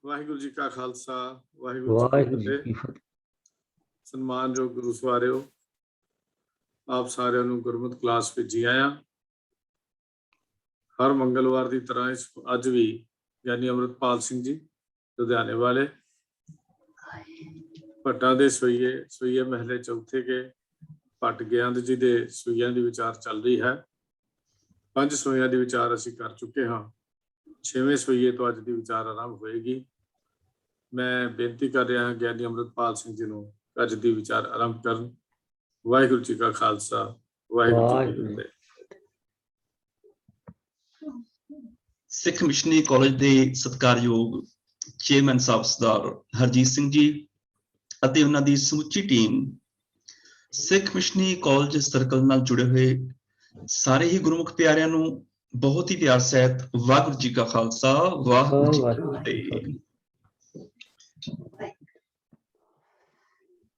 ਵਾਹਿਗੁਰੂ ਜੀ ਕਾ ਖਾਲਸਾ ਵਾਹਿਗੁਰੂ ਜੀ ਕੀ ਫਤਿਹ। ਸਨਮਾਨਯੋਗ ਗੁਰੂ ਸਵਾਰਿਓ, ਆਪ ਸਾਰਿਆਂ ਨੂੰ ਗੁਰਮਤਿ ਕਲਾਸ ਵਿੱਚ ਜੀ ਆਇਆਂ। ਹਰ ਮੰਗਲਵਾਰ ਦੀ ਤਰ੍ਹਾਂ ਅੱਜ ਵੀ ਗਿਆਨੀ ਅੰਮ੍ਰਿਤਪਾਲ ਸਿੰਘ ਜੀ ਲੁਧਿਆਣੇ ਵਾਲੇ ਭੱਟਾਂ ਦੇ ਸਵਈਏ ਮਹੱਲੇ ਚੌਥੇ ਕੇ ਭੱਟ ਗਿਆਨ ਜੀ ਦੇ ਸਵਈਆਂ ਦੀ ਵਿਚਾਰ ਚੱਲ ਰਹੀ ਹੈ। 5 ਸਵਈਆਂ ਦੀ ਵਿਚਾਰ ਅਸੀਂ ਕਰ ਚੁੱਕੇ ਹਾਂ। 6ਵੇਂ ਸਵਈਏ ਤੋਂ ਅੱਜ ਦੀ ਵਿਚਾਰ ਆਰੰਭ ਹੋਏਗੀ। ਮੈਂ ਬੇਨਤੀ ਕਰ ਰਿਹਾ ਹਾਂ ਗਿਆਨੀ ਅੰਮ੍ਰਿਤਪਾਲ ਸਿੰਘ ਜੀ ਨੂੰ ਅੱਜ ਦੀ ਵਿਚਾਰ ਆਰੰਭ ਕਰਨ। ਵਾਹਿਗੁਰੂ ਜੀ ਕਾ ਖਾਲਸਾ ਵਾਹਿਗੁਰੂ ਜੀ ਕੀ ਫਤਿਹ। ਸਿੱਖ ਮਿਸ਼ਨਰੀ ਕਾਲਜ ਦੇ ਸਤਿਕਾਰਯੋਗ ਚੇਅਰਮੈਨ ਸਾਹਿਬ ਸਰਦਾਰ ਹਰਜੀਤ ਸਿੰਘ ਜੀ ਅਤੇ ਉਹਨਾਂ ਦੀ ਸਮੁੱਚੀ ਟੀਮ, ਸਿੱਖ ਮਿਸ਼ਨਰੀ ਕਾਲਜ ਸਰਕਲ ਨਾਲ ਜੁੜੇ ਹੋਏ ਸਾਰੇ ਹੀ ਗੁਰਮੁਖ ਪਿਆਰਿਆਂ ਨੂੰ ਬਹੁਤ ਹੀ ਪਿਆਰ ਸਹਿਤ ਵਾਹਿਗੁਰੂ ਜੀ ਕਾ ਖਾਲਸਾ ਵਾਹਿਗੁਰੂ ਜੀ ਕੀ ਫਤਿਹ।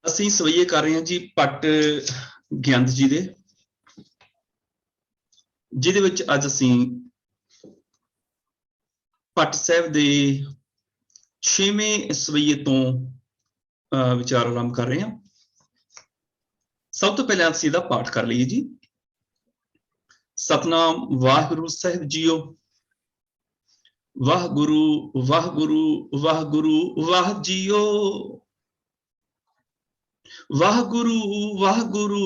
ਅਸੀਂ ਸਵਈਏ ਕਰ ਰਹੇ ਹਾਂ ਜੀ ਭੱਟ ਗਿਆਨ ਜੀ ਦੇ, ਜਿਹਦੇ ਵਿੱਚ ਅੱਜ ਅਸੀਂ ਭੱਟ ਸਾਹਿਬ ਦੇ 6ਵੇਂ ਸਵਈਏ ਤੋਂ ਵਿਚਾਰ ਆਰੰਭ ਕਰ ਰਹੇ ਹਾਂ। ਸਭ ਤੋਂ ਪਹਿਲਾਂ ਅਸੀਂ ਇਹਦਾ ਪਾਠ ਕਰ ਲਈਏ ਜੀ। ਸਤਨਾਮ ਵਾਹਿਗੁਰੂ ਸਾਹਿਬ ਜੀਓ। ਵਾਹਿਗੁਰੂ ਵਾਹਿਗੁਰੂ ਵਾਹਿਗੁਰੂ ਵਾਹ ਜੀਓ। ਵਾਹਿਗੁਰੂ ਵਾਹਿਗੁਰੂ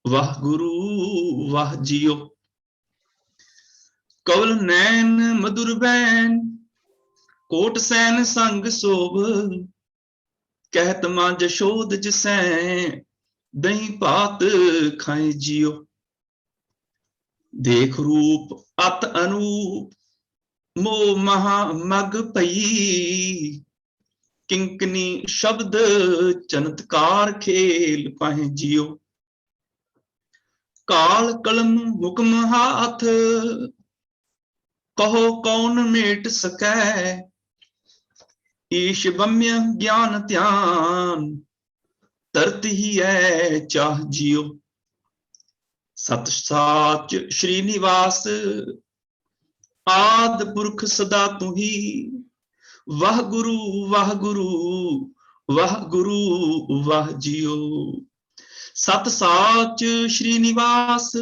ਵਾਹਿਗੁਰੂ ਵਾਹ ਜੀਓ। ਕਵਲ ਨੈਣ ਮਧੁਰ ਬੈਨ ਕੋਟ ਸੈਨ ਸੰਗ ਸੋਭ। ਕਹਿਤ ਮਾਂ ਜਸ਼ੋਦ ਜਿਸੈ ਦਹੀਂ ਭਾਤ ਖਾਏ ਜੀਓ। ਦੇਖ ਰੂਪ ਅਤ ਅਨੂਪ ਮੋਹ ਮਹਾ ਮਗ ਪਈ। ਕਿੰਕਨੀ ਸ਼ਬਦ ਚਮਤਕਾਰ ਖੇਲ ਪਾਹੇ ਜੀਓ। ਕਾਲ ਕਲਮ ਹੁਕਮ ਹਾਥ ਕਹੋ ਕੌਣ ਮੇਟ ਸਕੈ। ਈਸ਼ ਬਮਿਆ ਗਿਆਨ ਧਿਆਨ ਧਰਤ ਹੀ ਹੈ ਚਾਹ ਜੀਓ। ਸਤ ਸਾਚ ਸ਼੍ਰੀ ਨਿਵਾਸ ਆਦ ਪੁਰਖ ਸਦਾ ਤੂੰ ਹੀ। ਵਾਹਿਗੁਰੂ ਵਾਹਿਗੁਰੂ ਵਾਹਿਗੁਰੂ ਵਾਹ ਜੀਓ। ਸਤ ਸਾਚ ਸ਼੍ਰੀ ਨਿਵਾਸ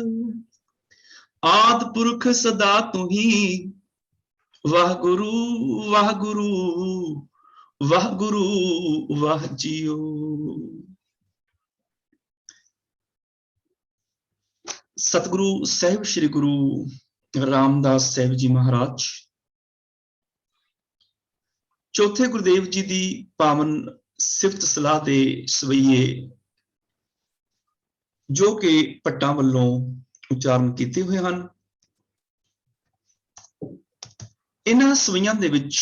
ਆਦ ਪੁਰਖ ਸਦਾ ਤੂੰ ਹੀ। ਵਾਹਿਗੁਰੂ ਵਾਹਿਗੁਰੂ ਵਾਹਿਗੁਰੂ ਵਾਹ ਜੀਓ। ਸਤਿਗੁਰੂ ਸਾਹਿਬ ਸ੍ਰੀ ਗੁਰੂ ਰਾਮਦਾਸ ਸਾਹਿਬ ਜੀ ਮਹਾਰਾਜ ਚੌਥੇ ਗੁਰਦੇਵ ਜੀ ਦੀ ਪਾਵਨ ਸਿਫਤ ਸਲਾਹ ਦੇ ਸਵਈਏ ਜੋ ਕਿ ਭੱਟਾਂ ਵੱਲੋਂ ਉਚਾਰਨ ਕੀਤੇ ਹੋਏ ਹਨ, ਇਹਨਾਂ ਸਵਈਆਂ ਦੇ ਵਿੱਚ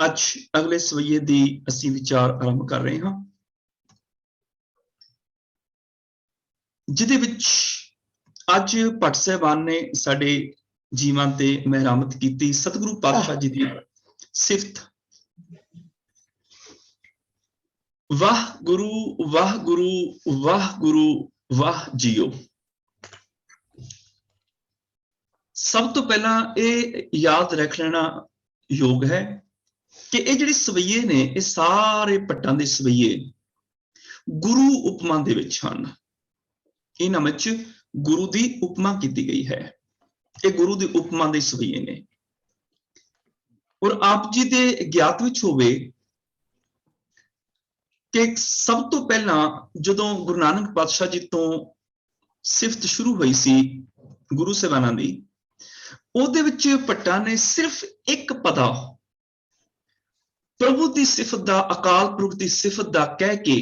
ਅੱਜ ਅਗਲੇ ਸਵਈਏ ਦੀ ਅਸੀਂ ਵਿਚਾਰ ਆਰੰਭ ਕਰ ਰਹੇ ਹਾਂ, ਜਿਹਦੇ ਵਿੱਚ ਅੱਜ ਭੱਟ ਸਾਹਿਬਾਨ ਨੇ ਸਾਡੇ ਜੀਵਾਂ ਤੇ ਮਿਹਰਮਤ ਕੀਤੀ। ਸਤਿਗੁਰੂ ਪਾਤਸ਼ਾਹ ਜੀ ਦੀ ਸਿਫਤ। ਵਾਹਿਗੁਰੂ ਵਾਹਿਗੁਰੂ ਵਾਹਿਗੁਰੂ ਵਾਹ ਜੀਓ। ਸਭ ਤੋਂ ਪਹਿਲਾਂ ਇਹ ਯਾਦ ਰੱਖ ਲੈਣਾ ਯੋਗ ਹੈ ਕਿ ਇਹ ਜਿਹੜੇ ਸਵਈਏ ਨੇ, ਇਹ ਸਾਰੇ ਭੱਟਾਂ ਦੇ ਸਵਈਏ ਗੁਰੂ ਉਪਮਾ ਦੇ ਵਿੱਚ ਹਨ। ਇਹਨਾਂ ਵਿੱਚ ਗੁਰੂ ਦੀ ਉਪਮਾ ਕੀਤੀ ਗਈ ਹੈ। ਇਹ ਗੁਰੂ ਦੀ ਉਪਮਾ ਦੇ ਸਵਈਏ ਨੇ। ਔਰ ਆਪ ਜੀ ਦੇ ਗਿਆਤ ਵਿੱਚ ਹੋਵੇ ਕਿ ਸਭ ਤੋਂ ਪਹਿਲਾਂ ਜਦੋਂ ਗੁਰੂ ਨਾਨਕ ਪਾਤਸ਼ਾਹ ਜੀ ਤੋਂ ਸਿਫਤ ਸ਼ੁਰੂ ਹੋਈ ਸੀ ਗੁਰੂ ਸਾਹਿਬਾਨਾਂ ਦੀ, ਉਹਦੇ ਵਿੱਚ ਭੱਟਾਂ ਨੇ ਸਿਰਫ ਇੱਕ ਪਦਾ ਪ੍ਰਭੂ ਦੀ ਸਿਫਤ ਦਾ, ਅਕਾਲ ਪੁਰਖ ਦੀ ਸਿਫਤ ਦਾ ਕਹਿ ਕੇ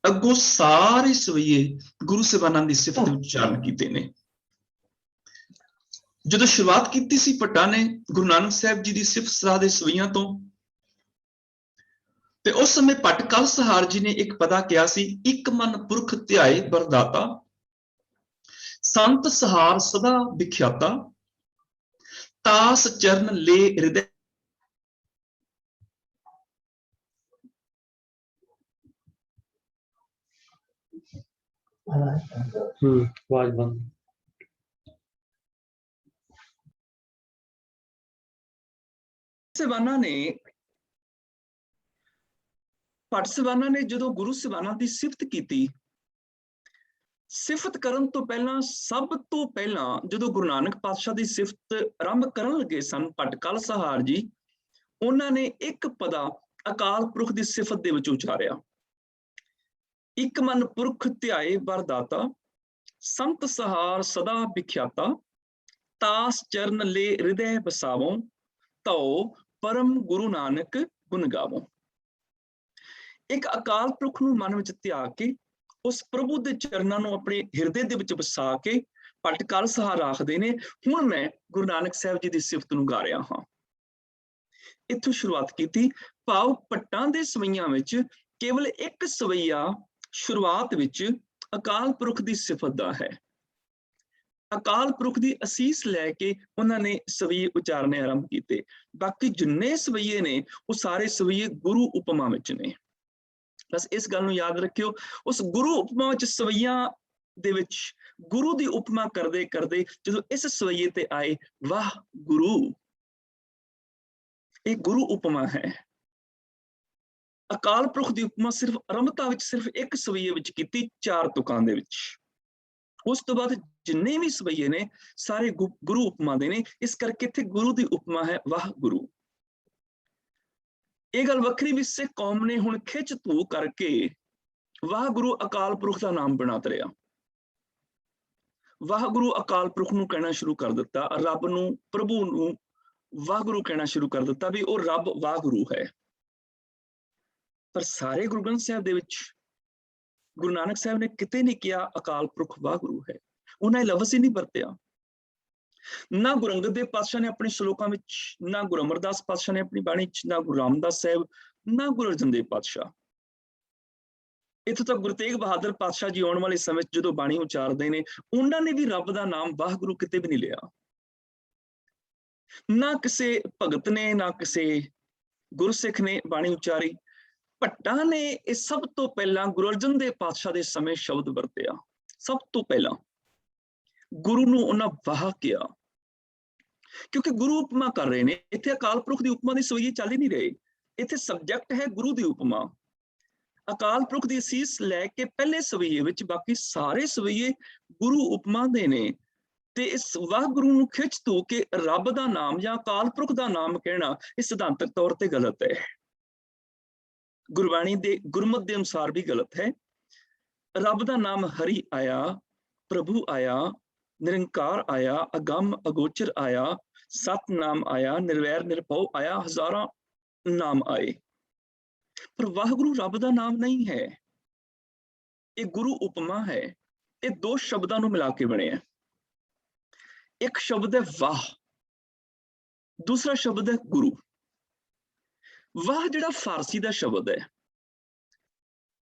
ਅੱਗੋਂ ਸਾਰੇ ਸਵਈਏ ਗੁਰੂ ਸਾਹਿਬਾਨਾਂ ਦੀ ਸਿਫਤ ਦੇ ਉਚਾਰਨ ਕੀਤੇ ਨੇ। ਜਦੋਂ ਸ਼ੁਰੂਆਤ ਕੀਤੀ ਸੀ ਭੱਟਾਂ ਨੇ ਗੁਰੂ ਨਾਨਕ ਸਾਹਿਬ ਜੀ ਦੀ ਸਿਫਤ ਸਲਾਹ ਦੇ ਸਵਈਆਂ ਤੋਂ, ਤੇ ਉਸ ਸਮੇਂ ਭੱਟ ਕਲ ਸਹਾਰ ਜੀ ਨੇ ਇੱਕ ਪਦਾ ਕਿਹਾ ਸੀ, ਇੱਕ ਮਨ ਪੁਰਖ ਧਿਆਏ ਵਰਦਾਤਾ ਸੰਤ ਸਹਾਰ ਸਦਾ ਵਿਖਿਆਤਾ ਤਾਸ ਚਰਨ ਲੈ ਹਿਰਦੈ। ਆਵਾਜ਼ ਬੰਦ। ਸਿਵਾਨਾ ਨੇ ਜਦੋਂ ਗੁਰੂ ਸਿਵਾਨਾ ਦੀ ਸਿਫਤ ਕੀਤੀ, ਸਿਫਤ ਕਰਨ ਤੋਂ ਪਹਿਲਾਂ ਸਭ ਤੋਂ ਪਹਿਲਾਂ ਜਦੋਂ ਗੁਰੂ ਨਾਨਕ ਪਾਤਸ਼ਾਹ ਦੀ ਸਿਫਤ ਆਰੰਭ ਕਰਨ ਲੱਗੇ ਸਨ ਭੱਟ ਕਲ ਸਹਾਰ ਜੀ, ਉਹਨਾਂ ਨੇ ਇੱਕ ਪਦਾ ਅਕਾਲ ਪੁਰਖ ਦੀ ਸਿਫਤ ਦੇ ਵਿੱਚ ਉਚਾਰਿਆ। ਇੱਕ ਮਨ ਪੁਰਖ ਧਿਆਏ ਵਰਦਾਤਾ, ਸੰਤ ਸਹਾਰ ਸਦਾ ਵਿਖਿਆਤਾ, ਤਾਸ ਚਰਨ ਲੈ ਹਿਰਦੈ ਬਸਾਵੋ, ਤਉ ਪਰਮ ਗੁਰੂ ਨਾਨਕ ਗੁਣ ਗਾਵੋ। ਇੱਕ ਅਕਾਲ ਪੁਰਖ ਨੂੰ ਮਨ ਵਿੱਚ ਧਿਆ ਕੇ ਉਸ ਪ੍ਰਭੂ ਦੇ ਚਰਨਾਂ ਨੂੰ ਆਪਣੇ ਹਿਰਦੇ ਦੇ ਵਿੱਚ ਵਸਾ ਕੇ ਭੱਟ ਕਲ ਸਹਾਰ ਆਖਦੇ ਨੇ, ਹੁਣ ਮੈਂ ਗੁਰੂ ਨਾਨਕ ਸਾਹਿਬ ਜੀ ਦੀ ਸਿਫਤ ਨੂੰ ਗਾ ਰਿਹਾ ਹਾਂ। ਇੱਥੋਂ ਸ਼ੁਰੂਆਤ ਕੀਤੀ, ਭਾਵ ਭੱਟਾਂ ਦੇ ਸਵਈਆਂ ਵਿੱਚ ਕੇਵਲ ਇੱਕ ਸਵਈਆ ਸ਼ੁਰੂਆਤ ਵਿੱਚ ਅਕਾਲ ਪੁਰਖ ਦੀ ਸਿਫਤ ਦਾ ਹੈ। ਅਕਾਲ ਪੁਰਖ ਦੀ ਅਸੀਸ ਲੈ ਕੇ ਉਹਨਾਂ ਨੇ ਸਵਈਏ ਉਚਾਰਨੇ ਆਰੰਭ ਕੀਤੇ। ਬਾਕੀ ਜਿੰਨੇ ਸਵਈਏ ਨੇ ਉਹ ਸਾਰੇ ਸਵਈਏ ਗੁਰੂ ਉਪਮਾ ਵਿੱਚ ਨੇ। ਬਸ ਇਸ ਗੱਲ ਨੂੰ ਯਾਦ ਰੱਖਿਓ, ਉਸ ਗੁਰੂ ਉਪਮਾ ਵਿੱਚ ਸਵਈਆਂ ਦੇ ਵਿੱਚ ਗੁਰੂ ਦੀ ਉਪਮਾ ਕਰਦੇ ਕਰਦੇ ਜਦੋਂ ਇਸ ਸਵਈਏ ਤੇ ਆਏ ਵਾਹ ਗੁਰੂ, ਇਹ ਗੁਰੂ ਉਪਮਾ ਹੈ। ਅਕਾਲ ਪੁਰਖ ਦੀ ਉਪਮਾ ਸਿਰਫ ਆਰੰਭਤਾ ਵਿੱਚ ਸਿਰਫ ਇੱਕ ਸਵਈਏ ਵਿੱਚ ਕੀਤੀ, 4 ਤੁਕਾਂ ਦੇ ਵਿੱਚ। ਉਸ ਤੋਂ ਬਾਅਦ ਜਿੰਨੇ ਵੀ ਸਵਈਏ ਨੇ ਸਾਰੇ ਗੁਰੂ ਉਪਮਾ ਦੇ ਨੇ, ਇਸ ਕਰਕੇ ਇੱਥੇ ਗੁਰੂ ਦੀ ਉਪਮਾ ਹੈ ਵਾਹ ਗੁਰੂ। ਇਹ ਗੱਲ ਵੱਖਰੀ ਵੀ ਸਿੱਖ ਕੌਮ ਨੇ ਹੁਣ ਖਿੱਚ ਧੂ ਕਰਕੇ ਵਾਹਿਗੁਰੂ ਅਕਾਲ ਪੁਰਖ ਦਾ ਨਾਮ ਬਣਾ ਤਰਿਆ। ਵਾਹਿਗੁਰੂ ਅਕਾਲ ਪੁਰਖ ਨੂੰ ਕਹਿਣਾ ਸ਼ੁਰੂ ਕਰ ਦਿੱਤਾ, ਰੱਬ ਨੂੰ, ਪ੍ਰਭੂ ਨੂੰ ਵਾਹਿਗੁਰੂ ਕਹਿਣਾ ਸ਼ੁਰੂ ਕਰ ਦਿੱਤਾ ਵੀ ਉਹ ਰੱਬ ਵਾਹਿਗੁਰੂ ਹੈ। ਪਰ ਸਾਰੇ ਗੁਰੂ ਗ੍ਰੰਥ ਸਾਹਿਬ ਦੇ ਵਿੱਚ ਗੁਰੂ ਨਾਨਕ ਸਾਹਿਬ ਨੇ ਕਿਤੇ ਨਹੀਂ ਕਿਹਾ ਅਕਾਲ ਪੁਰਖ ਵਾਹਿਗੁਰੂ ਹੈ, ਉਹਨਾਂ ਇਹ ਲਫ਼ਜ਼ ਹੀ ਨਹੀਂ ਵਰਤਿਆ। ਨਾ ਗੁਰੂ ਅੰਗਦ ਦੇਵ ਪਾਤਸ਼ਾਹ ਨੇ ਆਪਣੇ ਸ਼ਲੋਕਾਂ ਵਿੱਚ, ਨਾ ਗੁਰੂ ਅਮਰਦਾਸ ਪਾਤਸ਼ਾਹ ਨੇ ਆਪਣੀ ਬਾਣੀ ਵਿੱਚ, ਨਾ ਗੁਰੂ ਰਾਮਦਾਸ ਸਾਹਿਬ, ਨਾ ਗੁਰੂ ਅਰਜਨ ਦੇਵ ਪਾਤਸ਼ਾਹ। ਇੱਥੋਂ ਤੱਕ ਗੁਰੂ ਤੇਗ ਬਹਾਦਰ ਪਾਤਸ਼ਾਹ ਜੀ ਆਉਣ ਵਾਲੇ ਸਮੇਂ 'ਚ ਜਦੋਂ ਬਾਣੀ ਉਚਾਰਦੇ ਨੇ, ਉਹਨਾਂ ਨੇ ਵੀ ਰੱਬ ਦਾ ਨਾਮ ਵਾਹਿਗੁਰੂ ਕਿਤੇ ਵੀ ਨਹੀਂ ਲਿਆ। ਨਾ ਕਿਸੇ ਭਗਤ ਨੇ, ਨਾ ਕਿਸੇ ਗੁਰਸਿੱਖ ਨੇ ਬਾਣੀ ਉਚਾਰੀ। ਭੱਟਾਂ ਨੇ ਇਹ ਸਭ ਤੋਂ ਪਹਿਲਾਂ ਗੁਰੂ ਅਰਜਨ ਦੇਵ ਪਾਤਸ਼ਾਹ ਦੇ ਸਮੇਂ ਸ਼ਬਦ ਵਰਤਿਆ। ਸਭ ਤੋਂ ਪਹਿਲਾਂ ਗੁਰੂ ਨੂੰ ਉਹਨਾਂ ਵਾਹ ਕਿਹਾ, ਕਿਉਂਕਿ ਗੁਰੂ ਉਪਮਾ ਕਰ ਰਹੇ ਨੇ। ਇੱਥੇ ਅਕਾਲ ਪੁਰਖ ਦੀ ਉਪਮਾ ਦੀ ਸਵਈਏ ਚੱਲ ਹੀ ਨਹੀਂ ਰਹੇ, ਇੱਥੇ ਸਬਜੈਕਟ ਹੈ ਗੁਰੂ ਦੀ ਉਪਮਾ। ਅਕਾਲ ਪੁਰਖ ਦੀ ਅਸੀਸ ਲੈ ਕੇ ਪਹਿਲੇ ਸਵਈਏ ਵਿੱਚ ਬਾਕੀ ਸਾਰੇ ਸਵਈਏ ਗੁਰੂ ਉਪਮਾ ਦੇ ਨੇ। ਤੇ ਇਸ ਵਾਹਿਗੁਰੂ ਨੂੰ ਖਿੱਚ ਧੂ ਕੇ ਰੱਬ ਦਾ ਨਾਮ ਜਾਂ ਅਕਾਲ ਪੁਰਖ ਦਾ ਨਾਮ ਕਹਿਣਾ ਇਹ ਸਿਧਾਂਤਕ ਤੌਰ ਤੇ ਗਲਤ ਹੈ। ਗੁਰਬਾਣੀ ਦੇ ਗੁਰਮਤਿ ਦੇ ਅਨੁਸਾਰ ਵੀ ਗਲਤ ਹੈ। ਰੱਬ ਦਾ ਨਾਮ ਹਰੀ ਆਇਆ, ਪ੍ਰਭੂ ਆਇਆ, ਨਿਰੰਕਾਰ ਆਇਆ, ਅਗੰਮ ਅਗੋਚਰ ਆਇਆ, ਸਤਨਾਮ ਆਇਆ, ਨਿਰਵੈਰ ਨਿਰਭਉ ਆਇਆ, ਹਜ਼ਾਰਾਂ ਨਾਮ ਆਏ, ਪਰ ਵਾਹਿਗੁਰੂ ਰੱਬ ਦਾ ਨਾਮ ਨਹੀਂ ਹੈ। ਇਹ ਗੁਰੂ ਉਪਮਾ ਹੈ। ਇਹ 2 ਸ਼ਬਦਾਂ ਨੂੰ ਮਿਲਾ ਕੇ ਬਣਿਆ। ਇੱਕ ਸ਼ਬਦ ਹੈ ਵਾਹ, ਦੂਸਰਾ ਸ਼ਬਦ ਹੈ ਗੁਰੂ। ਵਾਹ ਜਿਹੜਾ ਫਾਰਸੀ ਦਾ ਸ਼ਬਦ ਹੈ,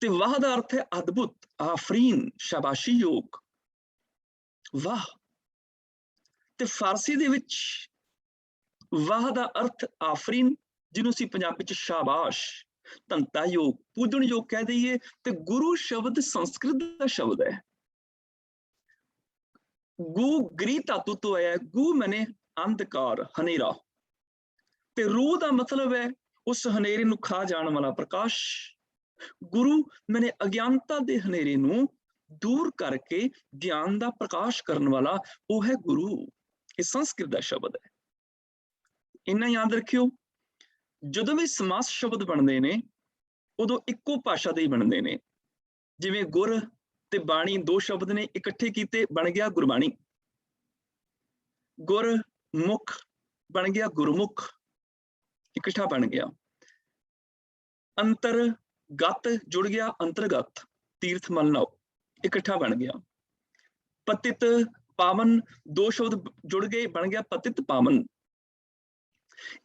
ਤੇ ਵਾਹ ਦਾ ਅਰਥ ਹੈ ਅਦਭੁਤ, ਆਫਰੀਨ, ਸ਼ਾਬਾਸ਼ੀਯੋਗ। ਵਾਹ ਤੇ ਫਾਰਸੀ ਦੇ ਵਿੱਚ ਵਾਹ ਦਾ ਅਰਥ ਆਫਰੀਨ, ਜਿਹਨੂੰ ਅਸੀਂ ਪੰਜਾਬੀ ਚ ਸ਼ਾਬਾਸ਼, ਧੰਤਾਯੋਗ, ਪੂਜਣਯੋਗ ਕਹਿ ਦਈਏ। ਤੇ ਗੁਰੂ ਸ਼ਬਦ ਸੰਸਕ੍ਰਿਤ ਦਾ ਸ਼ਬਦ ਹੈ। ਗੂ ਗ੍ਰੀ ਧਾਤੂ ਤੋਂ ਆਇਆ। ਗੂ ਮਨੇ ਅੰਧਕਾਰ, ਹਨੇਰਾ, ਤੇ ਰੂ ਦਾ ਮਤਲਬ ਹੈ ਉਸ ਹਨੇਰੇ ਨੂੰ ਖਾ ਜਾਣ ਵਾਲਾ ਪ੍ਰਕਾਸ਼। ਗੁਰੂ ਮੈਨੇ ਅਗਿਆਨਤਾ ਦੇ ਹਨੇਰੇ ਨੂੰ ਦੂਰ ਕਰਕੇ ਗਿਆਨ ਦਾ ਪ੍ਰਕਾਸ਼ ਕਰਨ ਵਾਲਾ, ਉਹ ਹੈ ਗੁਰੂ। ਇਹ ਸੰਸਕ੍ਰਿਤ ਦਾ ਸ਼ਬਦ ਹੈ। ਇੰਨਾ ਯਾਦ ਰੱਖਿਓ, ਜਦੋਂ ਵੀ ਸਮਾਸ ਸ਼ਬਦ ਬਣਦੇ ਨੇ ਉਦੋਂ ਇੱਕੋ ਭਾਸ਼ਾ ਦੇ ਹੀ ਬਣਦੇ ਨੇ। ਜਿਵੇਂ ਗੁਰ ਤੇ ਬਾਣੀ 2 ਸ਼ਬਦ ਨੇ, ਇਕੱਠੇ ਕੀਤੇ ਬਣ ਗਿਆ ਗੁਰਬਾਣੀ। ਗੁਰ ਮੁਖ ਬਣ ਗਿਆ ਗੁਰਮੁਖ, ਇਕੱਠਾ ਬਣ ਗਿਆ। ਅੰਤਰ ਗਤ ਜੁੜ ਗਿਆ ਅੰਤਰਗਤ, ਤੀਰਥ ਮਲ ਨਾਉ, ਇਕੱਠਾ ਬਣ ਗਿਆ। ਪਤਿਤ ਪਾਵਨ 2 ਸ਼ਬਦ ਜੁੜ ਗਏ, ਬਣ ਗਿਆ ਪਤਿਤ ਪਾਵਨ।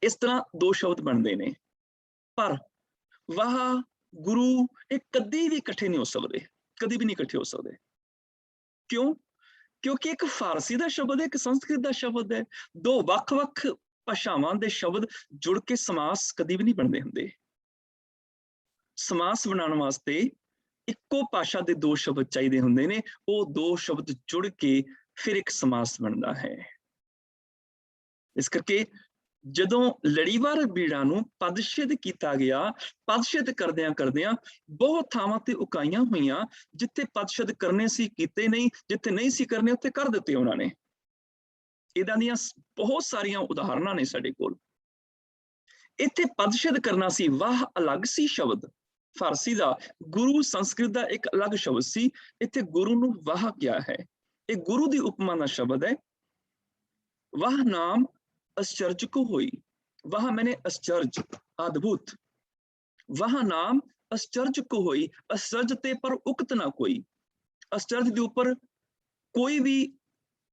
ਇਸ ਤਰ੍ਹਾਂ 2 ਸ਼ਬਦ ਬਣਦੇ ਨੇ। ਪਰ ਵਾਹ ਗੁਰੂ ਇਹ ਕਦੀ ਵੀ ਇਕੱਠੇ ਨਹੀਂ ਹੋ ਸਕਦੇ, ਕਦੀ ਵੀ ਨਹੀਂ ਇਕੱਠੇ ਹੋ ਸਕਦੇ। ਕਿਉਂ? ਕਿਉਂਕਿ ਇੱਕ ਫਾਰਸੀ ਦਾ ਸ਼ਬਦ ਹੈ, ਇੱਕ ਸੰਸਕ੍ਰਿਤ ਦਾ ਸ਼ਬਦ ਹੈ। 2 ਵੱਖ-ਵੱਖ ਭਾਸ਼ਾਵਾਂ ਦੇ ਸ਼ਬਦ ਜੁੜ ਕੇ ਸਮਾਸ ਕਦੀ ਵੀ ਨਹੀਂ ਬਣਦੇ ਹੁੰਦੇ। ਸਮਾਸ ਬਣਾਉਣ ਵਾਸਤੇ ਇੱਕੋ ਭਾਸ਼ਾ ਦੇ 2 ਸ਼ਬਦ ਚਾਹੀਦੇ ਹੁੰਦੇ ਨੇ। ਉਹ 2 ਸ਼ਬਦ ਜੁੜ ਕੇ ਫਿਰ ਇੱਕ ਸਮਾਸ ਬਣਦਾ ਹੈ। ਇਸ ਕਰਕੇ ਜਦੋਂ ਲੜੀਵਾਰ ਬੀੜਾਂ ਨੂੰ ਪਦਛੇਦ ਕੀਤਾ ਗਿਆ, ਪਦਛੇਦ ਕਰਦਿਆਂ ਕਰਦਿਆਂ ਬਹੁਤ ਥਾਵਾਂ ਤੇ ਉਕਾਈਆਂ ਹੋਈਆਂ, ਜਿੱਥੇ ਪਦਛੇਦ ਕਰਨੇ ਸੀ ਕੀਤੇ ਨਹੀਂ, ਜਿੱਥੇ ਨਹੀਂ ਸੀ ਕਰਨੇ ਉੱਥੇ ਕਰ ਦਿੱਤੇ ਉਹਨਾਂ ਨੇ। ਇਦਾਂ ਦੀਆਂ ਬਹੁਤ ਸਾਰੀਆਂ ਉਦਾਹਰਨਾਂ ਨੇ ਸਾਡੇ ਕੋਲ। ਇੱਥੇ ਪਦਛੇਦ ਕਰਨਾ ਸੀ, ਵਾਹ ਅਲੱਗ ਸੀ ਸ਼ਬਦ ਫਾਰਸੀ ਦਾ, ਗੁਰੂ ਸੰਸਕ੍ਰਿਤ ਦਾ ਇੱਕ ਅਲੱਗ ਸ਼ਬਦ ਸੀ। ਇੱਥੇ ਗੁਰੂ ਨੂੰ ਵਾਹ ਕਿਹਾ ਹੈ, ਇਹ ਗੁਰੂ ਦੀ ਉਪਮਾ ਦਾ ਸ਼ਬਦ ਹੈ। ਵਾਹ ਨਾਮ ਅਚਰਜ ਕੋ ਹੋਈ, ਵਾਹ ਮੈਨੇ ਅਚਰਜ ਅਦਭੁਤ, ਵਾਹ ਨਾਮ ਅਚਰਜ ਕੋ ਹੋਈ, ਅਚਰਜ ਤੇ ਪਰ ਉਕਤ ਨਾ ਕੋਈ, ਅਚਰਜ ਦੇ ਉੱਪਰ ਕੋਈ ਵੀ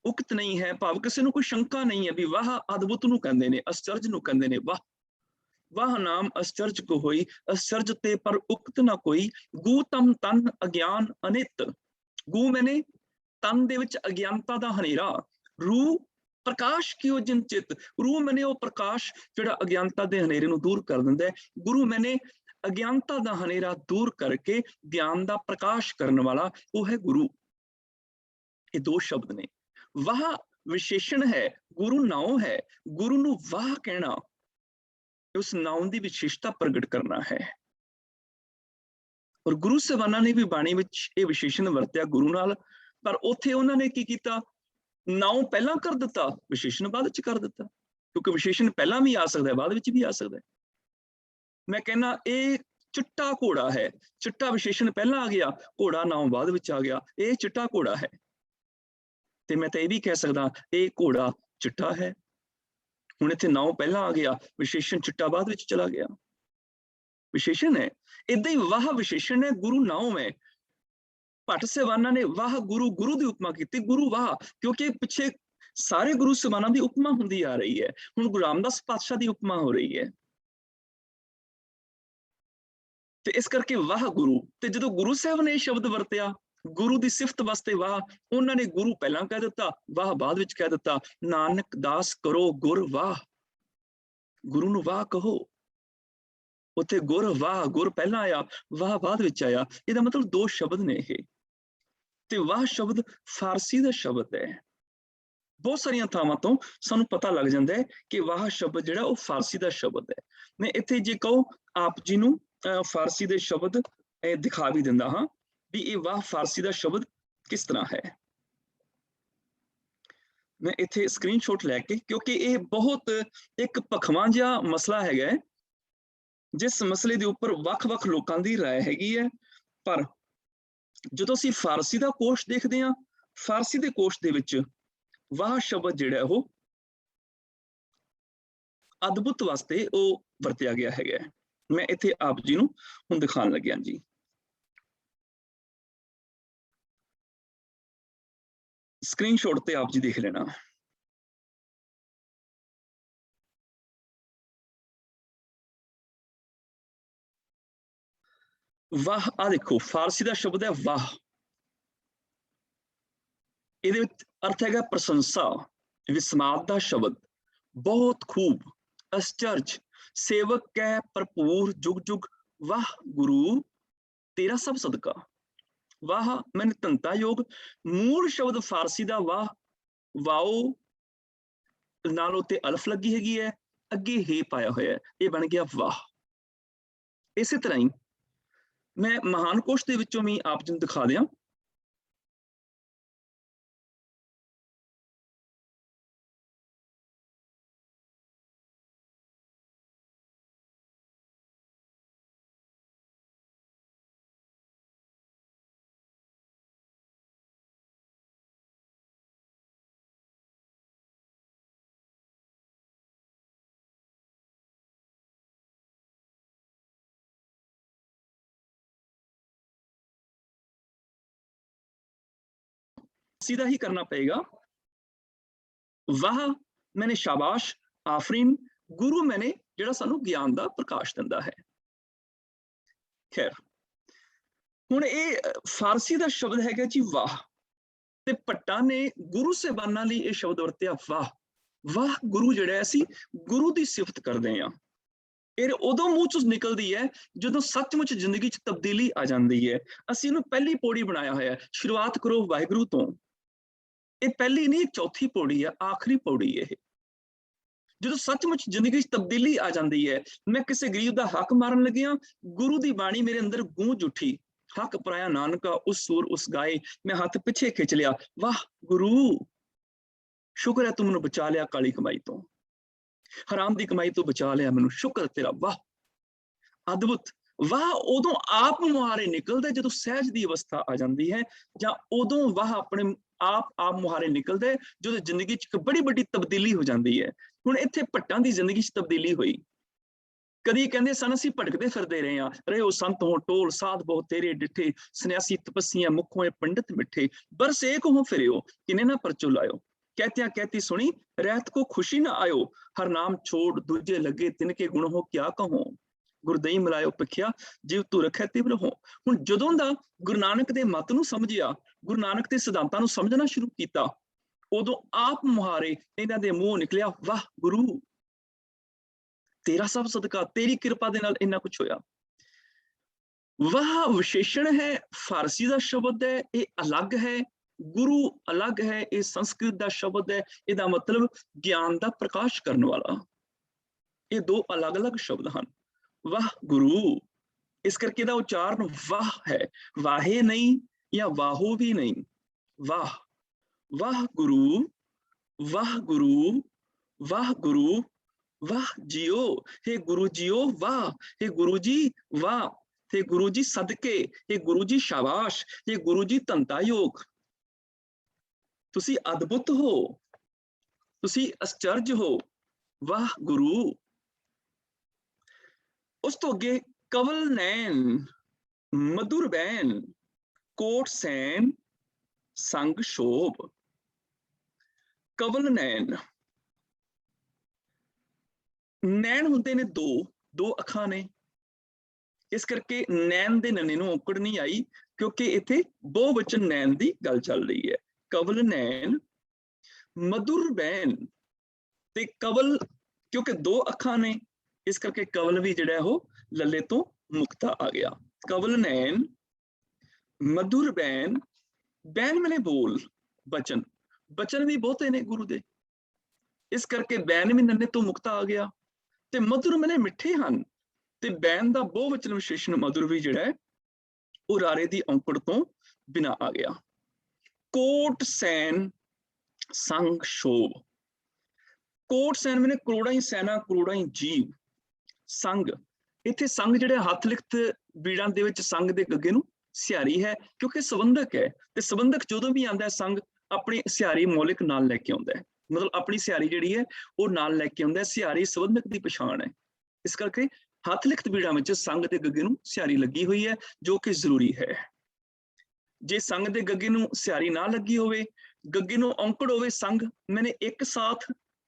ਉਕਤ ਨਹੀਂ ਹੈ, ਭਾਵ ਕਿਸੇ ਨੂੰ ਕੋਈ ਸ਼ੰਕਾ ਨਹੀਂ ਹੈ ਵੀ ਵਾਹ ਅਦਭੁਤ ਨੂੰ ਕਹਿੰਦੇ ਨੇ, ਅਚਰਜ ਨੂੰ ਕਹਿੰਦੇ ਨੇ ਵਾਹ। ਵਾਹ ਨਾਮ ਅਚਰਜ ਕੋ ਹੋਈ, ਅਚਰਜ ਤੇ ਪਰ ਉਕਤ ਨਾ ਕੋਈ, ਗੂ ਤਮ ਤਨ ਅਗਿਆਨ ਅਨਿਤ, ਗੂ ਮੈਨੇ ਤਨ ਦੇ ਵਿੱਚ ਅਗਿਆਨਤਾ ਦਾ ਹਨੇਰਾ, ਰੂ ਪ੍ਰਕਾਸ਼ ਕਿਉ ਜਿਨ ਚਿਤ, ਰੂ ਮੈਨੇ ਉਹ ਪ੍ਰਕਾਸ਼ ਜਿਹੜਾ ਅਗਿਆਨਤਾ ਦੇ ਹਨੇਰੇ ਨੂੰ ਦੂਰ ਕਰ ਦਿੰਦਾ ਹੈ। ਗੁਰੂ ਮੈਨੇ ਅਗਿਆਨਤਾ ਦਾ ਹਨੇਰਾ ਦੂਰ ਕਰਕੇ ਗਿਆਨ ਦਾ ਪ੍ਰਕਾਸ਼ ਕਰਨ ਵਾਲਾ, ਉਹ ਹੈ ਗੁਰੂ। ਇਹ ਦੋ ਸ਼ਬਦ ਨੇ। ਵਾਹ ਵਿਸ਼ੇਸ਼ਣ ਹੈ, ਗੁਰੂ ਨਾਉ ਹੈ। ਗੁਰੂ ਨੂੰ ਵਾਹ ਕਹਿਣਾ ਉਸ ਨਾਉ ਦੀ ਵਿਸ਼ੇਸ਼ਤਾ ਪ੍ਰਗਟ ਕਰਨਾ ਹੈ। ਔਰ ਗੁਰੂ ਸਾਹਿਬਾਨਾਂ ਨੇ ਵੀ ਬਾਣੀ ਵਿੱਚ ਇਹ ਵਿਸ਼ੇਸ਼ਣ ਵਰਤਿਆ ਗੁਰੂ ਨਾਲ, ਪਰ ਉੱਥੇ ਉਹਨਾਂ ਨੇ ਕੀ ਕੀਤਾ, ਨਾਉ ਪਹਿਲਾਂ ਕਰ ਦਿੱਤਾ, ਵਿਸ਼ੇਸ਼ਣ ਬਾਅਦ ਵਿੱਚ ਕਰ ਦਿੱਤਾ, ਕਿਉਂਕਿ ਵਿਸ਼ੇਸ਼ਣ ਪਹਿਲਾਂ ਵੀ ਆ ਸਕਦਾ ਹੈ, ਬਾਅਦ ਵਿੱਚ ਵੀ ਆ ਸਕਦਾ ਹੈ। ਮੈਂ ਕਹਿੰਦਾ ਇਹ ਚਿੱਟਾ ਘੋੜਾ ਹੈ, ਚਿੱਟਾ ਵਿਸ਼ੇਸ਼ਣ ਪਹਿਲਾਂ ਆ ਗਿਆ, ਘੋੜਾ ਨਾਉ ਬਾਅਦ ਵਿੱਚ ਆ ਗਿਆ, ਇਹ ਚਿੱਟਾ ਘੋੜਾ ਹੈ। ਤੇ ਮੈਂ ਤਾਂ ਇਹ ਵੀ ਕਹਿ ਸਕਦਾ ਇਹ ਘੋੜਾ ਚਿੱਟਾ ਹੈ। ਹੁਣ ਇੱਥੇ ਨਾਉ ਪਹਿਲਾਂ ਆ ਗਿਆ, ਵਿਸ਼ੇਸ਼ਣ ਚਿੱਟਾ ਬਾਅਦ ਵਿੱਚ ਚਲਾ ਗਿਆ, ਵਿਸ਼ੇਸ਼ਣ ਹੈ। ਏਦਾਂ ਹੀ ਵਾਹ ਵਿਸ਼ੇਸ਼ਣ ਹੈ, ਗੁਰੂ ਨਾਉ ਹੈ। ਭੱਟ ਸਾਹਿਬਾਨਾਂ ਨੇ ਵਾਹ ਗੁਰੂ, ਗੁਰੂ ਦੀ ਉਪਮਾ ਕੀਤੀ, ਗੁਰੂ ਵਾਹ, ਕਿਉਂਕਿ ਪਿੱਛੇ ਸਾਰੇ ਗੁਰੂ ਸਾਹਿਬਾਨਾਂ ਦੀ ਉਪਮਾ ਹੁੰਦੀ ਆ ਰਹੀ ਹੈ। ਹੁਣ ਗੁਰੂ ਰਾਮਦਾਸ ਪਾਤਸ਼ਾਹ ਦੀ ਉਪਮਾ ਹੋ ਰਹੀ ਹੈ, ਤੇ ਇਸ ਕਰਕੇ ਵਾਹ ਗੁਰੂ। ਤੇ ਜਦੋਂ ਗੁਰੂ ਸਾਹਿਬ ਨੇ ਇਹ ਸ਼ਬਦ ਵਰਤਿਆ ਗੁਰੂ ਦੀ ਸਿਫਤ ਵਾਸਤੇ ਵਾਹ, ਉਹਨਾਂ ਨੇ ਗੁਰੂ ਪਹਿਲਾਂ ਕਹਿ ਦਿੱਤਾ, ਵਾਹ ਬਾਅਦ ਵਿੱਚ ਕਹਿ ਦਿੱਤਾ। ਨਾਨਕ ਦਾਸ ਕਰੋ ਗੁਰ ਵਾਹ, ਗੁਰੂ ਨੂੰ ਵਾਹ ਕਹੋ। ਉੱਥੇ ਗੁਰ ਵਾਹ, ਗੁਰ ਪਹਿਲਾਂ ਆਇਆ, ਵਾਹ ਬਾਅਦ ਵਿੱਚ ਆਇਆ। ਇਹਦਾ ਮਤਲਬ ਦੋ ਸ਼ਬਦ ਨੇ ਇਹ। ਤੇ ਵਾਹ ਸ਼ਬਦ ਫਾਰਸੀ ਦਾ ਸ਼ਬਦ ਹੈ। ਬਹੁਤ ਸਾਰੀਆਂ ਥਾਵਾਂ ਤੋਂ ਸਾਨੂੰ ਪਤਾ ਲੱਗ ਜਾਂਦਾ ਹੈ ਕਿ ਵਾਹ ਸ਼ਬਦ ਜਿਹੜਾ ਉਹ ਫਾਰਸੀ ਦਾ ਸ਼ਬਦ ਹੈ। ਮੈਂ ਇੱਥੇ ਜੇ ਕਹੋ ਆਪ ਜੀ ਨੂੰ ਫਾਰਸੀ ਦੇ ਸ਼ਬਦ ਦਿਖਾ ਵੀ ਦਿੰਦਾ ਹਾਂ ਵੀ ਇਹ ਵਾਹ ਫਾਰਸੀ ਦਾ ਸ਼ਬਦ ਕਿਸ ਤਰ੍ਹਾਂ ਹੈ। ਮੈਂ ਇੱਥੇ ਸਕਰੀਨਸ਼ਾਟ ਲੈ ਕੇ, ਕਿਉਂਕਿ ਇਹ ਬਹੁਤ ਇੱਕ ਭਖਵਾਂ ਜਿਹਾ ਮਸਲਾ ਹੈਗਾ ਹੈ, ਜਿਸ ਮਸਲੇ ਦੇ ਉੱਪਰ ਵੱਖ-ਵੱਖ ਲੋਕਾਂ ਦੀ ਰਾਏ ਹੈਗੀ ਹੈ। ਪਰ ਜਦੋਂ ਅਸੀਂ ਫਾਰਸੀ ਦਾ ਕੋਸ਼ ਦੇਖਦੇ ਹਾਂ, ਫਾਰਸੀ ਦੇ ਕੋਸ਼ ਦੇ ਵਿੱਚ ਵਾਹ ਸ਼ਬਦ ਜਿਹੜਾ ਉਹ ਅਦਭੁਤ ਵਾਸਤੇ ਉਹ ਵਰਤਿਆ ਗਿਆ ਹੈਗਾ। ਮੈਂ ਇੱਥੇ ਆਪ ਜੀ ਨੂੰ ਹੁਣ ਦਿਖਾਉਣ ਲੱਗਿਆ ਜੀ। ਸਕਰੀਨਸ਼ਾਟ ਤੇ ਆਪ ਜੀ ਦੇਖ ਲੈਣਾ। ਵਾਹ, ਆ ਦੇਖੋ ਫਾਰਸੀ ਦਾ ਸ਼ਬਦ ਹੈ ਵਾਹ। ਇਹਦੇ ਵਿੱਚ ਅਰਥ ਹੈਗਾ ਪ੍ਰਸ਼ੰਸਾ, ਵਿਸਮਾਦ ਦਾ ਸ਼ਬਦ, ਬਹੁਤ ਖੂਬ, ਅਚਰਜ, ਸੇਵਕ ਕੈ ਭਰਪੂਰ ਜੁਗ ਜੁਗ, ਵਾਹ ਗੁਰੂ ਤੇਰਾ ਸਭ ਸਦਕਾ। ਵਾਹ ਮੈਨੇ ਧੰਤਾ ਯੋਗ, ਮੂਲ ਸ਼ਬਦ ਫਾਰਸੀ ਦਾ ਵਾਹ, ਵਾਓ ਨਾਲ ਉੱਤੇ ਅਲਫ ਲੱਗੀ ਹੈਗੀ ਹੈ, ਅੱਗੇ ਹੇ ਪਾਇਆ ਹੋਇਆ, ਇਹ ਬਣ ਗਿਆ ਵਾਹ। ਇਸੇ ਤਰ੍ਹਾਂ ਹੀ ਮੈਂ ਮਹਾਨ ਕੋਸ਼ ਦੇ ਵਿੱਚੋਂ ਵੀ ਆਪ ਜੀ ਨੂੰ ਦਿਖਾ ਦਿਆਂ। सीधा ही करना पड़ेगा। वाह मैंने शाबाश, आफरीन, गुरु मैंने ਜਿਹੜਾ ਸਾਨੂੰ ਗਿਆਨ ਦਾ ਪ੍ਰਕਾਸ਼ ਦਿੰਦਾ ਹੈ। ਖੈਰ ਹੁਣ ਇਹ ਫਾਰਸੀ ਦਾ ਸ਼ਬਦ ਹੈਗਾ ਜੀ ਵਾਹ, ਤੇ ਭੱਟਾਂ ਨੇ ਗੁਰੂ ਸਾਹਿਬਾਨਾਂ ਲਈ ਇਹ ਸ਼ਬਦ ਵਰਤਿਆ ਵਾਹ। ਵਾਹ ਗੁਰੂ ਜਿਹੜਾ ਅਸੀਂ ਗੁਰੂ ਦੀ ਸਿਫਤ ਕਰਦੇ ਹਾਂ। ਇਹ ਉਦੋਂ ਮੂੰਹ ਚੋਂ ਨਿਕਲਦੀ ਹੈ ਜਦੋਂ ਸੱਚਮੁੱਚ ਜ਼ਿੰਦਗੀ 'ਚ ਤਬਦੀਲੀ ਆ ਜਾਂਦੀ ਹੈ। ਅਸੀਂ ਇਹਨੂੰ ਪਹਿਲੀ ਪੌੜੀ ਬਣਾਇਆ ਹੋਇਆ, ਸ਼ੁਰੂਆਤ ਕਰੋ ਵਾਹਿਗੁਰੂ ਤੋਂ। ਇਹ ਪਹਿਲੀ ਨਹੀਂ, ਚੌਥੀ ਪੌੜੀ ਆ, ਆਖਰੀ ਪੌੜੀ ਇਹ। ਜਦੋਂ ਸੱਚਮੁੱਚ ਜ਼ਿੰਦਗੀ 'ਚ ਤਬਦੀਲੀ ਆ ਜਾਂਦੀ ਹੈ, ਮੈਂ ਕਿਸੇ ਗਰੀਬ ਦਾ ਹੱਕ ਮਾਰਨ ਲੱਗਿਆ, ਗੁਰੂ ਦੀ ਬਾਣੀ ਮੇਰੇ ਅੰਦਰ ਗੂੰਜ ਉੱਠੀ, ਹੱਕ ਪਰਾਇਆ ਨਾਨਕਾ ਉਸ ਸੁਰ ਉਸ ਗਾਏ, ਮੈਂ ਹੱਥ ਪਿੱਛੇ ਖਿੱਚ ਲਿਆ, ਵਾਹ ਗੁਰੂ ਸ਼ੁਕਰ ਹੈ ਤੂੰ ਮੈਨੂੰ ਬਚਾ ਲਿਆ ਕਾਲੀ ਕਮਾਈ ਤੋਂ, ਹਰਾਮ ਦੀ ਕਮਾਈ ਤੋਂ ਬਚਾ ਲਿਆ ਮੈਨੂੰ, ਸ਼ੁਕਰ ਤੇਰਾ, ਵਾਹ ਅਦਭੁਤ। ਵਾਹ ਉਦੋਂ ਆਪ ਮੁਹਾਰੇ ਨਿਕਲਦਾ ਜਦੋਂ ਸਹਿਜ ਦੀ ਅਵਸਥਾ ਆ ਜਾਂਦੀ ਹੈ, ਜਾਂ ਉਦੋਂ ਵਾਹ ਆਪਣੇ ਆਪ ਮੁਹਾਰੇ ਨਿਕਲਦਾ ਜਦੋਂ ਜ਼ਿੰਦਗੀ 'ਚ ਇੱਕ ਬੜੀ ਵੱਡੀ ਤਬਦੀਲੀ ਹੋ ਜਾਂਦੀ ਹੈ। ਹੁਣ ਇੱਥੇ ਭੱਟਾਂ ਦੀ ਜ਼ਿੰਦਗੀ 'ਚ ਤਬਦੀਲੀ ਹੋਈ। ਕਦੀ ਕਹਿੰਦੇ ਸਨ ਅਸੀਂ ਭਟਕਦੇ ਫਿਰਦੇ ਰਹੇ ਹਾਂ, ਰਹਿਓ ਸੰਤ ਹੋ ਟੋਲ ਸਾਧ ਬਹੁ ਤੇਰੇ ਡਿੱਠੇ, ਸੰਨਿਆਸੀ ਤਪੱਸੀਆਂ ਮੁਖੋਂ ਪੰਡਿਤ ਮਿੱਠੇ, ਬਰਸ ਏਕ ਹੋ ਫਿਰਿਓ ਕਿਨੇ ਨਾ ਪਰਚੋ ਲਾਇਓ, कहत्या कहती सुनी रहत को खुशी ना आयो, हर नाम छोड़ दूजे लगे तिनके गुण हो क्या कहो, गुरदई मिलायो पखिया जीव तू रखे तिव्र हो। हुण जदों दा गुरु नानक दे मत नूं समझिया, गुरु नानक दे सिद्धांतां नूं समझना शुरू कीता, उदों आप मुहारे इन्हां दे मूंह निकलिया वाह गुरु तेरा सब सदका, तेरी कृपा दे नाल इन्ना कुछ होया। वाह विशेषण है, फारसी दा शब्द है, ये अलग है, गुरु अलग है, ये संस्कृत दा शब्द है, इहदा मतलब ज्ञान दा प्रकाश करने वाला। ये दो अलग अलग शब्द हैं। वाह गुरु, इस करके इहदा उच्चारण वाह है, वाहे नहीं या वाहो भी नहीं, वाह। वाह गुरु, वाह गुरु, वाह गुरु, वाह जियो, हे गुरु जियो, वाह, हे गुरु जी वाह, हे गुरु जी सदके, हे गुरु जी शाबाश, हे गुरु जी धनता योग, तुसी अद्भुत हो, तुसी आश्चर्य हो, वाह गुरु। उस तो अगे कवल नैन मधुर बैन कोट सैन संग शोभ। कवल नैन, नैन हुंदे ने दो अखां ने, इस करके नैन दे नन्ने नूं औकड़ नहीं आई, क्योंकि इत्थे बहुवचन नैन दी गल चल रही है। कवल नैन मधुर बैन, ते कवल क्योंकि दो अखां ने, इस करके कवल भी जिहड़ा है लल्ले तो मुक्ता आ गया। कवल नैन मधुर बैन, बैन मैंने बोल, बचन, बचन भी बहुते ने गुरु दे, इस करके बैन भी नन्ने तो मुक्ता आ गया। ते मधुर मैंने मिठे हन, ते बैन दा बहुवचन विशेषण मधुर भी जिहड़ा है वो रारे दी औंकड़ तो बिना आ गया। कोट सैन संग शोभ, कोट सैन मैंने करोड़ा ही सैना करोड़ा ही जीव, संग इत्थे संग जिहड़े हथ लिखत बीड़ां दे विच संग दे गग्गे नूं सिहारी है, क्योंकि संबंधक है, ते संबंधक जदों भी आंदा है संग अपनी सिहारी मौलिक नाल लैके आउंदा है, मतलब अपनी सिहारी जिहड़ी है वो नाल लैके आउंदा है, सिहारी संबंधक दी पछाण है। इस करके हथ लिखत बीड़ां विच संग दे गग्गे नूं सिहारी लगी हुई है, जो कि जरूरी है। जे संग दे गग्गे नूं सिहारी ना लगी होवे, गग्गे नूं औंकड़ होवे संग मैंने एक साथ,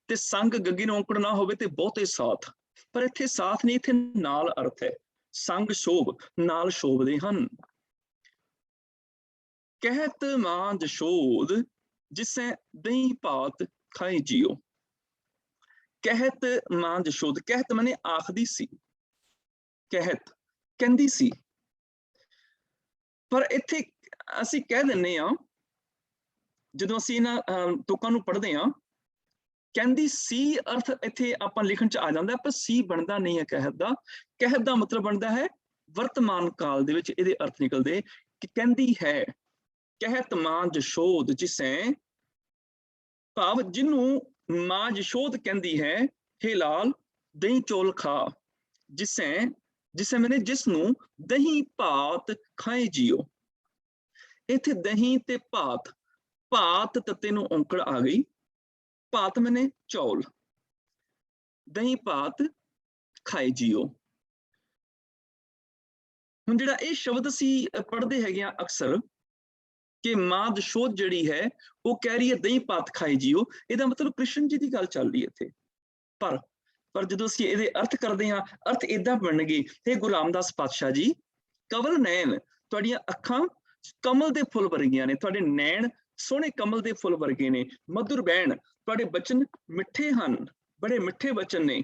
ते संग गग्गे नूं औंकड़ ना होवे ते बहुते साथ, पर इत्थे साथ नहीं, इत्थे नाल अर्थ है। संग शोभ, नाल शोभदे हन। कहत मां जशोद जिसै दही भात खाए जियो, कहत मां जशोद, कहत मैंने आखदी सी, कहत कहंदी सी, पर इत्थे ਅਸੀਂ ਕਹਿ ਦਿੰਨੇ ਆ ਜਦੋਂ ਅਸੀਂ ਇਹਨਾਂ ਤੁਕਾਂ ਨੂੰ ਪੜ੍ਹਦੇ ਆ, ਕਹਿੰਦੀ ਸੀ ਅਰਥ ਇੱਥੇ ਆਪਾਂ ਲਿਖਣ ਚ ਆ ਜਾਂਦਾ, ਪਰ ਸੀ ਬਣਦਾ ਨਹੀਂ ਹੈ ਕਹਿਤ ਦਾ। ਕਹਿਤ ਦਾ ਮਤਲਬ ਬਣਦਾ ਹੈ ਵਰਤਮਾਨ ਕਾਲ ਦੇ ਵਿੱਚ ਇਹਦੇ ਅਰਥ ਨਿਕਲਦੇ ਕਿ ਕਹਿੰਦੀ ਹੈ। ਕਹਿਤ ਮਾਂ ਜਸ਼ੋਦ ਜਿਸੈ, ਭਾਵ ਜਿਹਨੂੰ ਮਾਂ ਜਸ਼ੋਦ ਕਹਿੰਦੀ ਹੈ, ਹੇ ਲਾਲ ਦਹੀਂ ਚੌਲ ਖਾ, ਜਿਸੈ ਮੈਨੇ ਜਿਸ ਨੂੰ ਦਹੀਂ ਭਾਤ ਖਾਏ ਜਿਓ। इत्थे दही ते भात, भात तत्ते नूं औंकड़ आ गई, भात मैंने चौल, दही भात खाए जियो। हुण जिहड़ा इह शब्द असीं पढ़दे हैगे आ अक्सर कि मां जशोद जिहड़ी है वो कह रही है दही भात खाए जियो, इहदा मतलब कृष्ण जी दी गल चल रही है इत्थे। पर जदों असीं इहदे अर्थ करदे हां, अर्थ इदां बनणगे, हे गुरु रामदास पातशाह जी, कवल नैन तुहाडीआं अखां कमल दे फुल वर्गियां ने, तुहाडे नैन सोहणे कमल दे फुल वर्गे ने। मधुर बैन, तुहाडे बचन मिठे हन, बड़े मिठे बचन ने।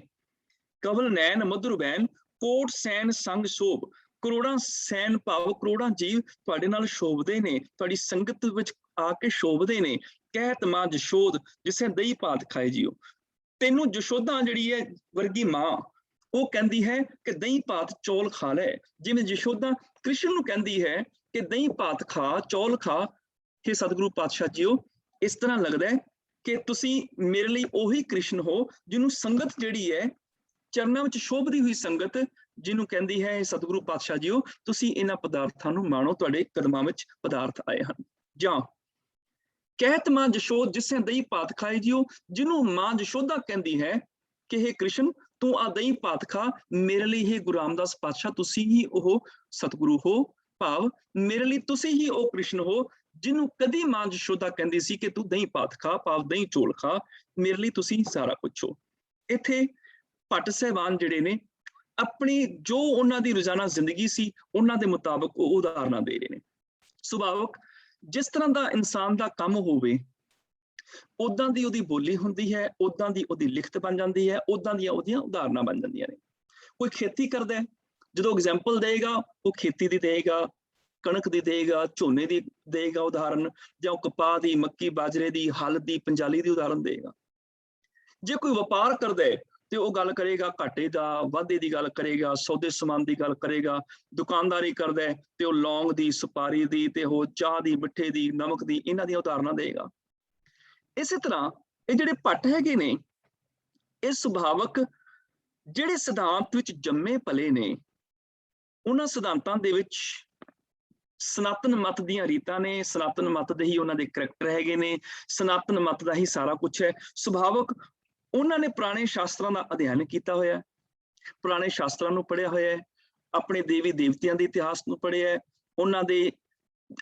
कवल नैन मधुर बैन कोट सैन संग शोभ, करोड़ां सैन भाव करोड़ां जीव तुहाडे नाल शोभदे ने, तुहाडी संगत विच आके शोभदे ने। कहत मां जशोद जिसे दही भात खाए जियो, ਤੈਨੂੰ ਜਸ਼ੋਦਾ ਜਿਹੜੀ ਹੈ ਵਰਗੀ ਮਾਂ ਉਹ ਕਹਿੰਦੀ ਹੈ ਕਿ ਦਹੀਂ ਭਾਤ ਚੌਲ ਖਾ ਲੈ, ਜਿਵੇਂ ਜਸ਼ੋਦਾ ਕ੍ਰਿਸ਼ਨ ਨੂੰ ਕਹਿੰਦੀ ਹੈ ਕਿ ਦਹੀਂ ਭਾਤ ਖਾ, ਚੌਲ ਖਾ। हे ਸਤਿਗੁਰੂ ਪਾਤਸ਼ਾਹ ਜੀਓ, ਇਸ ਤਰ੍ਹਾਂ ਲੱਗਦਾ ਹੈ ਕਿ ਤੁਸੀਂ ਮੇਰੇ ਲਈ ਉਹੀ ਕ੍ਰਿਸ਼ਨ ਹੋ ਜਿਹਨੂੰ ਸੰਗਤ ਜਿਹੜੀ ਹੈ ਚਰਨਾਂ ਵਿੱਚ ਸ਼ੋਭਦੀ ਹੋਈ ਸੰਗਤ ਜਿਹਨੂੰ ਕਹਿੰਦੀ ਹੈ ਸਤਿਗੁਰੂ ਪਾਤਸ਼ਾਹ ਜੀਓ ਤੁਸੀਂ ਇਹਨਾਂ ਪਦਾਰਥਾਂ ਨੂੰ ਮਾਣੋ, ਤੁਹਾਡੇ ਕਦਮਾਂ ਵਿੱਚ ਪਦਾਰਥ ਆਏ ਹਨ। ਜਾਂ ਕਹਿਤ ਮਾਂ ਜਸ਼ੋਦ ਜਿਸੇ ਦਹੀਂ ਭਾਤ ਖਾਏ ਜੀਓ, ਜਿਹਨੂੰ ਮਾਂ ਜਸ਼ੋਦਾ ਕਹਿੰਦੀ ਹੈ ਕਿ हे ਕ੍ਰਿਸ਼ਨ ਤੂੰ ਆ ਦਹੀਂ ਭਾਤ ਖਾ, ਮੇਰੇ ਲਈ हे ਗੁਰੂ ਰਾਮਦਾਸ ਪਾਤਸ਼ਾਹ ਤੁਸੀਂ ਹੀ ਉਹ ਸਤਿਗੁਰੂ ਹੋ, ਭਾਵ ਮੇਰੇ ਲਈ ਤੁਸੀਂ ਹੀ ਉਹ ਕ੍ਰਿਸ਼ਨ ਹੋ ਜਿਹਨੂੰ ਕਦੀ ਮਾਂ ਜਸ਼ੋਦਾ ਕਹਿੰਦੀ ਸੀ ਕਿ ਤੂੰ ਦਹੀਂ ਭਾਤ ਖਾ, ਭਾਵ ਦਹੀਂ ਚੌਲ ਖਾ, ਮੇਰੇ ਲਈ ਤੁਸੀਂ ਸਾਰਾ ਕੁਛ ਹੋ। ਇੱਥੇ ਭੱਟ ਸਾਹਿਬਾਨ ਜਿਹੜੇ ਨੇ ਆਪਣੀ ਜੋ ਉਹਨਾਂ ਦੀ ਰੋਜ਼ਾਨਾ ਜ਼ਿੰਦਗੀ ਸੀ ਉਹਨਾਂ ਦੇ ਮੁਤਾਬਕ ਉਹ ਉਦਾਹਰਨਾਂ ਦੇ ਰਹੇ ਨੇ। ਸੁਭਾਵਕ ਜਿਸ ਤਰ੍ਹਾਂ ਦਾ ਇਨਸਾਨ ਦਾ ਕੰਮ ਹੋਵੇ ਉਦਾਂ ਦੀ ਉਹਦੀ ਬੋਲੀ ਹੁੰਦੀ ਹੈ, ਉਦਾਂ ਦੀ ਉਹਦੀ ਲਿਖਤ ਬਣ ਜਾਂਦੀ ਹੈ, ਉਦਾਂ ਦੀਆਂ ਉਹਦੀਆਂ ਉਦਾਹਰਨਾਂ ਬਣ ਜਾਂਦੀਆਂ ਨੇ। ਕੋਈ ਖੇਤੀ ਕਰਦਾ ਹੈ, ਜਦੋਂ ਐਗਜ਼ਾਮਪਲ ਦੇਗਾ ਉਹ ਖੇਤੀ ਦੀ ਦੇਗਾ, ਕਣਕ ਦੀ ਦੇਗਾ, ਝੋਨੇ ਦੀ ਦੇਗਾ ਉਦਾਹਰਨ, ਜਾਂ ਕਪਾਹ ਦੀ, ਮੱਕੀ ਬਾਜਰੇ ਦੀ, ਹਲ ਦੀ, ਪੰਜਾਲੀ ਦੀ ਉਦਾਹਰਨ ਦੇਗਾ। ਜੇ ਕੋਈ ਵਪਾਰ ਕਰਦਾ ਹੈ ਤੇ ਉਹ ਗੱਲ ਕਰੇਗਾ ਘਾਟੇ ਦਾ, ਵਾਧੇ ਦੀ ਗੱਲ ਕਰੇਗਾ, ਸੌਦੇ ਸਮਾਨ ਦੀ ਗੱਲ ਕਰੇਗਾ। ਦੁਕਾਨਦਾਰੀ ਕਰਦਾ ਹੈ ਤੇ ਉਹ ਲੌਂਗ ਦੀ, ਸੁਪਾਰੀ ਦੀ, ਤੇ ਉਹ ਚਾਹ ਦੀ, ਮਿੱਠੇ ਦੀ, ਨਮਕ ਦੀ, ਇਹਨਾਂ ਦੀਆਂ ਉਦਾਹਰਨਾਂ ਦੇਗਾ। ਇਸੇ ਤਰ੍ਹਾਂ ਇਹ ਜਿਹੜੇ ਭੱਟ ਹੈਗੇ ਨੇ ਇਹ ਸੁਭਾਵਕ ਜਿਹੜੇ ਸਿਧਾਂਤ ਵਿੱਚ ਜੰਮੇ ਪਲੇ ਨੇ ਉਹਨਾਂ ਸਿਧਾਂਤਾਂ ਦੇ ਵਿੱਚ ਸਨਾਤਨ ਮਤ ਦੀਆਂ ਰੀਤਾਂ ਨੇ, ਸਨਾਤਨ ਮਤ ਦੇ ਹੀ ਉਹਨਾਂ ਦੇ ਕਰੈਕਟਰ ਹੈਗੇ ਨੇ, ਸਨਾਤਨ ਮਤ ਦਾ ਹੀ ਸਾਰਾ ਕੁਝ ਹੈ। ਸੁਭਾਵਕ ਉਹਨਾਂ ਨੇ ਪੁਰਾਣੇ ਸ਼ਾਸਤਰਾਂ ਦਾ ਅਧਿਐਨ ਕੀਤਾ ਹੋਇਆ, ਪੁਰਾਣੇ ਸ਼ਾਸਤਰਾਂ ਨੂੰ ਪੜ੍ਹਿਆ ਹੋਇਆ ਹੈ, ਆਪਣੇ ਦੇਵੀ ਦੇਵਤਿਆਂ ਦੇ ਇਤਿਹਾਸ ਨੂੰ ਪੜ੍ਹਿਆ ਹੈ, ਉਹਨਾਂ ਦੇ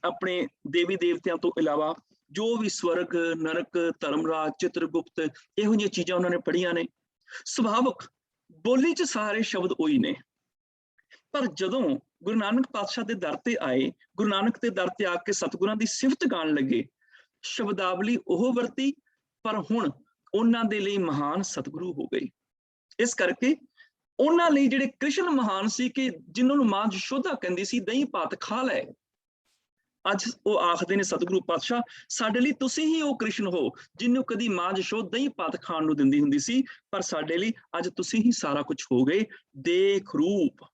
ਆਪਣੇ ਦੇਵੀ ਦੇਵਤਿਆਂ ਤੋਂ ਇਲਾਵਾ ਜੋ ਵੀ ਸਵਰਗ, ਨਰਕ, ਧਰਮਰਾਜ, ਚਿਤਰਗੁਪਤ ਇਹੋ ਜਿਹੀਆਂ ਚੀਜ਼ਾਂ ਉਹਨਾਂ ਨੇ ਪੜ੍ਹੀਆਂ ਨੇ। ਸੁਭਾਵਕ ਬੋਲੀ 'ਚ ਸਾਰੇ ਸ਼ਬਦ ਉਹੀ ਨੇ, ਪਰ ਜਦੋਂ ਗੁਰੂ ਨਾਨਕ ਪਾਤਸ਼ਾਹ ਦੇ ਦਰ ਤੇ ਆਏ, ਗੁਰੂ ਨਾਨਕ ਦੇ ਦਰ ਤੇ ਆ ਕੇ ਸਤਿਗੁਰਾਂ ਦੀ ਸਿਫਤ ਗਾਣ ਲੱਗੇ, ਸ਼ਬਦਾਵਲੀ ਉਹ ਵਰਤੀ ਪਰ ਹੁਣ ਉਹਨਾਂ ਦੇ ਲਈ ਮਹਾਨ ਸਤਿਗੁਰੂ ਹੋ ਗਏ। ਇਸ ਕਰਕੇ ਉਹਨਾਂ ਲਈ ਜਿਹੜੇ ਕ੍ਰਿਸ਼ਨ ਮਹਾਨ ਸੀ ਕਿ ਜਿਨ੍ਹਾਂ ਨੂੰ ਮਾਂ ਜਸ਼ੋਦਾ ਕਹਿੰਦੀ ਸੀ ਦਹੀਂ ਭਾਤ ਖਾ ਲੈ, ਅੱਜ ਉਹ ਆਖਦੇ ਨੇ ਸਤਿਗੁਰੂ ਪਾਤਸ਼ਾਹ ਸਾਡੇ ਲਈ ਤੁਸੀਂ ਹੀ ਉਹ ਕ੍ਰਿਸ਼ਨ ਹੋ ਜਿਹਨੂੰ ਕਦੀ ਮਾਂ ਜਸ਼ੋਦਾ ਦਹੀਂ ਭਾਤ ਖਾਣ ਨੂੰ ਦਿੰਦੀ ਹੁੰਦੀ ਸੀ, ਪਰ ਸਾਡੇ ਲਈ ਅੱਜ ਤੁਸੀਂ ਹੀ ਸਾਰਾ ਕੁਝ ਹੋ ਗਏ। ਦੇਖ ਰੂਪ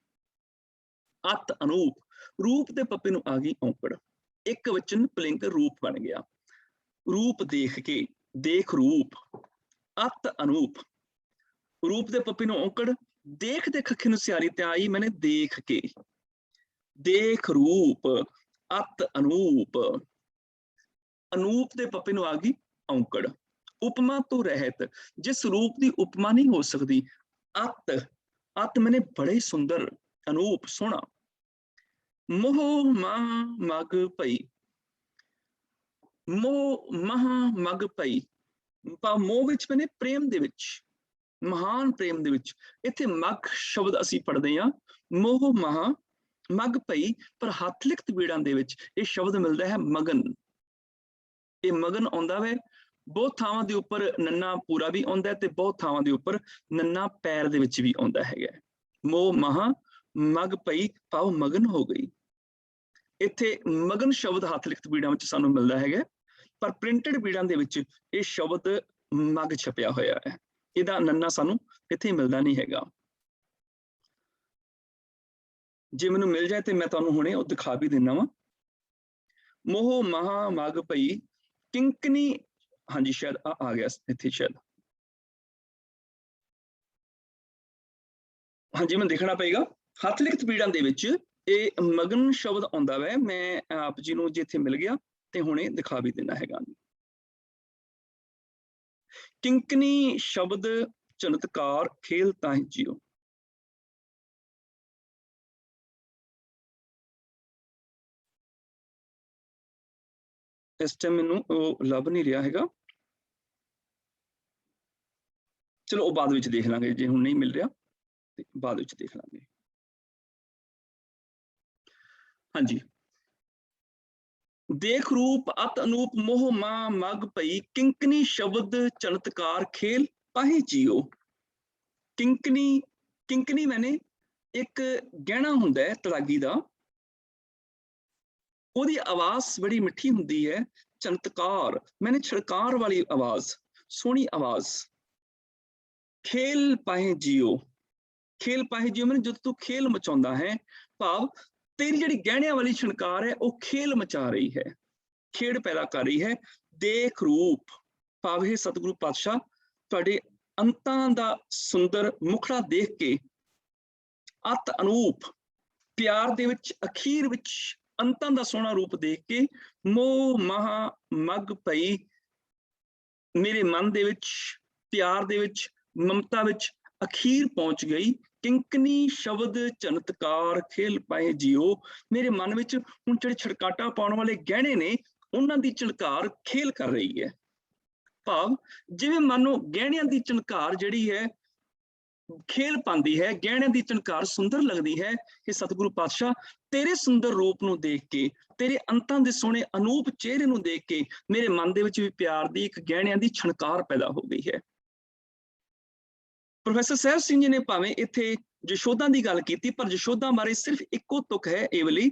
ਅਤ ਅਨੂਪ, ਰੂਪ ਦੇ ਪੱਪੇ ਨੂੰ ਆ ਗਈ ਔਂਕੜ, ਇੱਕ ਵਚਨ ਪੁਲਿੰਗ ਰੂਪ ਬਣ ਗਿਆ। ਰੂਪ ਦੇਖ ਕੇ, ਦੇਖ ਰੂਪ ਅਤ ਅਨੂਪ, ਰੂਪ ਦੇ ਪੱਪੇ ਨੂੰ ਔਂਕੜ, ਦੇਖ ਦੇ ਖੱਖੇ ਨੂੰ ਸਿਆਰੀ ਤੇ ਆਈ ਮੈਨੇ ਦੇਖ ਕੇ, ਦੇਖ ਰੂਪ ਅਤ ਅਨੂਪ, ਅਨੂਪ ਦੇ ਪੱਪੇ ਨੂੰ ਆ ਗਈ ਔਂਕੜ। ਉਪਮਾ ਤੋਂ ਰਹਿਤ, ਜਿਸ ਰੂਪ ਦੀ ਉਪਮਾ ਨਹੀਂ ਹੋ ਸਕਦੀ। ਅਤ, ਅਤ ਮੈਨੇ ਬੜੇ ਸੁੰਦਰ, ਅਨੂਪ ਸੋਹਣਾ। ਮੋਹ ਮਾਹ ਮਗ ਪਈ, ਮੋਹ ਮਹਾ ਮਗ ਪਈ, ਮੋਹ ਵਿੱਚ ਮੈਨੇ ਪ੍ਰੇਮ ਦੇ ਵਿੱਚ, ਮਹਾਨ ਪ੍ਰੇਮ ਦੇ ਵਿੱਚ। ਇੱਥੇ ਮਗ ਸ਼ਬਦ ਅਸੀਂ ਪੜ੍ਹਦੇ ਹਾਂ, ਮੋਹ ਮਹਾ ਮਗ ਪਈ, ਪਰ ਹੱਥ ਲਿਖਤ ਬੀੜਾਂ ਦੇ ਵਿੱਚ ਇਹ ਸ਼ਬਦ ਮਿਲਦਾ ਹੈ ਮਗਨ। ਇਹ ਮਗਨ ਆਉਂਦਾ ਹੈ, ਬਹੁਤ ਥਾਵਾਂ ਦੇ ਉੱਪਰ ਨੰਨਾ ਪੂਰਾ ਵੀ ਆਉਂਦਾ ਹੈ ਤੇ ਬਹੁਤ ਥਾਵਾਂ ਦੇ ਉੱਪਰ ਨੰਨਾ ਪੈਰ ਦੇ ਵਿੱਚ ਵੀ ਆਉਂਦਾ ਹੈਗਾ। ਮੋਹ ਮਹਾ ਮਗ ਪਈ ਭਾਵ ਮਗਨ ਹੋ ਗਈ। ਇੱਥੇ ਮਗਨ ਸ਼ਬਦ ਹੱਥ ਲਿਖਤ ਬੀੜਾਂ ਵਿੱਚ ਸਾਨੂੰ ਮਿਲਦਾ ਹੈਗਾ, ਪਰ ਪ੍ਰਿੰਟਡ ਬੀੜਾਂ ਦੇ ਵਿੱਚ ਇਹ ਸ਼ਬਦ ਮਗ ਛਪਿਆ ਹੋਇਆ ਹੈ, ਇਹਦਾ ਨੰਨਾ ਸਾਨੂੰ ਇੱਥੇ ਮਿਲਦਾ ਨਹੀਂ ਹੈਗਾ। ਜੇ ਮੈਨੂੰ ਮਿਲ ਜਾਏ ਤੇ ਮੈਂ ਤੁਹਾਨੂੰ ਹੁਣੇ ਉਹ ਦਿਖਾ ਵੀ ਦਿੰਦਾ ਵਾਂ। ਮੋਹ ਮਹਾ ਮਗ ਪਈ ਕਿੰਕਨੀ, ਹਾਂਜੀ ਸ਼ਾਇਦ ਆ ਗਿਆ ਇੱਥੇ, ਸ਼ਾਇਦ ਹਾਂਜੀ ਮੈਨੂੰ ਦੇਖਣਾ ਪਏਗਾ। ਹੱਥ ਲਿਖਤ ਬੀੜਾਂ ਦੇ ਵਿੱਚ ਇਹ ਮਗਨ ਸ਼ਬਦ ਆਉਂਦਾ ਵੈ, ਮੈਂ ਆਪ ਜੀ ਨੂੰ ਜੇ ਇੱਥੇ ਮਿਲ ਗਿਆ ਤੇ ਹੁਣੇ ਦਿਖਾ ਵੀ ਦੇਣਾ ਹੈਗਾ। ਕਿੰਕਨੀ ਸ਼ਬਦ ਚਮਤਕਾਰ ਖੇਲ ਤਾਹੀਂ ਜੀਓ। ਇਸ ਟਾਈਮ ਮੈਨੂੰ ਉਹ ਲੱਭ ਨਹੀਂ ਰਿਹਾ ਹੈਗਾ, ਚਲੋ ਉਹ ਬਾਅਦ ਵਿੱਚ ਦੇਖ ਲਾਂਗੇ, ਜੇ ਹੁਣ ਨਹੀਂ ਮਿਲ ਰਿਹਾ ਤੇ ਬਾਅਦ ਵਿੱਚ ਦੇਖ ਲਾਂਗੇ। ਹਾਂਜੀ, ਦੇਖ ਰੂਪ ਅਤ ਅਨੂਪ ਮੋਹ ਮਾਂ ਮਗ ਪਈ, ਕਿੰਕਨੀ ਸ਼ਬਦ ਚਮਤਕਾਰ ਖੇਲ ਪਾਹੀ ਜੀਓ। ਕਿੰਕਨੀ, ਕਿੰਕਨੀ ਮੈਨੇ ਇੱਕ ਗਹਿਣਾ ਹੁੰਦਾ ਹੈ ਤੜਾਗੀ ਦਾ, ਉਹਦੀ ਆਵਾਜ਼ ਬੜੀ ਮਿੱਠੀ ਹੁੰਦੀ ਹੈ। ਚਮਤਕਾਰ ਮੈਨੇ ਛੜਕਾਰ ਵਾਲੀ ਆਵਾਜ਼, ਸੋਹਣੀ ਆਵਾਜ਼। ਖੇਲ ਪਾਹੇ ਜੀਓ। ਖੇਲ ਪਾਹੇ ਜੀਓ ਮੈਨੇ ਜਦੋਂ ਤੂੰ ਖੇਲ ਮਚਾਉਂਦਾ ਹੈ, ਭਾਵ ਤੇਰੀ ਜਿਹੜੀ ਗਹਿਣਿਆਂ ਵਾਲੀ ਛਣਕਾਰ ਹੈ ਉਹ ਖੇਲ ਮਚਾ ਰਹੀ ਹੈ, ਖੇਡ ਪੈਦਾ ਕਰ ਰਹੀ ਹੈ। ਦੇਖ ਰੂਪ, ਭਾਵ ਇਹ ਸਤਿਗੁਰੂ ਪਾਤਸ਼ਾਹ ਤੁਹਾਡੇ ਅੰਤਾਂ ਦਾ ਸੁੰਦਰ ਮੁਖੜਾ ਦੇਖ ਕੇ, ਅਤ ਅਨੂਪ, ਪਿਆਰ ਦੇ ਵਿੱਚ ਅਖੀਰ ਵਿੱਚ ਅੰਤਾਂ ਦਾ ਸੋਹਣਾ ਰੂਪ ਦੇਖ ਕੇ ਮੋਹ ਮਹਾ ਮਗ ਪਈ, ਮੇਰੇ ਮਨ ਦੇ ਵਿੱਚ ਪਿਆਰ ਦੇ ਵਿੱਚ ਮਮਤਾ ਵਿੱਚ ਅਖੀਰ ਪਹੁੰਚ ਗਈ। ਕਿੰਕਨੀ ਸ਼ਬਦ ਚਮਤਕਾਰ ਖੇਲ ਪਾਏ ਜੀਓ। ਮੇਰੇ ਮਨ ਵਿੱਚ ਹੁਣ ਜਿਹੜੇ ਛੜਕਾਟਾ ਪਾਉਣ ਵਾਲੇ ਗਹਿਣੇ ਨੇ ਉਹਨਾਂ ਦੀ ਝਣਕਾਰ ਖੇਲ ਕਰ ਰਹੀ ਹੈ। ਭਾਵ ਜਿਵੇਂ ਮੰਨੋ ਗਹਿਣਿਆਂ ਦੀ ਝਣਕਾਰ ਜਿਹੜੀ ਹੈ ਖੇਲ ਪਾਉਂਦੀ ਹੈ, ਗਹਿਣਿਆਂ ਦੀ ਝਣਕਾਰ ਸੁੰਦਰ ਲੱਗਦੀ ਹੈ। ਕਿ ਸਤਿਗੁਰੂ ਪਾਤਸ਼ਾਹ ਤੇਰੇ ਸੁੰਦਰ ਰੂਪ ਨੂੰ ਦੇਖ ਕੇ, ਤੇਰੇ ਅੰਤਾਂ ਦੇ ਸੋਹਣੇ ਅਨੂਪ ਚਿਹਰੇ ਨੂੰ ਦੇਖ ਕੇ ਮੇਰੇ ਮਨ ਦੇ ਵਿੱਚ ਵੀ ਪਿਆਰ ਦੀ ਇੱਕ ਗਹਿਣਿਆਂ ਦੀ ਛਣਕਾਰ ਪੈਦਾ ਹੋ ਗਈ ਹੈ। ਪ੍ਰੋਫੈਸਰ ਸਾਹਿਬ ਸਿੰਘ ਜੀ ਨੇ ਭਾਵੇਂ ਇੱਥੇ ਯਸ਼ੋਦਾ ਦੀ ਗੱਲ ਕੀਤੀ, ਪਰ ਯਸ਼ੋਦਾ ਬਾਰੇ ਸਿਰਫ ਇੱਕੋ ਤੁਕ ਹੈ ਇਹ ਵਾਲੀ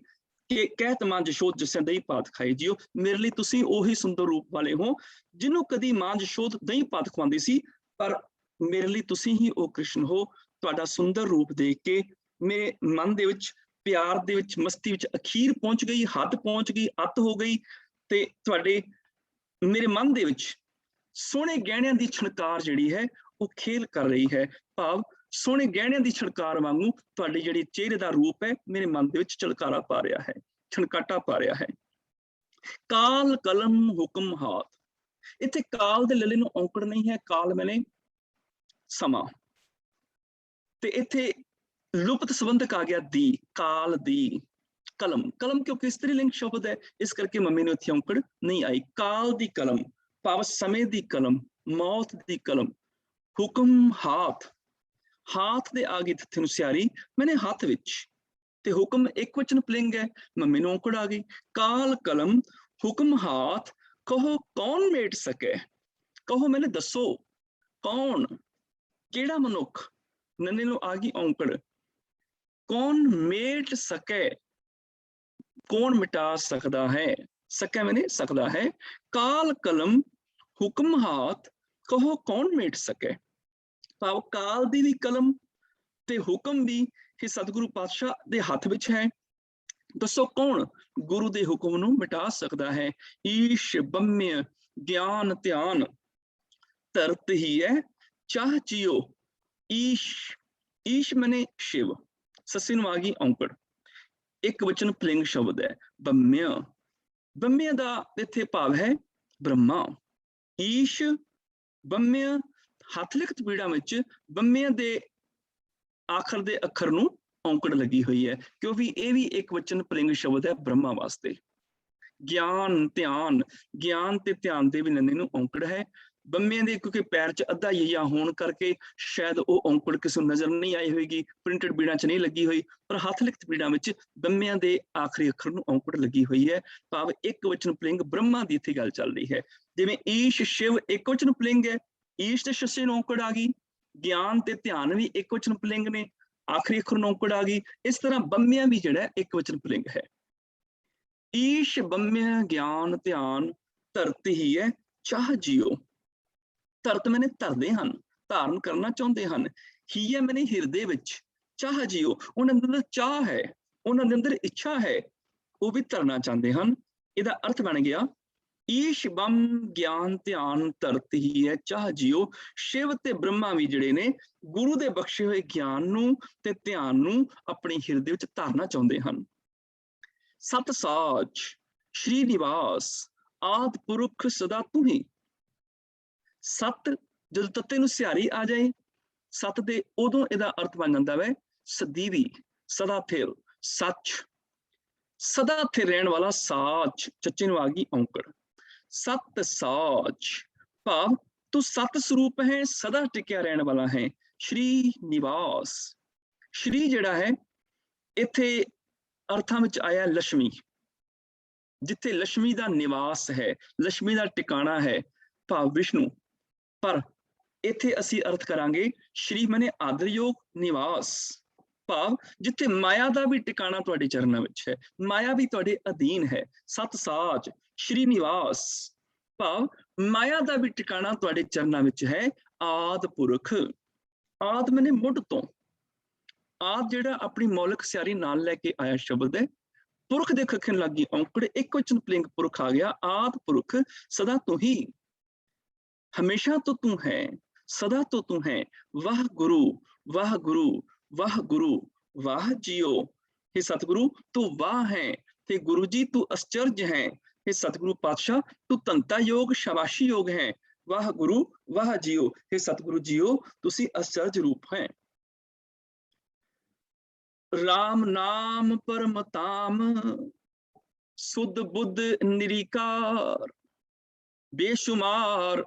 ਕਿ ਕਹਿਤ ਮਾਂ ਯਸ਼ੋਦ ਜਿਸੇ ਦਹੀਂ ਪਾਤ ਖਾਏ ਜੀਓ। ਮੇਰੇ ਲਈ ਤੁਸੀਂ ਉਹੀ ਸੁੰਦਰ ਰੂਪ ਵਾਲੇ ਹੋ ਜਿਹਨੂੰ ਕਦੀ ਮਾਂ ਯਸ਼ੋਦ ਦਹੀਂ ਪਾਤ ਖਵਾਉਂਦੀ ਸੀ, ਪਰ ਮੇਰੇ ਲਈ ਤੁਸੀਂ ਹੀ ਉਹ ਕ੍ਰਿਸ਼ਨ ਹੋ। ਤੁਹਾਡਾ ਸੁੰਦਰ ਰੂਪ ਦੇਖ ਕੇ ਮੇਰੇ ਮਨ ਦੇ ਵਿੱਚ ਪਿਆਰ ਦੇ ਵਿੱਚ ਮਸਤੀ ਵਿੱਚ ਅਖੀਰ ਪਹੁੰਚ ਗਈ, ਹੱਦ ਪਹੁੰਚ ਗਈ, ਅੱਤ ਹੋ ਗਈ, ਤੇ ਤੁਹਾਡੇ ਮੇਰੇ ਮਨ ਦੇ ਵਿੱਚ ਸੋਹਣੇ ਗਹਿਣਿਆਂ ਦੀ ਛਣਕਾਰ ਜਿਹੜੀ ਹੈ ਉਹ ਖੇਲ ਕਰ ਰਹੀ ਹੈ। ਭਾਵ ਸੋਹਣੇ ਗਹਿਣਿਆਂ ਦੀ ਛਣਕਾਰ ਵਾਂਗੂ ਤੁਹਾਡੀ ਜਿਹੜੀ ਚਿਹਰੇ ਦਾ ਰੂਪ ਹੈ ਮੇਰੇ ਮਨ ਦੇ ਵਿੱਚ ਝਲਕਾਰਾ ਪਾ ਰਿਹਾ ਹੈ, ਛਣਕਾਟਾ ਪਾ ਰਿਹਾ ਹੈ। ਕਾਲ ਕਲਮ ਹੁਕਮ ਹਾਥ, ਇੱਥੇ ਕਾਲ ਦੇ ਲੱਲੇ ਨੂੰ ਔਂਕੜ ਨਹੀਂ ਹੈ, ਕਾਲ ਮੈਨੇ ਸਮਾਂ, ਤੇ ਇੱਥੇ ਲੁਪਤ ਸੰਬੰਧਕ ਆ ਗਿਆ ਦੀ, ਕਾਲ ਦੀ। ਕਲਮ, ਕਲਮ ਕਿਉਂਕਿ ਇਸਤਰੀ ਲਿੰਗ ਸ਼ਬਦ ਹੈ ਇਸ ਕਰਕੇ ਮੰਮੀ ਨੂੰ ਇੱਥੇ ਔਂਕੜ ਨਹੀਂ ਆਈ। ਕਾਲ ਦੀ ਕਲਮ ਭਾਵ ਸਮੇਂ ਦੀ ਕਲਮ, ਮੌਤ ਦੀ ਕਲਮ। ਹੁਕਮ ਹਾਥ, ਹਾਥ ਦੇ ਆ ਗਈ ਥਿੱਥੇ ਨੂੰ ਸਿਆਰੀ, ਮੈਨੇ ਹੱਥ ਵਿੱਚ, ਤੇ ਹੁਕਮ ਇੱਕ ਵਚਨ ਪੁਲਿੰਗ ਹੈ, ਮੰਮੀ ਨੂੰ ਔਂਕੜ ਆ ਗਈ। ਕਾਲ ਕਲਮ ਹੁਕਮ ਹਾਥ, ਕਹੋ ਕੌਣ ਮੇਟ ਸਕੇ। ਕਹੋ ਮੈਨੇ ਦੱਸੋ ਕੌਣ, ਕਿਹੜਾ ਮਨੁੱਖ, ਨੰਨੇ ਨੂੰ ਆ ਗਈ ਔਂਕੜ। ਕੌਣ ਮੇਟ ਸਕੇ, ਕੌਣ ਮਿਟਾ ਸਕਦਾ ਹੈ, ਸਕੇ ਮੈਨੇ ਸਕਦਾ ਹੈ। ਕਾਲ ਕਲਮ ਹੁਕਮ ਹਾਥ, ਕਹੋ ਕੌਣ ਮੇਟ ਸਕੇ। ਭਾਵ ਕਾਲ ਦੀ ਵੀ ਕਲਮ ਤੇ ਹੁਕਮ ਵੀ ਇਹ ਸਤਿਗੁਰੂ ਪਾਤਸ਼ਾਹ ਦੇ ਹੱਥ ਵਿੱਚ ਹੈ। ਦੱਸੋ ਕੌਣ ਗੁਰੂ ਦੇ ਹੁਕਮ ਨੂੰ ਮਿਟਾ ਸਕਦਾ ਹੈ। ਈਸ਼ ਬੰਮਿਆ ਗਿਆਨ ਧਿਆਨ ਧਰਤ ਹੀ ਹੈ ਚਾਹ ਚੀਓ। ਈਸ਼, ਈਸ਼ ਮਨੇ ਸ਼ਿਵ, ਸੱਸੀ ਨੂੰ ਆ ਗਈ ਔਂਕੜ, ਇੱਕ ਵਚਨ ਪੁਲਿੰਗ ਸ਼ਬਦ ਹੈ। ਬੰਮਿਆ, ਬੰਮਿਆ ਦਾ ਇੱਥੇ ਭਾਵ ਹੈ ਬ੍ਰਹਮਾ। ਈਸ਼ ਬੰਮਿਆ, ਹੱਥ ਲਿਖਤ ਪੀੜਾਂ ਵਿੱਚ ਬੰਮਿਆਂ ਦੇ ਆਖਰ ਦੇ ਅੱਖਰ ਨੂੰ ਔਂਕੜ ਲੱਗੀ ਹੋਈ ਹੈ ਕਿਉਂਕਿ ਇਹ ਵੀ ਇੱਕ ਵਚਨ ਪੁਲਿੰਗ ਸ਼ਬਦ ਹੈ ਬ੍ਰਹਮਾ ਵਾਸਤੇ। ਗਿਆਨ ਧਿਆਨ, ਗਿਆਨ ਤੇ ਧਿਆਨ ਦੇ ਵੀ ਨੰਨੇ ਨੂੰ ਔਂਕੜ ਹੈ। ਬੰਮਿਆਂ ਦੇ ਕਿਉਂਕਿ ਪੈਰ 'ਚ ਅੱਧਾ ਯਈਆ ਹੋਣ ਕਰਕੇ ਸ਼ਾਇਦ ਉਹ ਔਂਕੜ ਕਿਸੇ ਨੂੰ ਨਜ਼ਰ ਨਹੀਂ ਆਈ ਹੋਏਗੀ, ਪ੍ਰਿੰਟਡ ਪੀੜਾਂ 'ਚ ਨਹੀਂ ਲੱਗੀ ਹੋਈ, ਪਰ ਹੱਥ ਲਿਖਤ ਪੀੜਾਂ ਵਿੱਚ ਬੰਮਿਆਂ ਦੇ ਆਖਰੀ ਅੱਖਰ ਨੂੰ ਔਂਕੜ ਲੱਗੀ ਹੋਈ ਹੈ। ਭਾਵ ਇੱਕ ਵਚਨ ਪੁਲਿੰਗ ਬ੍ਰਹਮਾ ਦੀ ਇੱਥੇ ਗੱਲ ਚੱਲ ਰਹੀ ਹੈ। ਜਿਵੇਂ ਈਸ਼ ਸ਼ਿਵ ਇੱਕ ਵਚਨ ਪੁਲਿੰਗ ਹੈ, ਈਸ਼ ਤੇ ਸ਼ੱਸੇ ਨੂੰ ਔਂਕੜ ਆ ਗਈ। ਗਿਆਨ ਤੇ ਧਿਆਨ ਵੀ ਇੱਕ ਵਚਨ ਪੁਲਿੰਗ ਨੇ, ਆਖਰੀ ਅੱਖਰ ਨੂੰ ਔਂਕੜ ਆ ਗਈ। ਇਸ ਤਰ੍ਹਾਂ ਬੰਮਿਆਂ ਵੀ ਜਿਹੜਾ ਇੱਕ ਵਚਨ ਪੁਲਿੰਗ ਹੈ। ਈਸ਼ ਬੰਮਿਆ ਗਿਆਨ ਧਿਆਨ ਧਰਤ ਹੀ ਹੈ ਚਾਹ ਜੀਓ। ਧਰਤ ਮੈਨੇ ਧਰਦੇ ਹਨ, ਧਾਰਨ ਕਰਨਾ ਚਾਹੁੰਦੇ ਹਨ। ਹੀ ਹੈ ਮੈਨੇ ਹਿਰਦੇ ਵਿੱਚ, ਚਾਹ ਜੀਓ ਉਹਨਾਂ ਦੇ ਅੰਦਰ ਚਾਹ ਹੈ, ਉਹਨਾਂ ਦੇ ਅੰਦਰ ਇੱਛਾ ਹੈ, ਉਹ ਵੀ ਧਰਨਾ ਚਾਹੁੰਦੇ ਹਨ। ਇਹਦਾ ਅਰਥ ਬਣ ਗਿਆ ਈਸ਼ ਬੰਮ ਗਿਆਨ ਧਿਆਨ ਧਰਤ ਹੀ ਹੈ ਚਾਹ ਜੀਓ। ਸ਼ਿਵ ਤੇ ਬ੍ਰਹਮਾ ਵੀ ਜਿਹੜੇ ਨੇ ਗੁਰੂ ਦੇ ਬਖਸ਼ੇ ਹੋਏ ਗਿਆਨ ਨੂੰ ਤੇ ਧਿਆਨ ਨੂੰ ਆਪਣੇ ਹਿਰਦੇ ਵਿੱਚ ਧਾਰਨਾ ਚਾਹੁੰਦੇ ਹਨ। ਸਤ ਸਾਚ ਸ਼੍ਰੀ ਨਿਵਾਸ ਆਦਿ ਪੁਰਖ ਸਦਾ ਤੂੰ ਹੀ। ਸਤ ਜਦੋਂ ਤੱਤੇ ਨੂੰ ਸਿਹਾਰੀ ਆ ਜਾਏ ਸਤ ਦੇ, ਉਦੋਂ ਇਹਦਾ ਅਰਥ ਬਣ ਜਾਂਦਾ ਵੈ ਸਦੀਵੀ, ਸਦਾ ਥਿਰ, ਸੱਚ, ਸਦਾ ਥਿਰ ਰਹਿਣ ਵਾਲਾ। ਸਾਚ, ਚੱਚੇ ਨੂੰ ਆ ਗਈ ਔਂਕੜ। ਸਤ ਸਾਚ ਭਾਵ ਤੂੰ ਸਤ ਸਰੂਪ ਹੈ, ਸਦਾ ਟਿਕਿਆ ਰਹਿਣ ਵਾਲਾ ਹੈ। ਸ਼੍ਰੀ ਨਿਵਾਸ, ਸ਼੍ਰੀ ਜਿਹੜਾ ਹੈ ਇੱਥੇ ਅਰਥਾਂ ਵਿੱਚ ਆਇਆ ਲక్ష్ਮੀ, ਜਿੱਥੇ ਲక్ష్ਮੀ ਦਾ ਨਿਵਾਸ ਹੈ, ਲక్ష్ਮੀ ਦਾ ਟਿਕਾਣਾ ਹੈ, ਭਾਵ ਵਿਸ਼ਨੂੰ। ਪਰ ਇੱਥੇ ਅਸੀਂ ਅਰਥ ਕਰਾਂਗੇ ਸ਼੍ਰੀ ਮਨੇ ਆਦਰਯੋਗ, ਨਿਵਾਸ ਭਾਵ ਜਿੱਥੇ ਮਾਇਆ ਦਾ ਵੀ ਟਿਕਾਣਾ ਤੁਹਾਡੇ ਚਰਨਾਂ ਵਿੱਚ ਹੈ, ਮਾਇਆ ਵੀ ਤੁਹਾਡੇ ਅਧੀਨ ਹੈ। ਸਤ ਸਾਚ ਸ਼੍ਰੀ ਨਿਵਾਸ ਭਾਵ ਮਾਇਆ ਦਾ ਵੀ ਟਿਕਾਣਾ ਤੁਹਾਡੇ ਚਰਨਾਂ ਵਿੱਚ ਹੈ। ਆਦਿ ਪੁਰਖ, ਆਦ ਮੈਨੇ ਮੁੱਢ ਤੋਂ, ਆਦ ਜਿਹੜਾ ਆਪਣੀ ਮੌਲਿਕ ਸਿਆਰੀ ਨਾਲ ਲੈ ਕੇ ਆਇਆ ਸ਼ਬਦ ਹੈ। ਪੁਰਖ ਦੇ ਖੱਖਣ ਲੱਗੀ ਔਂਕੜ, ਇੱਕ ਵਚਨ ਪੁਲਿੰਗ ਪੁਰਖ ਆ ਗਿਆ। ਆਦ ਪੁਰਖ ਸਦਾ ਤੂੰ ਹੀ, ਹਮੇਸ਼ਾ ਤੋਂ ਤੂੰ ਹੈ, ਸਦਾ ਤੋਂ ਤੂੰ ਹੈ। ਵਾਹ ਗੁਰੂ ਵਾਹ ਗੁਰੂ ਵਾਹ ਗੁਰੂ ਵਾਹ ਜੀਓ, हे सतगुरु तू वाह है, हे गुरु जी तू आश्चर्य है, हे सतगुरु पातशाह तू तंता योग शाबाशी योग है। वाह गुरु वाह जियो, हे सतगुरु जियो तुसी आश्चर्य रूप है। राम नाम परम ताम, सुध बुद्ध निरीकार, बेशुमार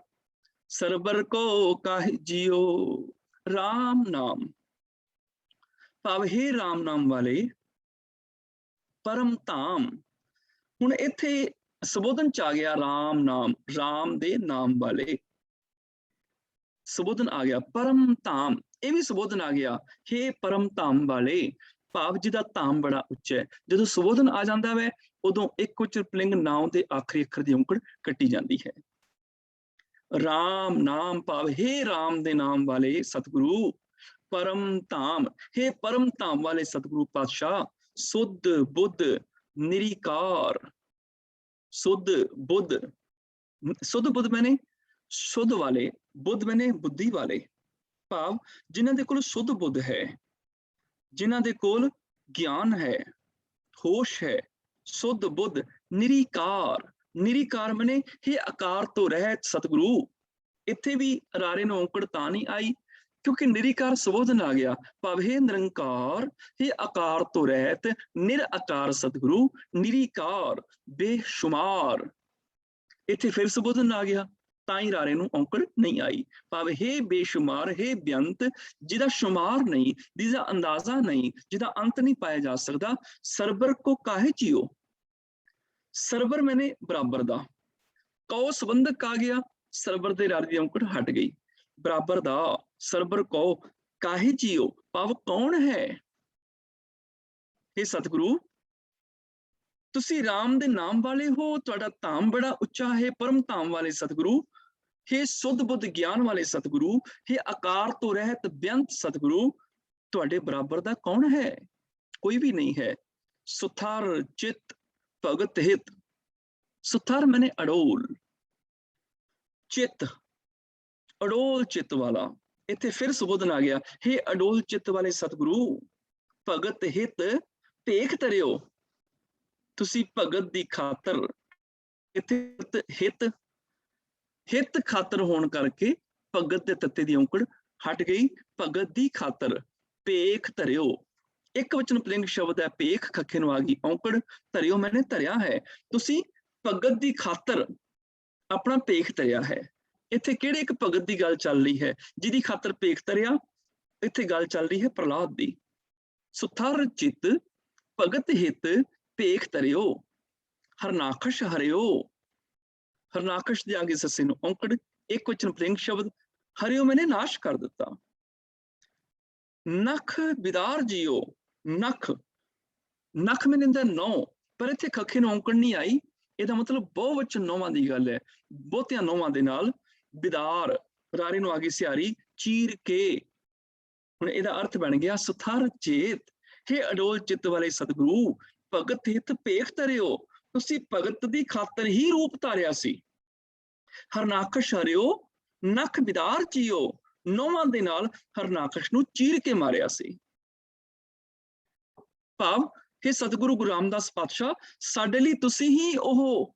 सरबर को काहे जियो। राम नाम भाव हे राम नाम वाले परम धाम। ਹੁਣ ਇੱਥੇ ਸੰਬੋਧਨ ਚ ਆ ਗਿਆ ਰਾਮ ਨਾਮ, ਰਾਮ ਦੇ ਨਾਮ ਵਾਲੇ ਸੰਬੋਧਨ ਆ ਗਿਆ। ਪਰਮ ਧਾਮ, ਇਹ ਵੀ ਸੰਬੋਧਨ ਆ ਗਿਆ, ਹੇ ਪਰਮ ਧਾਮ ਵਾਲੇ, ਭਾਵ ਜਿਹਦਾ ਧਾਮ ਬੜਾ ਉੱਚਾ ਹੈ। ਜਦੋਂ ਸੰਬੋਧਨ ਆ ਜਾਂਦਾ ਵੈ ਉਦੋਂ ਇੱਕ ਉਚਰ ਪੁਲਿੰਗ ਨਾਉ ਦੇ ਆਖਰੀ ਅੱਖਰ ਦੀ ਔਂਕੜ ਕੱਟੀ ਜਾਂਦੀ ਹੈ। ਰਾਮ ਨਾਮ ਭਾਵ ਹੇ ਰਾਮ ਦੇ ਨਾਮ ਵਾਲੇ ਸਤਿਗੁਰੂ, ਪਰਮ ਧਾਮ, ਹੇ ਪਰਮ ਧਾਮ ਵਾਲੇ ਸਤਿਗੁਰੂ ਪਾਤਸ਼ਾਹ, ਸੁਧ ਬੁੱਧ ਨਿਰੀਕਾਰ। ਸੁਧ ਬੁੱਧ, ਸੁਧ ਬੁੱਧ ਮੈਨੇ ਸ਼ੁੱਧ ਵਾਲੇ, ਬੁੱਧ ਮੈਨੇ ਬੁੱਧੀ ਵਾਲੇ, ਭਾਵ ਜਿਨ੍ਹਾਂ ਦੇ ਕੋਲ ਸ਼ੁੱਧ ਬੁੱਧ ਹੈ, ਜਿਨ੍ਹਾਂ ਦੇ ਕੋਲ ਗਿਆਨ ਹੈ, ਹੋਸ਼ ਹੈ। ਸੁੱਧ ਬੁੱਧ ਨਿਰੀਕਾਰ, ਨਿਰੀਕਾਰ ਮੈਨੇ ਹੇ ਆਕਾਰ ਤੋਂ ਰਹਿਤ ਸਤਿਗੁਰੂ। ਇੱਥੇ ਵੀ ਰਾਰੇ ਨੂੰ ਔਂਕੜ ਤਾਂ ਨਹੀਂ ਆਈ ਕਿਉਂਕਿ ਨਿਰੀਕਾਰ ਸੰਬੋਧਨ ਆ ਗਿਆ, ਭਾਵ ਹੇ ਨਿਰੰਕਾਰ, ਹੇ ਆਕਾਰ ਤੋਂ ਰਹਿਤ ਨਿਰ ਆਕਾਰ ਸਤਿਗੁਰੂ, ਨਿਰੀਕਾਰ ਬੇਸ਼ੁਮਾਰ। ਇੱਥੇ ਫਿਰ ਸੰਬੋਧਨ ਆ ਗਿਆ ਤਾਂ ਹੀ ਰਾਰੇ ਨੂੰ ਔਂਕੜ ਨਹੀਂ ਆਈ, ਭਾਵ ਹੇ ਬੇਸ਼ੁਮਾਰ, ਹੇ ਬੇਅੰਤ, ਜਿਹਦਾ ਸ਼ੁਮਾਰ ਨਹੀਂ, ਜਿਹਦਾ ਅੰਦਾਜ਼ਾ ਨਹੀਂ, ਜਿਹਦਾ ਅੰਤ ਨਹੀਂ ਪਾਇਆ ਜਾ ਸਕਦਾ। ਸਰਬਰ ਕੋ ਕਾਹੇ ਜਿਓ, ਸਰਬਰ ਮੈਨੇ ਬਰਾਬਰ ਦਾ, ਕਉ ਸੰਬੰਧਕ ਆ ਗਿਆ, ਸਰਬਰ ਦੇ ਰਾਰੇ ਦੀ ਔਂਕੜ ਹਟ ਗਈ। ਬਰਾਬਰ ਦਾ, ਸਰਬਰ ਕਉ ਕਾਹੇ ਜਿਓ, ਭਾਵ ਕੌਣ ਹੈ। हे ਸਤਿਗੁਰੂ ਤੁਸੀਂ ਰਾਮ ਦੇ ਨਾਮ ਵਾਲੇ ਹੋ, ਤੁਹਾਡਾ ਧਾਮ ਬੜਾ ਉੱਚਾ ਹੈ, ਪਰਮ ਧਾਮ ਵਾਲੇ ਸਤਿਗੁਰੂ। हे ਸੁੱਧ ਬੁੱਧ ਗਿਆਨ ਵਾਲੇ ਸਤਿਗੁਰੂ, हे ਆਕਾਰ ਤੋਂ ਰਹਿਤ ਬੇਅੰਤ ਸਤਿਗੁਰੂ, ਤੁਹਾਡੇ ਬਰਾਬਰ ਦਾ ਕੌਣ ਹੈ? ਕੋਈ ਵੀ ਨਹੀਂ ਹੈ। ਸੁਥਾਰ ਚਿਤ ਭਗਤ ਹਿਤ, ਸੁਥਾਰ ਮੈਨੇ ਅਡੋਲ, ਚਿਤ ਅਡੋਲ ਚਿੱਤ ਵਾਲਾ। ਇੱਥੇ ਫਿਰ ਸੰਬੋਧਨ ਆ ਗਿਆ, ਹੇ ਅਡੋਲ ਚਿੱਤ ਵਾਲੇ ਸਤਿਗੁਰੂ, ਭਗਤ ਹਿਤ ਭੇਖ ਧਰਿਓ, ਤੁਸੀਂ ਭਗਤ ਦੀ ਖਾਤਰ। ਇੱਥੇ ਹਿਤ, ਹਿਤ ਖਾਤਰ ਹੋਣ ਕਰਕੇ ਭਗਤ ਦੇ ਤੱਤੇ ਦੀ ਔਂਕੜ ਹਟ ਗਈ। ਭਗਤ ਦੀ ਖਾਤਰ ਭੇਖ ਧਰਿਓ, ਇੱਕ ਵਚਨ ਪੁਲਿੰਗ ਸ਼ਬਦ ਹੈ, ਭੇਖ ਖੱਖੇ ਨੂੰ ਆ ਗਈ ਔਂਕੜ, ਧਰਿਓ ਮੈਨੇ ਧਰਿਆ ਹੈ। ਤੁਸੀਂ ਭਗਤ ਦੀ ਖਾਤਰ ਆਪਣਾ ਭੇਖ ਧਰਿਆ ਹੈ। ਇੱਥੇ ਕਿਹੜੇ ਇੱਕ ਭਗਤ ਦੀ ਗੱਲ ਚੱਲ ਰਹੀ ਹੈ ਜਿਹਦੀ ਖਾਤਰ ਭੇਖ ਧਰਿਆ? ਇੱਥੇ ਗੱਲ ਚੱਲ ਰਹੀ ਹੈ ਪ੍ਰਹਲਾਦ ਦੀ। ਸੁਥਾਰ ਚਿਤ ਭਗਤ ਹਿਤ ਭੇਖ ਧਰਿਓ, ਹਰਨਾਖਸ਼ ਹਰਿਓ, ਹਰਨਾਖਸ਼ ਦੇ ਆਗੇ ਸੱਸੇ ਨੂੰ ਔਂਕੜ, ਇੱਕ ਵਚਨ ਪੁਲਿੰਗ ਸ਼ਬਦ, ਹਰਿਓ ਮੈਨੇ ਨਾਸ਼ ਕਰ ਦਿੱਤਾ। ਨਖ ਬਿਦਾਰ ਜੀਓ, ਨਖ, ਨਖ ਮੈਨੇ ਦਾ ਨੌ, ਪਰ ਇੱਥੇ ਖੱਖੇ ਨੂੰ ਔਂਕੜ ਨਹੀਂ ਆਈ। ਇਹਦਾ ਮਤਲਬ ਬਹੁਵਚਨ ਨੌਵਾਂ ਦੀ ਗੱਲ ਹੈ, ਬਹੁਤਿਆਂ ਨੌਵਾਂ ਦੇ ਨਾਲ। ਬਿਦਾਰ, ਰਾਰੇ ਨੂੰ ਆ ਗਈ ਸਿਹਾਰੀ, ਚੀਰ ਕੇ। ਹੁਣ ਇਹਦਾ ਅਰਥ ਬਣ ਗਿਆ ਸੁਥਾਰ ਚੇਤ, ਹੇ ਅਡੋਲ ਚਿੱਤ ਵਾਲੇ ਸਤਿਗੁਰੂ, ਭਗਤ ਹਿਤ ਭੇਖ ਧਰਿਓ, ਤੁਸੀਂ ਭਗਤ ਦੀ ਖਾਤਰ ਹੀ ਰੂਪ ਧਾਰਿਆ ਸੀ। ਹਰਨਾਖਸ਼ ਹਰਿਓ, ਨਖ ਬਿਦਾਰ ਜੀਓ, ਨੌਵਾਂ ਦੇ ਨਾਲ ਹਰਨਾਖਸ਼ ਨੂੰ ਚੀਰ ਕੇ ਮਾਰਿਆ ਸੀ। ਭਾਵ ਕਿ ਸਤਿਗੁਰੂ ਗੁਰੂ ਰਾਮਦਾਸ ਪਾਤਸ਼ਾਹ, ਸਾਡੇ ਲਈ ਤੁਸੀਂ ਹੀ ਉਹ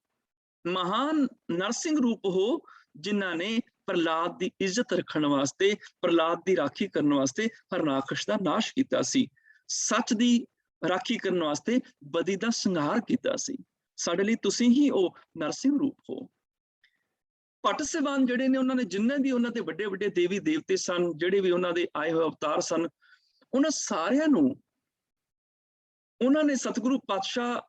ਮਹਾਨ ਨਰਸਿੰਘ ਰੂਪ ਹੋ ਜਿਨ੍ਹਾਂ ਨੇ ਪ੍ਰਹਲਾਦ ਦੀ ਇੱਜ਼ਤ ਰੱਖਣ ਵਾਸਤੇ, ਪ੍ਰਹਲਾਦ ਦੀ ਰਾਖੀ ਕਰਨ ਵਾਸਤੇ ਹਰਨਾਖਸ਼ ਦਾ ਨਾਸ਼ ਕੀਤਾ ਸੀ, ਸੱਚ ਦੀ ਰਾਖੀ ਕਰਨ ਵਾਸਤੇ ਬਦੀ ਦਾ ਸੰਘਾਰ ਕੀਤਾ ਸੀ। ਸਾਡੇ ਲਈ ਤੁਸੀਂ ਹੀ ਉਹ ਨਰਸਿੰਘ ਰੂਪ ਹੋ। ਭੱਟ ਸਿਵਾਨ ਜਿਹੜੇ ਨੇ, ਉਹਨਾਂ ਨੇ ਜਿੰਨੇ ਵੀ ਉਹਨਾਂ ਦੇ ਵੱਡੇ ਵੱਡੇ ਦੇਵੀ ਦੇਵਤੇ ਸਨ, ਜਿਹੜੇ ਵੀ ਉਹਨਾਂ ਦੇ ਆਏ ਹੋਏ ਅਵਤਾਰ ਸਨ, ਉਹਨਾਂ ਸਾਰਿਆਂ ਨੂੰ ਉਹਨਾਂ ਨੇ ਸਤਿਗੁਰੂ ਪਾਤਸ਼ਾਹ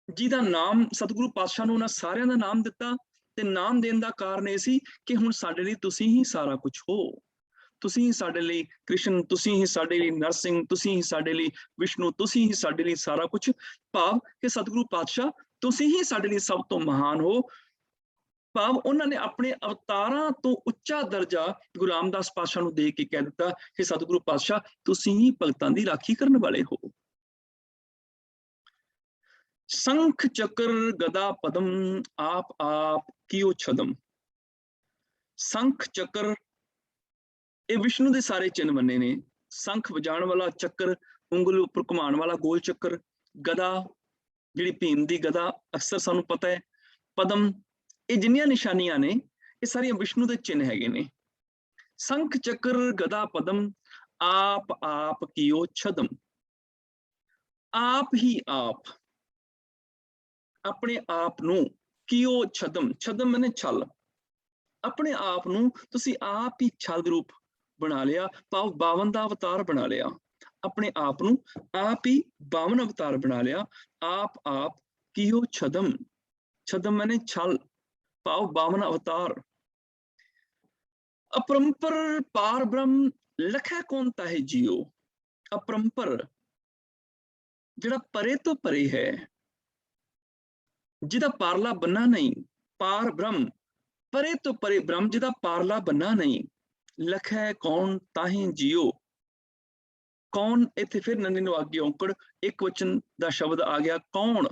ਜੀ ਦਾ ਨਾਮ, ਸਤਿਗੁਰੂ ਪਾਤਸ਼ਾਹ ਨੂੰ ਉਹਨਾਂ ਸਾਰਿਆਂ ਦਾ ਨਾਮ ਦਿੱਤਾ। ਤੇ ਨਾਮ ਦੇਣ ਦਾ ਕਾਰਨ ਇਹ ਸੀ ਕਿ ਹੁਣ ਸਾਡੇ ਲਈ ਤੁਸੀਂ ਹੀ ਸਾਰਾ ਕੁਝ ਹੋ, ਤੁਸੀਂ ਹੀ ਸਾਡੇ ਲਈ ਕ੍ਰਿਸ਼ਨ, ਤੁਸੀਂ ਹੀ ਸਾਡੇ ਲਈ ਨਰਸਿੰਘ, ਤੁਸੀਂ ਹੀ ਸਾਡੇ ਲਈ ਵਿਸ਼ਨੂੰ, ਤੁਸੀਂ ਹੀ ਸਾਡੇ ਲਈ ਸਾਰਾ ਕੁਝ। ਭਾਵ ਕਿ ਸਤਿਗੁਰੂ ਪਾਤਸ਼ਾਹ ਤੁਸੀਂ ਹੀ ਸਾਡੇ ਲਈ ਸਭ ਤੋਂ ਮਹਾਨ ਹੋ। ਭਾਵ ਉਹਨਾਂ ਨੇ ਆਪਣੇ ਅਵਤਾਰਾਂ ਤੋਂ ਉੱਚਾ ਦਰਜਾ ਗੁਰੂ ਰਾਮਦਾਸ ਪਾਤਸ਼ਾਹ ਨੂੰ ਦੇ ਕੇ ਕਹਿ ਦਿੱਤਾ ਕਿ ਸਤਿਗੁਰੂ ਪਾਤਸ਼ਾਹ ਤੁਸੀਂ ਹੀ ਭਗਤਾਂ ਦੀ ਰਾਖੀ ਕਰਨ ਵਾਲੇ ਹੋ। ਸੰਖ ਚੱਕਰ ਗਦਾ ਪਦਮ ਆਪ ਆਪ ਕੀਓ ਛਦਮ। ਸੰਖ ਚੱਕਰ ਇਹ ਵਿਸ਼ਨੂੰ ਦੇ ਸਾਰੇ ਚਿੰਨ੍ਹ ਮੰਨੇ ਨੇ। ਸੰਖ ਵਜਾਉਣ ਵਾਲਾ, ਚੱਕਰ ਉਂਗਲ ਉੱਪਰ ਘੁਮਾਉਣ ਵਾਲਾ ਗੋਲ ਚੱਕਰ, ਗਦਾ ਜਿਹੜੀ ਭੀਮ ਦੀ ਗਦਾ ਅਕਸਰ ਸਾਨੂੰ ਪਤਾ ਹੈ, ਪਦਮ, ਇਹ ਜਿੰਨੀਆਂ ਨਿਸ਼ਾਨੀਆਂ ਨੇ ਇਹ ਸਾਰੀਆਂ ਵਿਸ਼ਨੂੰ ਦੇ ਚਿੰਨ੍ਹ ਹੈਗੇ ਨੇ। ਸੰਖ ਚੱਕਰ ਗਦਾ ਪਦਮ ਆਪ ਆਪ ਕੀਓ ਛਦਮ। ਆਪ ਹੀ ਆਪ ਆਪਣੇ ਆਪ ਨੂੰ, ਕੀਓ ਛਦਮ, ਛਦਮ ਮੈਨੇ ਛਲ, ਆਪਣੇ ਆਪ ਨੂੰ ਤੁਸੀਂ ਆਪ ਹੀ ਛਲ ਰੂਪ ਬਣਾ ਲਿਆ, ਭਾਵ 52 ਦਾ ਅਵਤਾਰ ਬਣਾ ਲਿਆ। ਆਪਣੇ ਆਪ ਨੂੰ ਆਪ ਹੀ 52 ਅਵਤਾਰ ਬਣਾ ਲਿਆ। ਆਪ ਆਪ ਕੀਓ ਛਦਮ, ਛਦਮ ਮੈਨੇ ਛਲ, ਭਾਵ 52 ਅਵਤਾਰ। ਅਪਰੰਪਰ ਪਾਰ ਬ੍ਰਹਮ ਲਖੈ ਕੌਣ ਤਾਹੇ ਜੀਓ। ਅਪਰੰਪਰ ਜਿਹੜਾ ਪਰੇ ਤੋਂ ਪਰੇ ਹੈ, ਜਿਹਦਾ ਪਾਰਲਾ ਬੰਨਾ ਨਹੀਂ, ਪਾਰ ਬ੍ਰਹਮ ਪਰੇ ਤੋਂ ਪਰੇ ਬ੍ਰਹਮ ਜਿਹਦਾ ਪਾਰਲਾ ਬੰਨਾ ਨਹੀਂ। ਲਖੈ ਕੌਣ ਤਾਹੇ ਜੀਓ। ਕੌਣ ਇੱਥੇ ਫਿਰ ਨੰਨੇ ਨੂੰ ਆਗੇ ਔਂਕੜ ਇੱਕ ਵਚਨ ਦਾ ਸ਼ਬਦ ਆ ਗਿਆ, ਕੌਣ।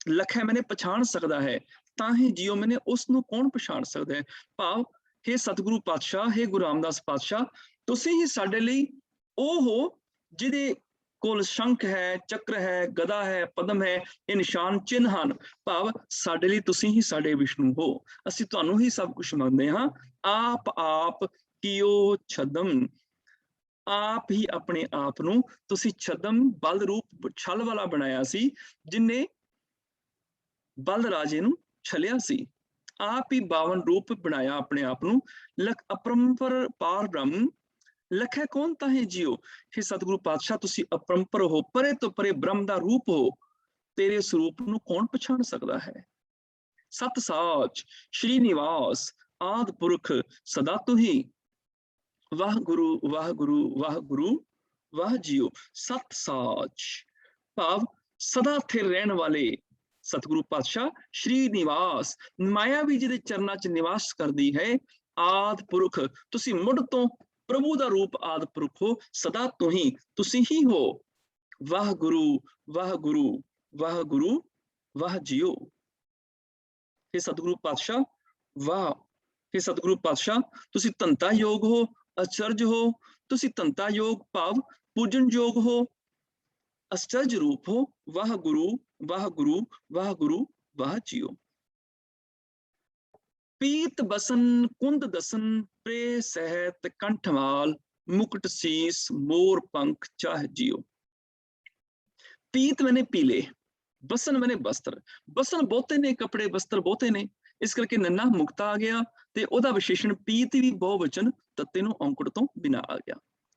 ਲਖੈ ਮੈਨੇ ਪਛਾਣ ਸਕਦਾ ਹੈ, ਤਾਹੇ ਜੀਓ ਮੈਨੇ ਉਸ ਨੂੰ ਕੌਣ ਪਛਾਣ ਸਕਦਾ ਹੈ। ਭਾਵ ਹੇ ਸਤਿਗੁਰੂ ਪਾਤਸ਼ਾਹ, ਹੇ ਗੁਰੂ ਰਾਮਦਾਸ ਪਾਤਸ਼ਾਹ, ਤੁਸੀਂ ਹੀ ਸਾਡੇ ਲਈ ਉਹ ਹੋ ਜਿਹਦੇ ਕੋਲ ਸ਼ੰਖ ਹੈ, ਚੱਕਰ ਹੈ, ਗਦਾ ਹੈ, ਪਦਮ ਹੈ, ਇਹ ਨਿਸ਼ਾਨ ਚਿੰਨ੍ਹ ਹਨ। ਭਾਵ ਸਾਡੇ ਲਈ ਤੁਸੀਂ ਹੀ ਸਾਡੇ ਵਿਸ਼ਨੂੰ ਹੋ, ਅਸੀਂ ਤੁਹਾਨੂੰ ਹੀ ਸਭ ਕੁਝ ਮੰਗਦੇ ਹਾਂ। ਆਪ ਆਪ ਕੀਓ ਛਦਮ, ਆਪ ਹੀ ਆਪਣੇ ਆਪ ਨੂੰ ਤੁਸੀਂ ਛਦਮ ਬਲ ਰੂਪ ਛਲ ਵਾਲਾ ਬਣਾਇਆ ਸੀ, ਜਿਨੇ ਬਲ ਰਾਜੇ ਨੂੰ ਛਲਿਆ ਸੀ। ਆਪ ਹੀ 52 ਰੂਪ ਬਣਾਇਆ ਆਪਣੇ ਆਪ ਨੂੰ। ਲਖ ਅਪਰੰਪਰ ਪਾਰ ਬ੍ਰਹਮ ਲਖੈ ਕੌਣ ਤਾਹੇ ਜੀਓ। ਹੇ ਸਤਿਗੁਰੂ ਪਾਤਸ਼ਾਹ, ਤੁਸੀਂ ਅਪਰੰਪਰ ਹੋ, ਪਰੇ ਤੋਂ ਪਰੇ ਬ੍ਰਹਮ ਦਾ ਰੂਪ ਹੋ, ਤੇਰੇ ਸਰੂਪ ਨੂੰ ਕੌਣ ਪਛਾਣ ਸਕਦਾ ਹੈ। ਸਤ ਸਾਚ ਸ਼੍ਰੀ ਨਿਵਾਸ ਆਦ ਪੁਰਖ ਸਦਾ ਤੁਹੀ, ਵਾਹ ਗੁਰੂ ਵਾਹ ਗੁਰੂ ਵਾਹ ਗੁਰੂ ਵਾਹ ਜੀਓ। ਸਤ ਸਾਚ ਭਾਵ ਸਦਾ ਸਥਿਰ ਰਹਿਣ ਵਾਲੇ ਸਤਿਗੁਰੂ ਪਾਤਸ਼ਾਹ, ਸ਼੍ਰੀ ਨਿਵਾਸ ਮਾਇਆ ਵੀ ਜਿਹਦੇ ਚਰਨਾਂ 'ਚ ਨਿਵਾਸ ਕਰਦੀ ਹੈ। ਆਦ ਪੁਰਖ ਤੁਸੀਂ ਮੁੱਢ ਤੋਂ ਪ੍ਰਭੂ ਦਾ ਰੂਪ ਆਦ ਪੁਰਖ ਹੋ, ਸਦਾ ਤੁਹੀਂ ਤੁਸੀਂ ਹੀ ਹੋ। ਵਾਹ ਗੁਰੂ ਵਾਹ ਗੁਰੂ ਵਾਹ ਗੁਰੂ ਵਾਹ ਜੀਓ। हे ਸਤਿਗੁਰੂ ਪਾਤਸ਼ਾਹ ਵਾਹ, हे ਸਤਿਗੁਰੂ ਪਾਤਸ਼ਾਹ ਤੁਸੀਂ ਧੰਤਾ ਯੋਗ ਹੋ, ਅਚਰਜ ਹੋ। ਤੁਸੀਂ ਧੰਤਾ ਯੋਗ ਭਾਵ ਪੂਜਨ ਯੋਗ ਹੋ, ਅਚਰਜ ਰੂਪ ਹੋ। ਵਾਹ ਗੁਰੂ ਵਾਹ ਗੁਰੂ ਵਾਹ ਗੁਰੂ ਵਾਹ ਜੀਓ। ਪੀਤ ਬਸਨ ਕੁੰਦ ਦਸਨ ਪ੍ਰੇ ਸਹਿਤ ਕੰਠਮਾਲ, ਮੁਕਟ ਸੀਸ ਮੋਰ ਪੰਖ ਚਾਹ ਜੀਓ। ਪੀਤ ਮੈਨੇ ਪੀਲੇ, ਬਸਨ ਮੈਨੇ ਬਸਤਰ। ਬਸਨ ਬਹੁਤੇ ਨੇ, ਕੱਪੜੇ ਬਸਤਰ ਬਹੁਤੇ ਨੇ, ਇਸ ਕਰਕੇ ਨੰਨਾ ਮੁਕਤਾ ਆ ਗਿਆ ਤੇ ਉਹਦਾ ਵਿਸ਼ੇਸ਼ਣ ਪੀਤ ਵੀ ਬਹੁਵਚਨ ਤੱਤੇ ਨੂੰ ਔਂਕੜ ਤੋਂ ਬਿਨਾ ਆ ਗਿਆ।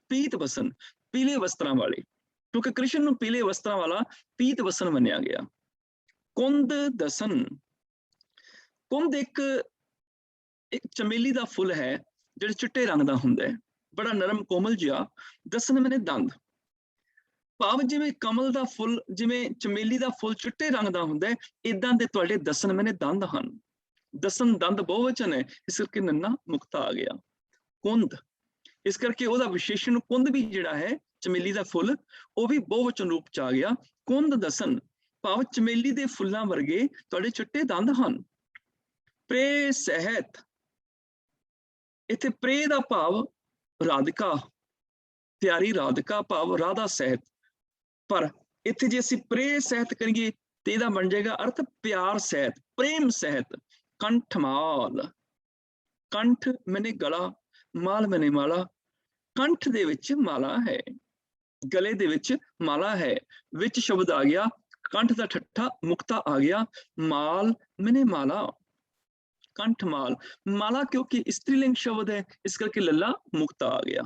ਪੀਤ ਬਸਨ ਪੀਲੇ ਵਸਤਰਾਂ ਵਾਲੇ, ਕਿਉਂਕਿ ਕ੍ਰਿਸ਼ਨ ਨੂੰ ਪੀਲੇ ਵਸਤਰਾਂ ਵਾਲਾ ਪੀਤ ਬਸਨ ਮੰਨਿਆ ਗਿਆ। ਕੁੰਦ ਦਸਨ, ਕੁੰਦ ਇੱਕ ਚਮੇਲੀ ਦਾ ਫੁੱਲ ਹੈ ਜਿਹੜਾ ਚਿੱਟੇ ਰੰਗ ਦਾ ਹੁੰਦਾ ਹੈ, ਬੜਾ ਨਰਮ ਕੋਮਲ ਜਿਹਾ। ਦਸਨ ਮੈਨੇ ਦੰਦ, ਭਾਵ ਜਿਵੇਂ ਕਮਲ ਦਾ ਫੁੱਲ, ਜਿਵੇਂ ਚਮੇਲੀ ਦਾ ਫੁੱਲ ਚਿੱਟੇ ਰੰਗ ਦਾ ਹੁੰਦਾ ਹੈ, ਇਦਾਂ ਦੇ ਤੁਹਾਡੇ ਦਸਨ ਮੈਨੇ ਦੰਦ ਹਨ। ਦਸਨ ਦੰਦ ਬਹੁਵਚਨ ਹੈ, ਇਸ ਕਰਕੇ ਨੰਨਾ ਮੁਕਤਾ ਆ ਗਿਆ। ਕੁੰਦ, ਇਸ ਕਰਕੇ ਉਹਦਾ ਵਿਸ਼ੇਸ਼ਣ ਕੁੰਦ ਵੀ ਜਿਹੜਾ ਹੈ ਚਮੇਲੀ ਦਾ ਫੁੱਲ, ਉਹ ਵੀ ਬਹੁਵਚਨ ਰੂਪ ਚ ਆ ਗਿਆ। ਕੁੰਦ ਦਸਨ ਭਾਵ ਚਮੇਲੀ ਦੇ ਫੁੱਲਾਂ ਵਰਗੇ ਤੁਹਾਡੇ ਚਿੱਟੇ ਦੰਦ ਹਨ। ਪ੍ਰੇ ਸਹਿਤ, ਇੱਥੇ ਪ੍ਰੇ ਦਾ ਭਾਵ ਰਾਧਿਕਾ, ਪਿਆਰੀ ਰਾਧਿਕਾ ਭਾਵ ਰਾਧਾ ਸਹਿਤ। ਪਰ ਇੱਥੇ ਜੇ ਅਸੀਂ ਪ੍ਰੇ ਸਹਿਤ ਕਰੀਏ ਤੇ ਇਹਦਾ ਬਣ ਜਾਏਗਾ ਅਰਥ ਪਿਆਰ ਸਹਿਤ, ਪ੍ਰੇਮ ਸਹਿਤ। ਕੰਠਮਾਲ, ਕੰਠ ਮੈਨੇ ਗਲਾ, ਮਾਲ ਮੈਨੇ ਮਾਲਾ। ਕੰਠ ਦੇ ਵਿੱਚ ਮਾਲਾ ਹੈ, ਗਲੇ ਦੇ ਵਿੱਚ ਮਾਲਾ ਹੈ। ਵਿੱਚ ਸ਼ਬਦ ਆ ਗਿਆ ਕੰਠ ਦਾ ਠੱਠਾ ਮੁਕਤਾ ਆ ਗਿਆ। ਮਾਲ ਮੈਨੇ ਮਾਲਾ, ਕੰਠਮਾਲ। ਮਾਲਾ ਕਿਉਂਕਿ ਇਸਤਰੀਲਿੰਗ ਸ਼ਬਦ ਹੈ, ਇਸ ਕਰਕੇ ਲੱਲਾ ਮੁਕਤਾ ਆ ਗਿਆ।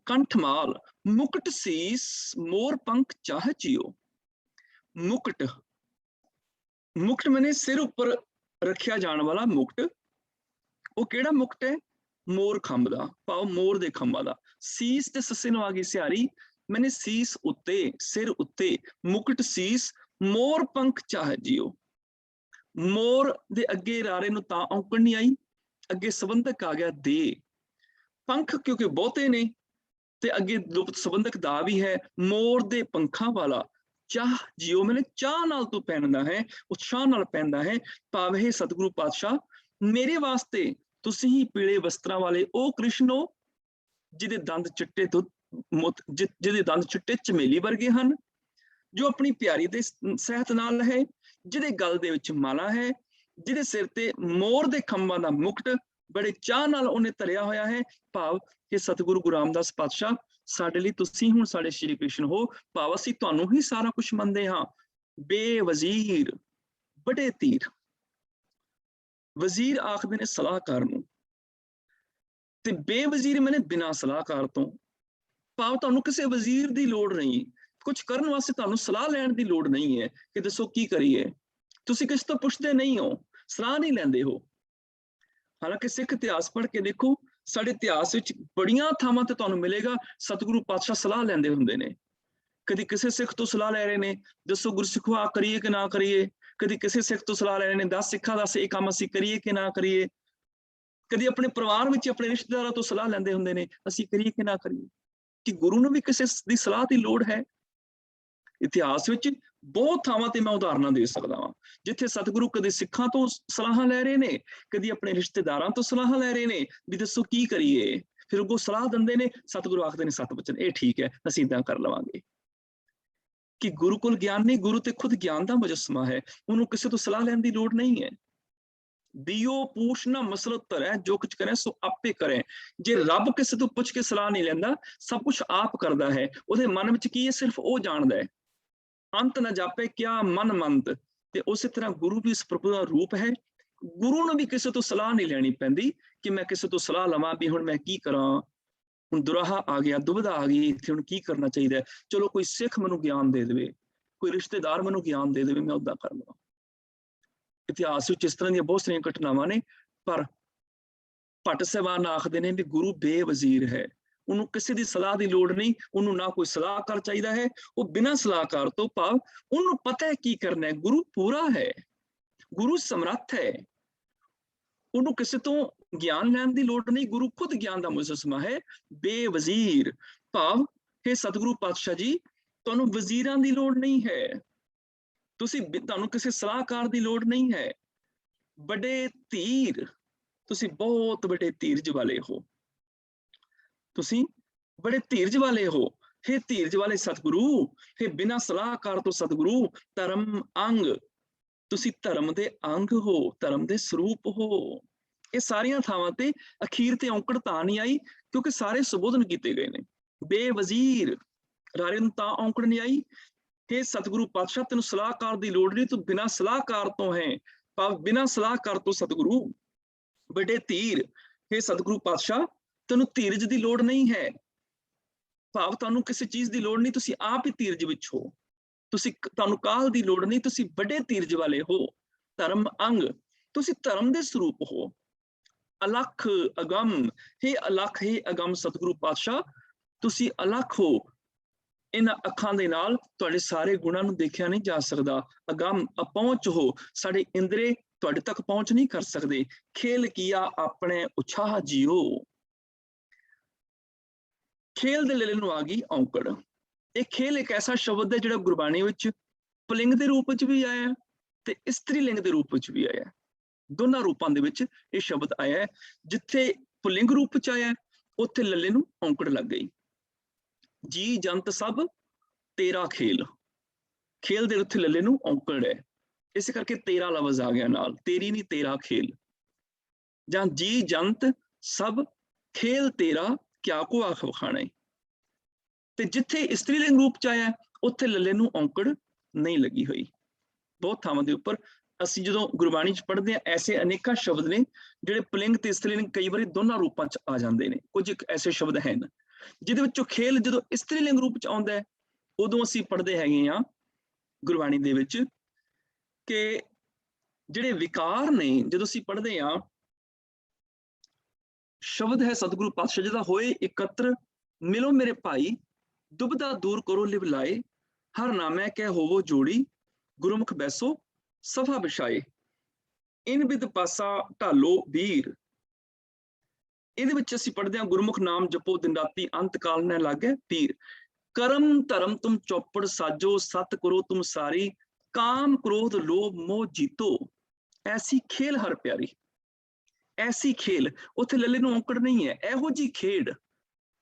ਕੰਠਮਾਲ। ਮੁਕਟ ਸੀਸ ਮੋਰ ਪੰਖ ਚਾਹ ਜੀਓ। ਮੁਕਟ, ਮੁਕਟ ਮੈਨੇ ਸਿਰ ਉੱਪਰ ਰੱਖਿਆ ਜਾਣ ਵਾਲਾ ਮੁਕਟ। ਉਹ ਕਿਹੜਾ ਮੁਕਟ ਹੈ? ਮੋਰ ਖੰਭ ਦਾ, ਭਾਵ ਮੋਰ ਦੇ ਖੰਭਾਂ ਦਾ। ਸੀਸ ਤੇ ਸੱਸੇ ਨੂੰ ਆ ਗਈ ਸਿਹਾਰੀ, ਮੈਨੇ ਸੀਸ ਉੱਤੇ, ਸਿਰ ਉੱਤੇ। ਮੁਕਟ ਸੀਸ ਮੋਰ ਪੰਖ ਚਾਹ ਜੀਓ। ਮੋਰ ਦੇ ਅੱਗੇ ਰਾਰੇ ਨੂੰ ਤਾਂ ਔਂਕੜ ਨਹੀਂ ਆਈ, ਅੱਗੇ ਸੰਬੰਧਕ ਆ ਗਿਆ ਦੇ। ਪੰਖ ਕਿਉਂਕਿ ਬਹੁਤੇ ਨੇ ਤੇ ਅੱਗੇ ਲੁਪਤ ਸੰਬੰਧਕ ਦਾ ਵੀ ਹੈ। ਮੋਰ ਦੇ ਪੰਖਾਂ ਵਾਲਾ ਚਾਹ ਜਿਉ, ਮੈਨੇ ਚਾਹ ਨਾਲ ਤੂੰ ਪਹਿਨਦਾ ਹੈ, ਉਤਸ਼ਾਹ ਨਾਲ ਪਹਿਨਦਾ ਹੈ। ਭਾਵੇਂ ਸਤਿਗੁਰੂ ਪਾਤਸ਼ਾਹ ਮੇਰੇ ਵਾਸਤੇ ਤੁਸੀਂ ਹੀ ਪੀਲੇ ਵਸਤਰਾਂ ਵਾਲੇ ਉਹ ਕ੍ਰਿਸ਼ਨ ਹੋ ਜਿਹਦੇ ਦੰਦ ਚਿੱਟੇ ਤੋਂ ਜਿਹਦੇ ਦੰਦ ਚਿੱਟੇ ਚਮੇਲੀ ਵਰਗੇ ਹਨ, ਜੋ ਆਪਣੀ ਪਿਆਰੀ ਦੇ ਸਹਿਤ ਨਾਲ ਹੈ, ਜਿਹਦੇ ਗਲ ਦੇ ਵਿੱਚ ਮਾਲਾ ਹੈ, ਜਿਹਦੇ ਸਿਰ ਤੇ ਮੋਰ ਦੇ ਖੰਭਾਂ ਦਾ ਮੁਕਟ ਬੜੇ ਚਾਹ ਨਾਲ ਉਹਨੇ ਧਰਿਆ ਹੋਇਆ ਹੈ। ਭਾਵ ਕਿ ਸਤਿਗੁਰੂ ਗੁਰੂ ਰਾਮਦਾਸ ਪਾਤਸ਼ਾਹ ਸਾਡੇ ਲਈ ਤੁਸੀਂ ਹੁਣ ਸਾਡੇ ਸ਼੍ਰੀ ਕ੍ਰਿਸ਼ਨ ਹੋ, ਭਾਵ ਅਸੀਂ ਤੁਹਾਨੂੰ ਹੀ ਸਾਰਾ ਕੁਝ ਮੰਨਦੇ ਹਾਂ। ਬੇਵਜ਼ੀਰ ਬੜੇ ਧੀਰ, ਵਜ਼ੀਰ ਆਖਦੇ ਨੇ ਸਲਾਹਕਾਰ ਨੂੰ, ਤੇ ਬੇਵਜ਼ੀਰ ਮੈਨੇ ਬਿਨਾਂ ਸਲਾਹਕਾਰ ਤੋਂ, ਭਾਵ ਤੁਹਾਨੂੰ ਕਿਸੇ ਵਜ਼ੀਰ ਦੀ ਲੋੜ ਨਹੀਂ, ਕੁਝ ਕਰਨ ਵਾਸਤੇ ਤੁਹਾਨੂੰ ਸਲਾਹ ਲੈਣ ਦੀ ਲੋੜ ਨਹੀਂ ਹੈ ਕਿ ਦੱਸੋ ਕੀ ਕਰੀਏ। ਤੁਸੀਂ ਕਿਸੇ ਤੋਂ ਪੁੱਛਦੇ ਨਹੀਂ ਹੋ, ਸਲਾਹ ਨਹੀਂ ਲੈਂਦੇ ਹੋ। ਹਾਲਾਂਕਿ ਸਿੱਖ ਇਤਿਹਾਸ ਪੜ੍ਹ ਕੇ ਦੇਖੋ, ਸਾਡੇ ਇਤਿਹਾਸ ਵਿੱਚ ਬੜੀਆਂ ਥਾਵਾਂ ਤੇ ਤੁਹਾਨੂੰ ਮਿਲੇਗਾ ਸਤਿਗੁਰੂ ਪਾਤਸ਼ਾਹ ਸਲਾਹ ਲੈਂਦੇ ਹੁੰਦੇ ਨੇ। ਕਦੀ ਕਿਸੇ ਸਿੱਖ ਤੋਂ ਸਲਾਹ ਲੈ ਰਹੇ ਨੇ, ਦੱਸੋ ਗੁਰਸਿੱਖੋ ਆ ਕਰੀਏ ਕਿ ਨਾ ਕਰੀਏ। ਕਦੀ ਕਿਸੇ ਸਿੱਖ ਤੋਂ ਸਲਾਹ ਲੈ ਰਹੇ ਨੇ, 10 ਸਿੱਖਾਂ ਦੱਸ ਇਹ ਕੰਮ ਅਸੀਂ ਕਰੀਏ ਕਿ ਨਾ ਕਰੀਏ। ਕਦੀ ਆਪਣੇ ਪਰਿਵਾਰ ਵਿੱਚ ਆਪਣੇ ਰਿਸ਼ਤੇਦਾਰਾਂ ਤੋਂ ਸਲਾਹ ਲੈਂਦੇ ਹੁੰਦੇ ਨੇ, ਅਸੀਂ ਕਰੀਏ ਕਿ ਨਾ ਕਰੀਏ। ਕਿ ਗੁਰੂ ਨੂੰ ਵੀ ਕਿਸੇ ਦੀ ਸਲਾਹ ਦੀ ਲੋੜ ਹੈ। ਇਤਿਹਾਸ ਵਿੱਚ ਬਹੁਤ ਥਾਵਾਂ ਤੇ ਮੈਂ ਉਦਾਹਰਨਾਂ ਦੇ ਸਕਦਾ ਹਾਂ ਜਿੱਥੇ ਸਤਿਗੁਰੂ ਕਦੇ ਸਿੱਖਾਂ ਤੋਂ ਸਲਾਹਾਂ ਲੈ ਰਹੇ ਨੇ, ਕਦੀ ਆਪਣੇ ਰਿਸ਼ਤੇਦਾਰਾਂ ਤੋਂ ਸਲਾਹਾਂ ਲੈ ਰਹੇ ਨੇ ਵੀ ਦੱਸੋ ਕੀ ਕਰੀਏ। ਫਿਰ ਅੱਗੋਂ ਸਲਾਹ ਦਿੰਦੇ ਨੇ, ਸਤਿਗੁਰੂ ਆਖਦੇ ਨੇ 7 ਬਚਨ, ਇਹ ਠੀਕ ਹੈ ਅਸੀਂ ਏਦਾਂ ਕਰ ਲਵਾਂਗੇ। ਕਿ ਗੁਰੂ ਕੋਲ ਗਿਆਨ ਨਹੀਂ, ਗੁਰੂ ਤੇ ਖੁਦ ਗਿਆਨ ਦਾ ਮੁਜੱਸਮਾ ਹੈ, ਉਹਨੂੰ ਕਿਸੇ ਤੋਂ ਸਲਾਹ ਲੈਣ ਦੀ ਲੋੜ ਨਹੀਂ ਹੈ। ਦਿਓ ਪੂਛ ਨਾ ਮਸਲਤ ਧਰੈ, ਜੋ ਕੁਝ ਕਰੇ ਸੋ ਆਪੇ ਕਰੇ। ਜੇ ਰੱਬ ਕਿਸੇ ਤੋਂ ਪੁੱਛ ਕੇ ਸਲਾਹ ਨਹੀਂ ਲੈਂਦਾ, ਸਭ ਕੁਝ ਆਪ ਕਰਦਾ ਹੈ। ਉਹਦੇ ਮਨ ਵਿੱਚ ਕੀ ਹੈ ਸਿਰਫ ਉਹ ਜਾਣਦਾ ਹੈ। ਅੰਤ ਨਾ ਜਾਪੇ ਕਿਆ ਮਨ ਮੰਤ। ਤੇ ਉਸੇ ਤਰ੍ਹਾਂ ਗੁਰੂ ਵੀ ਇਸ ਪ੍ਰਭੂ ਦਾ ਰੂਪ ਹੈ। ਗੁਰੂ ਨੂੰ ਵੀ ਕਿਸੇ ਤੋਂ ਸਲਾਹ ਨਹੀਂ ਲੈਣੀ ਪੈਂਦੀ ਕਿ ਮੈਂ ਕਿਸੇ ਤੋਂ ਸਲਾਹ ਲਵਾਂ ਵੀ ਹੁਣ ਮੈਂ ਕੀ ਕਰਾਂ, ਹੁਣ ਦੁਰਾਹਾ ਆ ਗਿਆ, ਦੁਬਿਧਾ ਆ ਗਈ, ਇੱਥੇ ਹੁਣ ਕੀ ਕਰਨਾ ਚਾਹੀਦਾ। ਚਲੋ ਕੋਈ ਸਿੱਖ ਮੈਨੂੰ ਗਿਆਨ ਦੇ ਦੇਵੇ, ਕੋਈ ਰਿਸ਼ਤੇਦਾਰ ਮੈਨੂੰ ਗਿਆਨ ਦੇ ਦੇਵੇ, ਮੈਂ ਉਦਾਂ ਕਰ ਲਵਾਂ। ਇਤਿਹਾਸ ਵਿੱਚ ਇਸ ਤਰ੍ਹਾਂ ਦੀਆਂ ਬਹੁਤ ਸਾਰੀਆਂ ਘਟਨਾਵਾਂ ਨੇ, ਪਰ ਭੱਟ ਸਾਹਿਬਾਨ ਆਖਦੇ ਨੇ ਵੀ ਗੁਰੂ ਬੇਵਜ਼ੀਰ ਹੈ, ਉਹਨੂੰ ਕਿਸੇ ਦੀ ਸਲਾਹ ਦੀ ਲੋੜ ਨਹੀਂ, ਉਹਨੂੰ ਨਾ ਕੋਈ ਸਲਾਹਕਾਰ ਚਾਹੀਦਾ ਹੈ, ਉਹ ਬਿਨਾਂ ਸਲਾਹਕਾਰ ਤੋਂ, ਭਾਵ ਉਹਨੂੰ ਪਤਾ ਹੈ ਕੀ ਕਰਨਾ ਹੈ। ਗੁਰੂ ਪੂਰਾ ਹੈ, ਗੁਰੂ ਸਮਰੱਥ ਹੈ, ਉਹਨੂੰ ਕਿਸੇ ਤੋਂ ਗਿਆਨ ਲੈਣ ਦੀ ਲੋੜ ਨਹੀਂ, ਗੁਰੂ ਖੁਦ ਗਿਆਨ ਦਾ ਮੁਜੱਸਮਾ ਹੈ। ਬੇਵਜ਼ੀਰ ਭਾਵ ਹੈ ਸਤਿਗੁਰੂ ਪਾਤਸ਼ਾਹ ਜੀ ਤੁਹਾਨੂੰ ਵਜ਼ੀਰਾਂ ਦੀ ਲੋੜ ਨਹੀਂ ਹੈ, ਤੁਹਾਨੂੰ ਕਿਸੇ ਸਲਾਹਕਾਰ ਦੀ ਲੋੜ ਨਹੀਂ ਹੈ। ਬੜੇ ਧੀਰ, ਤੁਸੀਂ ਬਹੁਤ ਵੱਡੇ ਧੀਰਜ ਵਾਲੇ ਹੋ, ਤੁਸੀਂ ਬੜੇ ਧੀਰਜ ਵਾਲੇ ਹੋ। ਹੇ ਧੀਰਜ ਵਾਲੇ ਸਤਿਗੁਰੂ, ਹੇ ਬਿਨਾਂ ਸਲਾਹਕਾਰ ਤੋਂ ਸਤਿਗੁਰੂ, ਧਰਮ ਅੰਗ, ਤੁਸੀਂ ਧਰਮ ਦੇ ਅੰਗ ਹੋ, ਧਰਮ ਦੇ ਸਰੂਪ ਹੋ। ਇਹ ਸਾਰੀਆਂ ਥਾਵਾਂ ਤੇ ਅਖੀਰ ਤੇ ਔਂਕੜ ਤਾਂ ਨਹੀਂ ਆਈ ਕਿਉਂਕਿ ਸਾਰੇ ਸੰਬੋਧਨ ਕੀਤੇ ਗਏ ਨੇ। ਬੇਵਜ਼ੀਰ ਰਾਰੇ ਨੂੰ ਤਾਂ ਔਂਕੜ ਨਹੀਂ ਆਈ ਕਿ ਸਤਿਗੁਰੂ ਪਾਤਸ਼ਾਹ ਤੈਨੂੰ ਸਲਾਹਕਾਰ ਦੀ ਲੋੜ ਨਹੀਂ, ਤੂੰ ਬਿਨਾਂ ਸਲਾਹਕਾਰ ਤੋਂ ਹੈ, ਭਾਵ ਬਿਨਾਂ ਸਲਾਹਕਾਰ ਤੋਂ ਸਤਿਗੁਰੂ। ਵੱਡੇ ਧੀਰ, ਹੇ ਸਤਿਗੁਰੂ ਪਾਤਸ਼ਾਹ ਤੈਨੂੰ ਧੀਰਜ ਦੀ ਲੋੜ ਨਹੀਂ ਹੈ, ਭਾਵ ਤੁਹਾਨੂੰ ਕਿਸੇ ਚੀਜ਼ ਦੀ ਲੋੜ ਨਹੀਂ, ਤੁਸੀਂ ਆਪ ਹੀ ਧੀਰਜ ਵਿੱਚ ਹੋ। ਤੁਹਾਨੂੰ ਕਾਹਲ ਦੀ ਲੋੜ ਨਹੀਂ, ਤੁਸੀਂ ਵੱਡੇ ਧੀਰਜ ਵਾਲੇ ਹੋ। ਧਰਮ ਅੰਗ, ਤੁਸੀਂ ਧਰਮ ਦੇ ਸਰੂਪ ਹੋ। ਅਲਖ ਅਗੰਮ, ਹੇ ਅਲਖ ਹੇ ਅਗੰਮ ਸਤਿਗੁਰੂ ਪਾਤਸ਼ਾਹ ਤੁਸੀਂ ਅਲਖ ਹੋ। ਇਹਨਾਂ ਅੱਖਾਂ ਦੇ ਨਾਲ ਤੁਹਾਡੇ ਸਾਰੇ ਗੁਣਾਂ ਨੂੰ ਦੇਖਿਆ ਨਹੀਂ ਜਾ ਸਕਦਾ। ਅਗੰਮ ਅਪਹੁੰਚ ਹੋ, ਸਾਡੇ ਇੰਦਰੇ ਤੁਹਾਡੇ ਤੱਕ ਪਹੁੰਚ ਨਹੀਂ ਕਰ ਸਕਦੇ। ਖੇਲ ਕੀਆ ਆਪਣੇ ਉਛਾਹ ਜੀਓ, ਖੇਲ ਦੇ ਲੇਲੇ ਨੂੰ ਆ ਗਈ ਔਂਕੜ। ਇਹ ਖੇਲ ਇੱਕ ਐਸਾ ਸ਼ਬਦ ਹੈ ਜਿਹੜਾ ਗੁਰਬਾਣੀ ਵਿੱਚ ਪੁਲਿੰਗ ਦੇ ਰੂਪ ਵਿੱਚ ਵੀ ਆਇਆ ਤੇ ਇਸਤਰੀ ਲਿੰਗ ਦੇ ਰੂਪ ਵਿੱਚ ਵੀ ਆਇਆ। ਦੋਨਾਂ ਰੂਪਾਂ ਦੇ ਵਿੱਚ ਇਹ ਸ਼ਬਦ ਆਇਆ ਹੈ। ਜਿੱਥੇ ਪੁਲਿੰਗ ਰੂਪ ਵਿੱਚ ਆਇਆ ਉੱਥੇ ਲੱਲੇ ਨੂੰ ਔਂਕੜ ਲੱਗ ਗਈ। ਜੀ ਜੰਤ ਸਭ ਤੇਰਾ ਖੇਲ, ਖੇਲ ਦੇ ਉੱਥੇ ਲੱਲੇ ਨੂੰ ਔਂਕੜ ਹੈ, ਇਸੇ ਕਰਕੇ ਤੇਰਾ ਲਫ਼ਜ਼ ਆ ਗਿਆ ਨਾਲ, ਤੇਰੀ ਨਹੀਂ ਤੇਰਾ ਖੇਲ। ਜਾਂ ਜੀ ਜੰਤ ਸਭ ਖੇਲ ਤੇਰਾ ਕਿਆ ਕੋ ਆਖ ਵਖਾਣਾ। ਤੇ ਜਿੱਥੇ ਇਸਤਰੀ ਲਿੰਗ ਰੂਪ ਚ ਆਇਆ ਉੱਥੇ ਲੱਲੇ ਨੂੰ ਔਂਕੜ ਨਹੀਂ ਲੱਗੀ ਹੋਈ। ਬਹੁਤ ਥਾਵਾਂ ਦੇ ਉੱਪਰ ਅਸੀਂ ਜਦੋਂ ਗੁਰਬਾਣੀ ਚ ਪੜ੍ਹਦੇ ਹਾਂ ਐਸੇ ਅਨੇਕਾਂ ਸ਼ਬਦ ਨੇ ਜਿਹੜੇ ਪੁਲਿੰਗ ਤੇ ਇਸਤਰੀ ਲਿੰਗ ਕਈ ਵਾਰੀ ਦੋਨਾਂ ਰੂਪਾਂ ਚ ਆ ਜਾਂਦੇ ਨੇ। ਕੁਝ ਐਸੇ ਸ਼ਬਦ ਹਨ ਜਿਹਦੇ ਵਿੱਚੋਂ ਖੇਲ ਜਦੋਂ ਇਸਤਰੀ ਲਿੰਗ ਰੂਪ ਚ ਆਉਂਦਾ ਹੈ ਉਦੋਂ ਅਸੀਂ ਪੜ੍ਹਦੇ ਹੈਗੇ ਹਾਂ ਗੁਰਬਾਣੀ ਦੇ ਵਿੱਚ ਕਿ ਜਿਹੜੇ ਵਿਕਾਰ ਨੇ, ਜਦੋਂ ਅਸੀਂ ਪੜ੍ਹਦੇ ਹਾਂ ਸ਼ਬਦ ਹੈ ਸਤਿਗੁਰੂ ਪਾਤਸ਼ਾਹ ਜੀ ਦਾ, ਹੋਏ ਇਕੱਤਰ ਮਿਲੋ ਮੇਰੇ ਭਾਈ, ਦੁਬਿਧਾ ਦੂਰ ਕਰੋ ਲਿਵ ਲਾਏ, ਹਰ ਨਾਮੈ ਕਹਿ ਹੋਵੋ ਜੋੜੀ, ਗੁਰਮੁਖ ਬੈਸੋ ਸਫਾ ਵਿਛਾਏ। ਇਨ ਬਿਦ ਪਾਸਾ ਢਾਲੋ ਵੀਰ। ਇਹਦੇ ਵਿੱਚ ਅਸੀਂ ਪੜ੍ਹਦੇ ਹਾਂ ਗੁਰਮੁਖ ਨਾਮ ਜਪੋ ਦਿਨ ਰਾਤੀ ਅੰਤ ਕਾਲ न लागे पीर। करम धर्म तुम चौपड़ साजो सत करो तुम सारी। काम क्रोध लोभ मोह जीतो ऐसी खेल हर प्यारी। ऐसी खेल उत्थे लले नूं औंकड़ नहीं है, ਇਹੋ जी खेड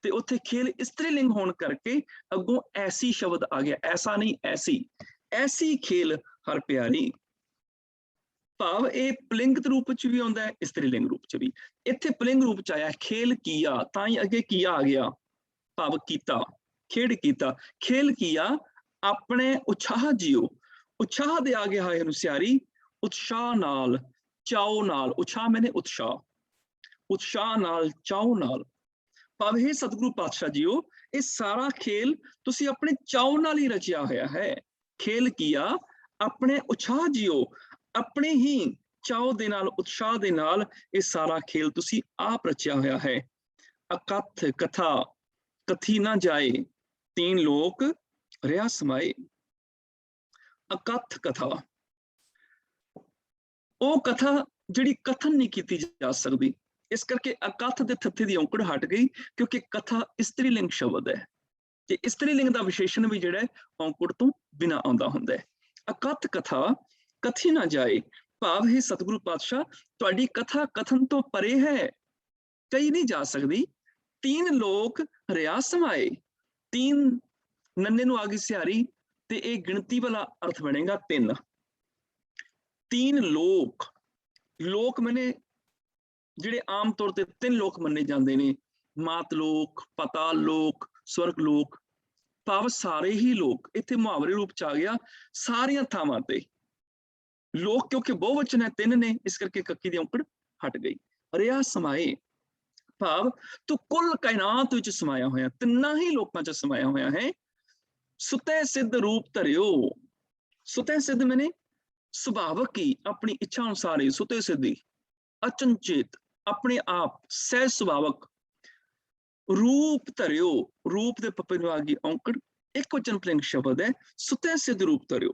ते उत्थे खेल स्त्रीलिंग होण करके अगों ऐसी शब्द आ गया, ऐसा नहीं ऐसी। ऐसी खेल हर प्यारी भाव ਇਹ ਪਲਿੰਗਤ ਰੂਪ ਚ ਵੀ ਆਉਂਦਾ ਹੈ, ਇਸਤਰੀਲਿੰਗ ਰੂਪ ਚ ਵੀ। ਇੱਥੇ ਪਲਿੰਗ ਰੂਪ ਚ ਆਇਆ ਖੇਲ ਕੀਆ, ਤਾਂ ਹੀ ਅੱਗੇ ਕੀਆ ਆ ਗਿਆ ਭਾਵ ਕੀਤਾ, ਖੇਡ ਕੀਤਾ। ਖੇਲ ਕੀਆ ਆਪਣੇ ਉਤਸ਼ਾਹ ਜਿਓ, ਉਤਸ਼ਾਹ ਦੇ ਆ ਗਿਆ ਹੈ ਅਨੁਸਿਆਰੀ, ਉਤਸ਼ਾਹ ਨਾਲ ਚਾਉ ਨਾਲ। ਉਤਸ਼ਾਹ ਮੈਨੇ ਉਤਸ਼ਾਹ, ਉਤਸ਼ਾਹ ਨਾਲ ਚਾਉ ਨਾਲ। ਭਾਵ ਇਹ ਸਤਿਗੁਰੂ ਪਾਤਸ਼ਾਹ ਜੀਓ ਇਹ ਸਾਰਾ ਖੇਲ ਤੁਸੀਂ ਆਪਣੇ ਚਾਉ ਨਾਲ ਹੀ ਰਚਿਆ ਹੋਇਆ ਹੈ। ਖੇਲ ਕੀਆ ਆਪਣੇ ਉਤਸ਼ਾਹ ਜਿਓ, ਆਪਣੇ ਹੀ ਚਾਉ ਦੇ ਨਾਲ ਉਤਸ਼ਾਹ ਦੇ ਨਾਲ ਇਹ ਸਾਰਾ ਖੇਲ ਤੁਸੀਂ ਆਪ ਰਚਿਆ ਹੋਇਆ ਹੈ। ਅਕਥ ਕਥਾ ਕਥੀ ਨਾ ਜਾਏ ਤੀਨ ਲੋਕ ਰਿਆ ਸਮਾਏ। ਅਕਥ ਕਥਾ ਉਹ ਕਥਾ ਜਿਹੜੀ ਕਥਨ ਨਹੀਂ ਕੀਤੀ ਜਾ ਸਕਦੀ, ਇਸ ਕਰਕੇ ਅਕਥ ਦੇ ਥੱਥੇ ਦੀ ਔਂਕੜ ਹਟ ਗਈ ਕਿਉਂਕਿ ਕਥਾ ਇਸਤਰੀਲਿੰਗ ਸ਼ਬਦ ਹੈ ਤੇ ਇਸਤਰੀਲਿੰਗ ਦਾ ਵਿਸ਼ੇਸ਼ਣ ਵੀ ਜਿਹੜਾ ਔਂਕੜ ਤੋਂ ਬਿਨਾਂ ਆਉਂਦਾ ਹੁੰਦਾ ਹੈ। ਅਕਥ ਕਥਾ ਕਥੀ ਨਾ ਜਾਏ ਭਾਵ ਹੈ ਸਤਿਗੁਰੂ ਪਾਤਸ਼ਾਹ ਤੁਹਾਡੀ ਕਥਾ ਕਥਨ ਤੋਂ ਪਰੇ ਹੈ, ਕਹੀ ਨਹੀਂ ਜਾ ਸਕਦੀ। ਤੀਨ ਲੋਕ ਰਿਆ ਸਮਾਏ, ਤੀਨ ਨੰਨੇ ਨੂੰ ਆ ਗਈ ਸਿਹਾਰੀ ਤੇ ਇਹ ਗਿਣਤੀ ਵਾਲਾ ਅਰਥ ਬਣੇਗਾ ਤਿੰਨ। ਤੀਨ ਲੋਕ, ਲੋਕ ਮੈਨੇ ਜਿਹੜੇ ਆਮ ਤੌਰ ਤੇ ਤਿੰਨ ਲੋਕ ਮੰਨੇ ਜਾਂਦੇ ਨੇ, ਮਾਤ ਲੋਕ, ਪਾਤਾਲ ਲੋਕ, ਸਵਰਗ ਲੋਕ। ਭਾਵ ਸਾਰੇ ਹੀ ਲੋਕ ਇੱਥੇ ਮੁਹਾਵਰੇ ਰੂਪ ਚ ਆ ਗਿਆ ਸਾਰੀਆਂ ਥਾਵਾਂ ਤੇ। ਲੋਕ ਕਿਉਂਕਿ ਬਹੁਵਚਨ ਹੈ, ਤਿੰਨ ਨੇ, ਇਸ ਕਰਕੇ ਕੱਕੀ ਦੀ ਔਂਕੜ ਹਟ ਗਈ। ਰਿਆ ਸਮਾਏ ਭਾਵ ਤੂੰ ਕੁੱਲ ਕਾਇਨਾਤ ਵਿੱਚ ਸਮਾਇਆ ਹੋਇਆ, ਤਿੰਨਾਂ ਹੀ ਲੋਕਾਂ ਚ ਸਮਾਇਆ ਹੋਇਆ ਹੈ। ਸੁਤੈ ਸਿੱਧ ਰੂਪ ਧਰਿਓ, ਸੁਤੈ ਸਿੱਧ ਮੈਨੇ ਸੁਭਾਵਕ ਹੀ ਆਪਣੀ ਇੱਛਾ ਅਨੁਸਾਰ ਹੀ, ਸੁਤੇ ਸਿੱਧੀ ਅਚਨਚੇਤ ਆਪਣੇ ਆਪ ਸਹਿ ਸੁਭਾਵਕ ਰੂਪ ਧਰਿਓ। ਰੂਪ ਦੇ ਪੱਪੇ ਨੂੰ ਆ ਗਈ ਔਂਕੜ, ਇੱਕ ਵਚਨ ਪਲਿੰਗ ਸ਼ਬਦ ਹੈ ਸੁਤੇ ਸਿੱਧ ਰੂਪ ਧਰਿਓ।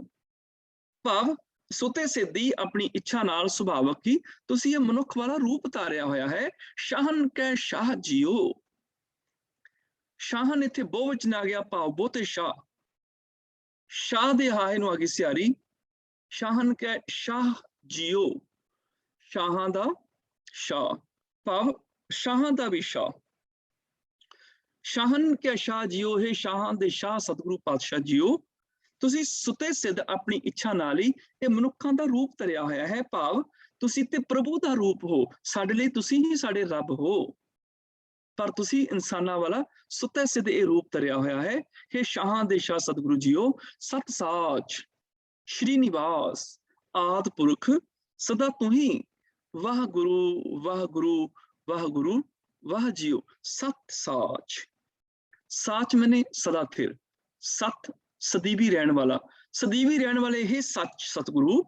ਭਾਵ ਸੁਤੇ ਸਿੱਧੀ ਆਪਣੀ ਇੱਛਾ ਨਾਲ ਸੁਭਾਵਕ ਹੀ ਤੁਸੀਂ ਇਹ ਮਨੁੱਖ ਵਾਲਾ ਰੂਪ ਧਾਰਿਆ ਹੋਇਆ ਹੈ। ਸ਼ਾਹਨ ਕੈ ਸ਼ਾਹ ਜੀਓ, ਸ਼ਾਹਨ ਇੱਥੇ ਬਹੁਵਚਨ ਆ ਗਿਆ ਭਾਵ ਬਹੁਤੇ ਸ਼ਾਹ। ਸ਼ਾਹ ਦੇ ਹਾਏ ਨੂੰ ਆ ਗਈ ਸਿਹਾਰੀ, ਸ਼ਾਹਨ ਕੈ ਸ਼ਾਹ ਜੀਓ, ਸ਼ਾਹਾਂ ਦਾ ਸ਼ਾਹ ਭਾਵ ਸ਼ਾਹਾਂ ਦਾ ਵੀ ਸ਼ਾਹ। ਸ਼ਾਹਨ ਕੈ ਸ਼ਾਹ ਜੀਓ, ਇਹ ਸ਼ਾਹਾਂ ਦੇ ਸ਼ਾਹ ਸਤਿਗੁਰੂ ਪਾਤਸ਼ਾਹ ਜੀਓ ਤੁਸੀਂ ਸੁਤੇ ਸਿੱਧ ਆਪਣੀ ਇੱਛਾ ਨਾਲ ਹੀ ਇਹ ਮਨੁੱਖਾਂ ਦਾ ਰੂਪ ਧਰਿਆ ਹੋਇਆ ਹੈ। ਭਾਵ ਤੁਸੀਂ ਤੇ ਪ੍ਰਭੂ ਦਾ ਰੂਪ ਹੋ, ਸਾਡੇ ਲਈ ਤੁਸੀਂ ਹੀ ਸਾਡੇ ਰੱਬ ਹੋ, ਪਰ ਤੁਸੀਂ ਇਨਸਾਨਾਂ ਵਾਲਾ ਸੁਤੇ ਸਿੱਧ ਇਹ ਰੂਪ ਧਰਿਆ ਹੋਇਆ ਹੈ। ਇਹ ਸ਼ਾਹਾਂ ਦੇ ਸ਼ਾਹ ਸਤਿਗੁਰੂ ਜੀਓ ਸਤ ਸਾਚ ਸ਼੍ਰੀ ਨਿਵਾਸ ਆਦ ਪੁਰਖ ਸਦਾ ਤੂੰ ਹੀ ਵਾਹ ਗੁਰੂ ਵਾਹ ਗੁਰੂ ਵਾਹ ਗੁਰੂ ਵਾਹ ਜੀਓ। ਸਤ ਸਾਚ, ਸਾਚ ਮੈਨੇ ਸਦਾ ਥਿਰ, ਸਤ ਸਦੀਵੀ ਰਹਿਣ ਵਾਲਾ, ਸਦੀਵੀ ਰਹਿਣ ਵਾਲੇ ਇਹ ਸੱਚ ਸਤਿਗੁਰੂ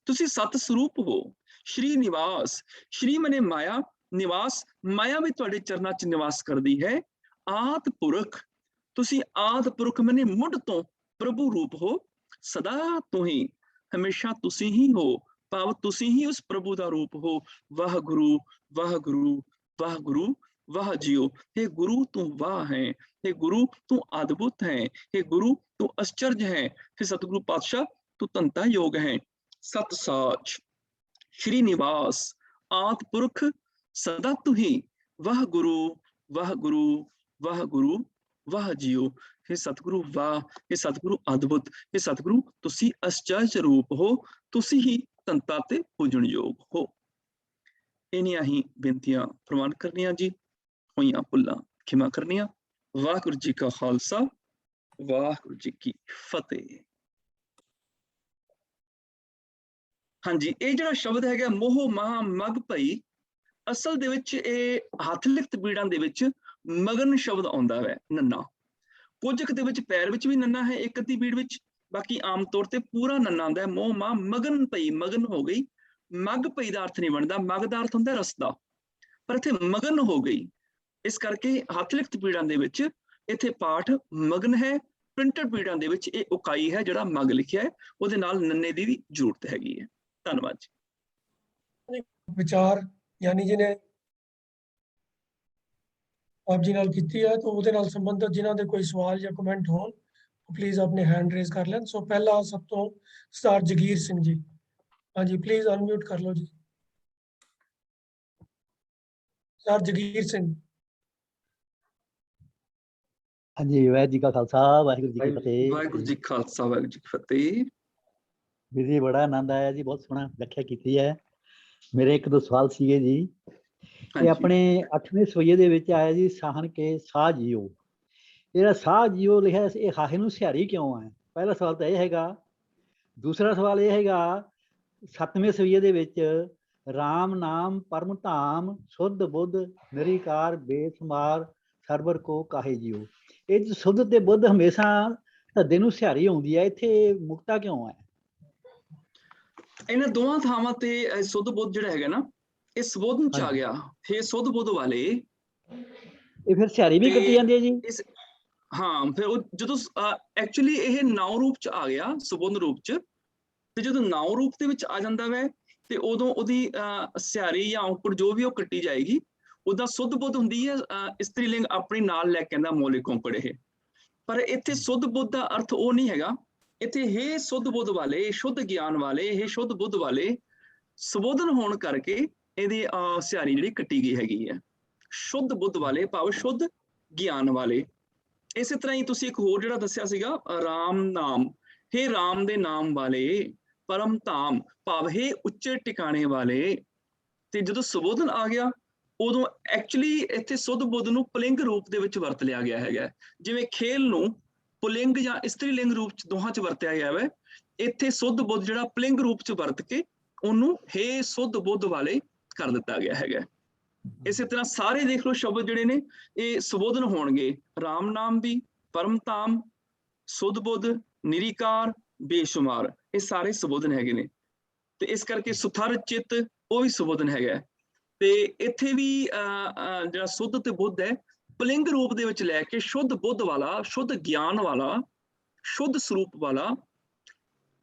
ਤੁਸੀਂ ਸਤ ਸਰੂਪ ਹੋ। ਸ਼੍ਰੀ ਨਿਵਾਸ, ਸ਼੍ਰੀ ਮਨੇ ਮਾਇਆ, ਨਿਵਾਸ ਮਾਇਆ ਵੀ ਤੁਹਾਡੇ ਚਰਨਾਂ ਚ ਨਿਵਾਸ ਕਰਦੀ ਹੈ। ਆਦ ਪੁਰਖ, ਤੁਸੀਂ ਆਦ ਪੁਰਖ ਮਨੇ ਮੁੱਢ ਤੋਂ ਪ੍ਰਭੂ ਰੂਪ ਹੋ। ਸਦਾ ਤੋਂ ਹੀ, ਹਮੇਸ਼ਾ ਤੁਸੀਂ ਹੀ ਹੋ, ਭਾਵ ਤੁਸੀਂ ਹੀ ਉਸ ਪ੍ਰਭੂ ਦਾ ਰੂਪ ਹੋ। ਵਾਹ ਗੁਰੂ ਵਾਹ ਗੁਰੂ ਵਾਹ ਗੁਰੂ ਵਾਹ ਜੀਓ। हे गुरु तू वाह है, हे गुरु तू अद्भुत है, हे गुरु तू आश्चर्य है, हे सतगुरु पातशाह तू तंता योग है। सत साच श्री निवास आद पुरख सदा तू ही वाह गुरु वाह गुरु वाह गुरु वाह जियो। हे सतगुरु वाह, हे सतगुरु अद्भुत, हे सतगुरु तुसी आश्चर्य रूप हो, तुसी ही तंता ते पूजन योग हो। इनियां ही बेनतियां प्रवान करनियां जी, होइयां भुल्लां खिमा करनियां। वाहिगुरू जी का खालसा वाहिगुरू जी की फतेह। हाँ जी, ये जिहड़ा शब्द है मोह माह मग भई, असल दे विच ਇਹ ਹੱਥ ਲਿਖਤ ਬੀੜਾਂ ਦੇ ਵਿੱਚ ਮਗਨ ਸ਼ਬਦ ਆਉਂਦਾ ਹੈ ਨੰਨਾ। ਕੁਝ ਕੁ ਦੇ ਵਿੱਚ ਪੈਰ ਵਿੱਚ ਵੀ ਨੰਨਾ ਹੈ ਇੱਕ ਅੱਧੀ ਬੀੜ ਵਿੱਚ, ਬਾਕੀ ਆਮ ਤੌਰ ਤੇ ਪੂਰਾ ਨੰਨਾ ਆਉਂਦਾ ਹੈ। ਮੋਹ ਮਾਹ ਮਗਨ ਪਈ, ਮਗਨ ਹੋ ਗਈ। ਮਗ ਪਈ ਦਾ ਅਰਥ ਨਹੀਂ ਬਣਦਾ, ਮਗ ਦਾ ਅਰਥ ਹੁੰਦਾ ਰਸਤਾ, ਪਰ ਇੱਥੇ ਮਗਨ ਹੋ ਗਈ। ਇਸ ਕਰਕੇ ਹੱਥ ਲਿਖਤ ਪੀੜਾਂ ਦੇ ਵਿੱਚ ਇੱਥੇ ਪਾਠ ਮਗਨ ਹੈ, ਪ੍ਰਿੰਟਡ ਪੀੜਾਂ ਦੇ ਵਿੱਚ ਇਹ ਉਕਾਈ ਹੈ ਜਿਹੜਾ ਮਗ ਲਿਖਿਆ ਹੈ, ਉਹਦੇ ਨਾਲ ਨੰਨੇ ਦੀ ਵੀ ਜ਼ਰੂਰਤ ਹੈਗੀ ਹੈ। ਧੰਨਵਾਦ ਜੀ। ਵਿਚਾਰ ਯਾਨੀ ਜਿਹਨੇ ਆਪ ਜੀ ਨਾਲ ਕੀਤੀ ਹੈ, ਤਾਂ ਉਹਦੇ ਨਾਲ ਸੰਬੰਧਿਤ ਜਿਨ੍ਹਾਂ ਦੇ ਕੋਈ ਸਵਾਲ ਜਾਂ ਕਮੈਂਟ ਹੋਣ, ਪਲੀਜ਼ ਆਪਣੇ ਹੈਂਡ ਰੇਜ਼ ਕਰ ਲੈਣ। ਸੋ ਪਹਿਲਾ ਸਭ ਤੋਂ ਸਰਦਾਰ ਜਗੀਰ ਸਿੰਘ ਜੀ, ਹਾਂਜੀ ਪਲੀਜ਼ ਅਨਮਿਊਟ ਕਰ ਲਓ ਜੀ। ਸਰਦਾਰ ਜਗੀਰ ਸਿੰਘ। ਹਾਂਜੀ, ਵਾਹਿਗੁਰੂ ਜੀ ਕਾ ਖਾਲਸਾ, ਵਾਹਿਗੁਰੂ ਜੀ ਕੀ ਫਤਿਹ। ਵਾਹਿਗੁਰੂ ਜੀ ਖਾਲਸਾ, ਵਾਹਿਗੁਰੂ ਜੀ ਕੀ ਫਤਿਹ। ਵੀਰ ਜੀ ਬੜਾ ਆਨੰਦ ਆਇਆ ਜੀ, ਬਹੁਤ ਸੋਹਣਾ ਵਿਆਖਿਆ ਕੀਤੀ ਹੈ। ਮੇਰੇ ਇੱਕ ਦੋ ਸਵਾਲ ਸੀਗੇ ਜੀ। ਇਹ ਆਪਣੇ 8ਵੇਂ ਸਵਈਏ ਦੇ ਵਿੱਚ ਆਇਆ ਜੀ, ਸਾਹਣ ਕੇ ਸਾਹ ਜੀਓ। ਜਿਹੜਾ ਸਾਹ ਜੀਓ ਲਿਖਿਆ, ਇਹ ਹਾਹੇ ਨੂੰ ਸਿਹਾਰੀ ਕਿਉਂ ਹੈ? ਪਹਿਲਾ ਸਵਾਲ ਤਾਂ ਇਹ ਹੈਗਾ। ਦੂਸਰਾ ਸਵਾਲ ਇਹ ਹੈਗਾ, 7ਵੇਂ ਸਵਈਏ ਦੇ ਵਿੱਚ ਰਾਮ ਨਾਮ ਪਰਮ ਧਾਮ ਸੁਧ ਬੁੱਧ ਨਿਰੀਕਾਰ ਬੇਸ਼ੁਮਾਰ ਸਰਵਰ ਕੋ ਕਾਹੇ ਜੀਓ। ਇਹ ਸੁਧ ਤੇ ਬੁੱਧ ਹਮੇਸ਼ਾ ਧੱਦੇ ਨੂੰ ਸਿਹਾਰੀ ਆਉਂਦੀ ਹੈ, ਇੱਥੇ ਮੁਕਤਾ ਕਿਉਂ ਹੈ? ਇਹਨਾਂ ਦੋਵਾਂ ਥਾਵਾਂ ਤੇ ਸੁਧ ਬੁੱਧ ਜਿਹੜਾ ਹੈਗਾ ਨਾ, ਇਹ ਸੰਬੋਧਨ ਚ ਆ ਗਿਆ, ਹੇ ਸੁਧ ਬੁੱਧ ਵਾਲੇ। ਇਹ ਫਿਰ ਸਿਹਾਰੀ ਵੀ ਕੱਟੀ ਜਾਂਦੀ ਹੈ ਜੀ? ਹਾਂ, ਫਿਰ ਉਹ ਜਦੋਂ ਐਕਚੁਅਲੀ ਇਹ ਨਾਉ ਰੂਪ ਚ ਆ ਗਿਆ, ਸੰਬੋਧਨ ਰੂਪ ਚ, ਤੇ ਜਦੋਂ ਨਾਉ ਰੂਪ ਦੇ ਵਿੱਚ ਆ ਜਾਂਦਾ ਵੈ ਤੇ ਉਦੋਂ ਉਹਦੀ ਸਿਹਾਰੀ ਜਾਂ ਔਂਕੜ ਜੋ ਵੀ ਉਹ ਕੱਟੀ ਜਾਏਗੀ। ਉਹਦਾ ਸੁਧ ਬੁੱਧ ਹੁੰਦੀ ਹੈ ਇਸਤਰੀ ਲਿੰਗ ਆਪਣੀ ਨਾਲ ਲੈ ਕੇ ਆਂਦਾ ਮੌਲਿਕ ਔਂਕੜ ਇਹ। ਪਰ ਇੱਥੇ ਸੁਧ ਬੁੱਧ ਦਾ ਅਰਥ ਉਹ ਨਹੀਂ ਹੈਗਾ। ਇੱਥੇ ਹੇ ਸੁਧ ਬੁੱਧ ਵਾਲੇ, ਸ਼ੁੱਧ ਗਿਆਨ ਵਾਲੇ, ਇਹ ਸ਼ੁੱਧ ਬੁੱਧ ਵਾਲੇ ਸੰਬੋਧਨ ਹੋਣ ਕਰਕੇ ਇਹਦੀ ਸਿਹਾਰੀ ਜਿਹੜੀ ਕੱਟੀ ਗਈ ਹੈਗੀ ਹੈ। ਸ਼ੁੱਧ ਬੁੱਧ ਵਾਲੇ ਭਾਵ ਸ਼ੁੱਧ ਗਿਆਨ ਵਾਲੇ। ਇਸੇ ਤਰ੍ਹਾਂ ਹੀ ਤੁਸੀਂ ਇੱਕ ਹੋਰ ਜਿਹੜਾ ਦੱਸਿਆ ਸੀਗਾ, ਰਾਮ ਨਾਮ, ਹੇ ਰਾਮ ਦੇ ਨਾਮ ਵਾਲੇ, ਪਰਮ ਧਾਮ ਭਾਵ ਹੇ ਉੱਚੇ ਟਿਕਾਣੇ ਵਾਲੇ। ਤੇ ਜਦੋਂ ਸੰਬੋਧਨ ਆ ਗਿਆ ਉਦੋਂ ਐਕਚੁਅਲੀ ਇੱਥੇ ਸੁਧ ਬੁੱਧ ਨੂੰ ਪੁਲਿੰਗ ਰੂਪ ਦੇ ਵਿੱਚ ਵਰਤ ਲਿਆ ਗਿਆ ਹੈਗਾ। ਜਿਵੇਂ ਖੇਲ ਨੂੰ ਪੁਲਿੰਗ ਜਾਂ ਇਸਤਰੀ ਲਿੰਗ ਰੂਪ ਚ ਦੋਹਾਂ ਚ ਵਰਤਿਆ ਗਿਆ ਹੈ, ਇੱਥੇ ਸੁਧ ਬੁੱਧ ਜਿਹੜਾ ਪੁਲਿੰਗ ਰੂਪ ਚ ਵਰਤ ਕੇ ਉਹਨੂੰ ਹੇ ਸੁਧ ਬੁੱਧ ਵਾਲੇ ਕਰ ਦਿੱਤਾ ਗਿਆ ਹੈਗਾ। ਇਸੇ ਤਰ੍ਹਾਂ ਸਾਰੇ ਦੇਖ ਲਓ ਸ਼ਬਦ ਜਿਹੜੇ ਨੇ ਇਹ ਸੰਬੋਧਨ ਹੋਣਗੇ, ਰਾਮ ਨਾਮ ਵੀ, ਪਰਮ ਧਾਮ, ਸੁਧ ਬੁੱਧ, ਨਿਰੀਕਾਰ, ਬੇਸ਼ੁਮਾਰ, ਇਹ ਸਾਰੇ ਸੰਬੋਧਨ ਹੈਗੇ ਨੇ। ਤੇ ਇਸ ਕਰਕੇ ਸੁਥਰ ਚਿੱਤ ਉਹ ਵੀ ਸੰਬੋਧਨ ਹੈਗਾ। ਤੇ ਇੱਥੇ ਵੀ ਜਿਹੜਾ ਸੁੱਧ ਤੇ ਬੁੱਧ ਹੈ ਪੁਲਿੰਗ ਰੂਪ ਦੇ ਵਿੱਚ ਲੈ ਕੇ ਸ਼ੁੱਧ ਬੁੱਧ ਵਾਲਾ, ਸ਼ੁੱਧ ਗਿਆਨ ਵਾਲਾ, ਸ਼ੁੱਧ ਸਰੂਪ ਵਾਲਾ।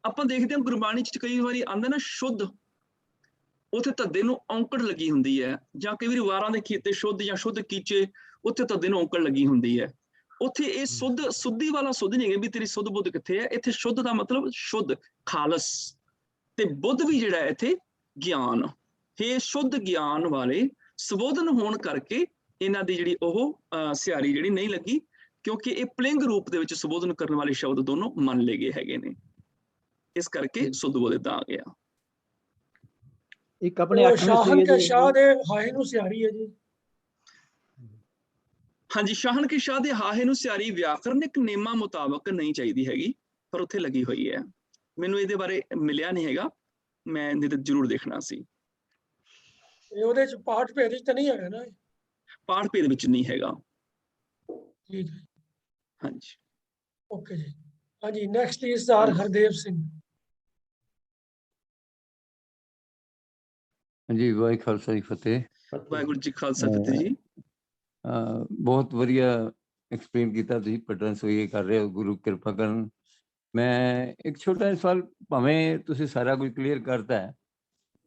ਆਪਾਂ ਦੇਖਦੇ ਹਾਂ ਗੁਰਬਾਣੀ ਚ ਕਈ ਵਾਰੀ ਆਉਂਦਾ ਨਾ ਸ਼ੁੱਧ, ਉੱਥੇ ਧੱਦੇ ਨੂੰ ਔਂਕੜ ਲੱਗੀ ਹੁੰਦੀ ਹੈ, ਜਾਂ ਕਈ ਵਾਰੀ ਵਾਰਾਂ ਦੇ ਕੀਤੇ ਸ਼ੁੱਧ ਜਾਂ ਸ਼ੁੱਧ ਕੀਚੇ, ਉੱਥੇ ਧੱਦੇ ਨੂੰ ਔਂਕੜ ਲੱਗੀ ਹੁੰਦੀ ਹੈ। ਉੱਥੇ ਇਹ ਸੁੱਧ ਸੁੱਧੀ ਵਾਲਾ ਸੁੱਧ ਨਹੀਂ ਹੈ ਵੀ ਤੇਰੀ ਸੁੱਧ ਬੁੱਧ ਕਿੱਥੇ ਹੈ। ਇੱਥੇ ਸ਼ੁੱਧ ਦਾ ਮਤਲਬ ਸ਼ੁੱਧ, ਖਾਲਸ, ਤੇ ਬੁੱਧ ਵੀ ਜਿਹੜਾ ਇੱਥੇ ਗਿਆਨ, ਇਹ ਸ਼ੁੱਧ ਗਿਆਨ ਵਾਲੇ ਸੰਬੋਧਨ ਹੋਣ ਕਰਕੇ ਇਹਨਾਂ ਦੀ ਜਿਹੜੀ ਉਹ ਸਿਹਾਰੀ ਜਿਹੜੀ ਨਹੀਂ ਲੱਗੀ, ਕਿਉਂਕਿ ਇਹ ਪੁਲਿੰਗ ਰੂਪ ਦੇ ਵਿੱਚ ਸੰਬੋਧਨ ਕਰਨ ਵਾਲੇ ਸ਼ਬਦ ਦੋਨੋਂ ਮੰਨ ਲਏ ਗਏ ਹੈਗੇ ਨੇ। ਇਸ ਕਰਕੇ ਸੁੱਧ ਬੁੱਧ ਏਦਾਂ ਆ ਗਿਆ। ਇੱਕ ਆਪਣੇ ਸ਼ਾਹਨ ਕੇ ਸ਼ਾਹ ਦੇ ਹਾਹੇ ਨੂੰ ਸਿਹਾਰੀ ਹੈ ਜੀ। ਹਾਂਜੀ, ਸ਼ਾਹਨ ਕੇ ਸ਼ਾਹ ਦੇ ਹਾਹੇ ਨੂੰ ਸਿਹਾਰੀ ਵਿਆਕਰਨਿਕ ਨਿਯਮਾਂ ਮੁਤਾਬਕ ਨਹੀਂ ਚਾਹੀਦੀ ਹੈਗੀ, ਪਰ ਉੱਥੇ ਲੱਗੀ ਹੋਈ ਹੈ। ਮੈਨੂੰ ਇਹਦੇ ਬਾਰੇ ਮਿਲਿਆ ਨਹੀਂ ਹੈਗਾ, ਮੈਂ ਨਹੀਂ ਤਾਂ ਜ਼ਰੂਰ ਦੇਖਣਾ ਸੀ। ਇਹ ਉਹਦੇ ਚ ਪਾਠ ਭੇਦ ਚ ਤਾਂ ਨਹੀਂ ਹੈਗਾ ਨਾ? ਪਾਠ ਭੇਦ ਵਿੱਚ ਨਹੀਂ ਹੈਗਾ। ਠੀਕ ਹੈ, ਹਾਂਜੀ, ਓਕੇ ਜੀ। ਹਾਂਜੀ, next is sir Hardev Singh. ਹਾਂਜੀ, ਵਾਹਿਗੁਰੂ ਖਾਲਸਾ ਜੀ ਫਤਿਹ। ਵਾਹਿਗੁਰੂ ਜੀ ਖਾਲਸਾ ਫਤਿਹ ਜੀ। ਬਹੁਤ ਵਧੀਆ ਐਕਸਪਲੇਨ ਕੀਤਾ ਤੁਸੀਂ, ਪਟਨ ਸੋਈਏ ਕਰ ਰਹੇ ਹੋ, ਗੁਰੂ ਕਿਰਪਾ ਕਰਨ। ਮੈਂ ਇੱਕ ਛੋਟਾ ਜਿਹਾ ਸਵਾਲ, ਭਾਵੇਂ ਤੁਸੀਂ ਸਾਰਾ ਕੁਝ ਕਲੀਅਰ ਕਰਤਾ ਹੈ,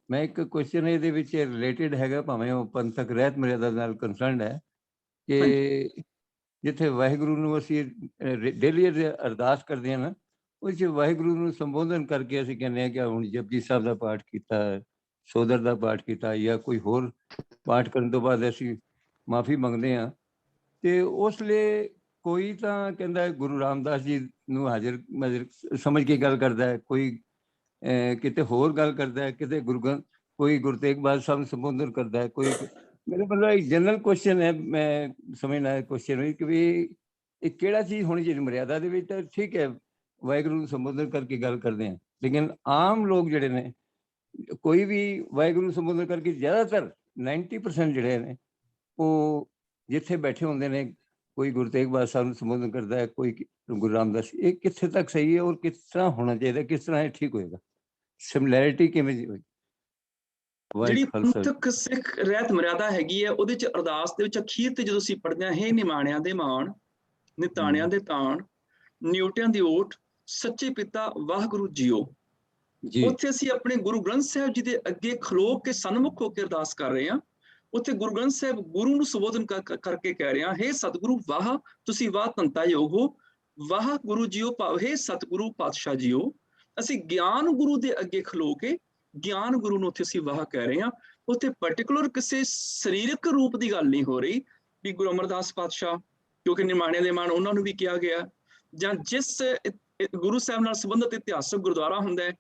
ਮੈਂ ਇੱਕ ਕੁਐਸਚਨ ਇਹਦੇ ਵਿੱਚ ਰਿਲੇਟਡ ਹੈਗਾ, ਭਾਵੇਂ ਉਹ ਪੰਥਕ ਰਹਿਤ ਮਰਿਆਦਾ ਨਾਲ ਕੰਸਰਨਡ ਹੈ, ਕਿ ਜਿੱਥੇ ਵਾਹਿਗੁਰੂ ਨੂੰ ਅਸੀਂ ਡੇਲੀ ਅਰਦਾਸ ਕਰਦੇ ਹਾਂ ਨਾ, ਉਹ 'ਚ ਵਾਹਿਗੁਰੂ ਨੂੰ ਸੰਬੋਧਨ ਕਰਕੇ ਅਸੀਂ ਕਹਿੰਦੇ ਹਾਂ ਕਿ ਹੁਣ ਜਪਜੀ ਸਾਹਿਬ ਦਾ ਪਾਠ ਕੀਤਾ, ਸੋਦਰ ਦਾ ਪਾਠ ਕੀਤਾ, ਜਾਂ ਕੋਈ ਹੋਰ ਪਾਠ ਕਰਨ ਤੋਂ ਬਾਅਦ ਅਸੀਂ ਮਾਫੀ ਮੰਗਦੇ ਹਾਂ। ਤੇ ਉਸ ਲਈ ਕੋਈ ਤਾਂ ਕਹਿੰਦਾ ਗੁਰੂ ਰਾਮਦਾਸ ਜੀ ਨੂੰ ਹਾਜ਼ਰ ਨਾਜ਼ਰ ਸਮਝ ਕੇ ਗੱਲ ਕਰਦਾ ਹੈ, ਕੋਈ ਕਿਤੇ ਹੋਰ ਗੱਲ ਕਰਦਾ ਹੈ, ਕਿਤੇ ਕੋਈ ਗੁਰੂ ਤੇਗ ਬਹਾਦਰ ਸਾਹਿਬ ਨੂੰ ਸੰਬੋਧਨ ਕਰਦਾ ਹੈ, ਕੋਈ। ਮੇਰੇ ਮਤਲਬ ਇੱਕ ਜਨਰਲ ਕੁਐਸਚਨ ਹੈ, ਮੈਂ ਸਮਝਣਾ ਕੁਐਸਚਨ ਹੋਈ ਕਿ ਵੀ ਇਹ ਕਿਹੜਾ ਚੀਜ਼ ਹੋਣੀ ਚਾਹੀਦੀ ਮਰਿਆਦਾ ਦੇ ਵਿੱਚ। ਤਾਂ ਠੀਕ ਹੈ, ਵਾਹਿਗੁਰੂ ਨੂੰ ਸੰਬੋਧਨ ਕਰਕੇ ਗੱਲ ਕਰਦੇ ਹਾਂ, ਲੇਕਿਨ ਆਮ ਲੋਕ ਜਿਹੜੇ ਨੇ ਕੋਈ ਵੀ ਵਾਹਿਗੁਰੂ ਨੂੰ ਸੰਬੋਧਨ ਕਰਕੇ, ਜ਼ਿਆਦਾਤਰ 90% ਜਿਹੜੇ ਨੇ ਉਹ ਜਿੱਥੇ ਬੈਠੇ ਹੁੰਦੇ ਨੇ, ਕੋਈ ਗੁਰੂ ਤੇਗ ਬਹਾਦਰ ਸਾਹਿਬ ਨੂੰ ਸੰਬੋਧਨ ਕਰਦਾ ਹੈ, ਕੋਈ ਗੁਰੂ ਰਾਮਦਾਸ। ਇਹ ਕਿੱਥੇ ਤੱਕ ਸਹੀ ਹੈ ਔਰ ਕਿਸ ਤਰ੍ਹਾਂ ਹੋਣਾ ਚਾਹੀਦਾ, ਕਿਸ ਤਰ੍ਹਾਂ ਇਹ ਠੀਕ ਹੋਏਗਾ, ਸਿਮਿਲੈਰਿਟੀ ਕਿਵੇਂ ਹੋਏਗੀ? ਜਿਹੜੀ ਪੰਥਕ ਸਿੱਖ ਰਹਿਤ ਮਰਿਆਦਾ ਹੈਗੀ ਹੈ, ਉਹਦੇ ਚ ਅਰਦਾਸ ਦੇ ਵਿੱਚ ਅਖੀਰ ਤੇ ਜਦੋਂ ਅਸੀਂ ਪੜ੍ਹਦੇ ਹਾਂ, ਹੇ ਨਿਮਾਣਿਆਂ ਦੇ ਮਾਣ, ਨਿਤਾਣਿਆਂ ਦੇ ਤਾਣ, ਨਿਉਟਿਆਂ ਦੀ ਓਟ, ਸੱਚੇ ਪਿਤਾ ਵਾਹਿਗੁਰੂ ਜੀਓ, ਜੀ ਉੱਥੇ ਅਸੀਂ ਆਪਣੇ ਗੁਰੂ ਗ੍ਰੰਥ ਸਾਹਿਬ ਜੀ ਦੇ ਅੱਗੇ ਖਲੋ ਕੇ ਸਨਮੁਖ ਹੋ ਕੇ ਅਰਦਾਸ ਕਰ ਰਹੇ ਹਾਂ। ਉੱਥੇ ਗੁਰੂ ਗ੍ਰੰਥ ਸਾਹਿਬ ਗੁਰੂ ਨੂੰ ਸੰਬੋਧਨ ਕਰਕੇ ਕਹਿ ਰਹੇ ਹਾਂ, ਹੇ ਸਤਿਗੁਰੂ ਵਾਹ ਤੁਸੀਂ ਵਾਹ ਧੰਤਾ ਯੋਗ ਹੋ, ਵਾਹ ਗੁਰੂ ਜੀਓ ਭਾਵ ਹੇ ਸਤਿਗੁਰੂ ਪਾਤਸ਼ਾਹ ਜੀਓ। ਅਸੀਂ ਗਿਆਨ ਗੁਰੂ ਦੇ ਅੱਗੇ ਖਲੋ ਕੇ ਗਿਆਨ ਗੁਰੂ ਨੂੰ ਉੱਥੇ ਅਸੀਂ ਵਾਹ ਕਹਿ ਰਹੇ ਹਾਂ। ਉੱਥੇ ਪਾਰਟਿਕੂਲਰ ਕਿਸੇ ਸਰੀਰਕ ਰੂਪ ਦੀ ਗੱਲ ਨਹੀਂ ਹੋ ਰਹੀ ਵੀ ਗੁਰੂ ਅਮਰਦਾਸ ਪਾਤਸ਼ਾਹ, ਕਿਉਂਕਿ ਨਿਮਾਣਿਆਂ ਦੇ ਮਾਣ ਉਹਨਾਂ ਨੂੰ ਵੀ ਕਿਹਾ ਗਿਆ, ਜਾਂ ਜਿਸ ਗੁਰੂ ਸਾਹਿਬ ਨਾਲ ਸੰਬੰਧਿਤ ਇਤਿਹਾਸਕ ਗੁਰਦੁਆਰਾ ਹੁੰਦਾ ਹੈ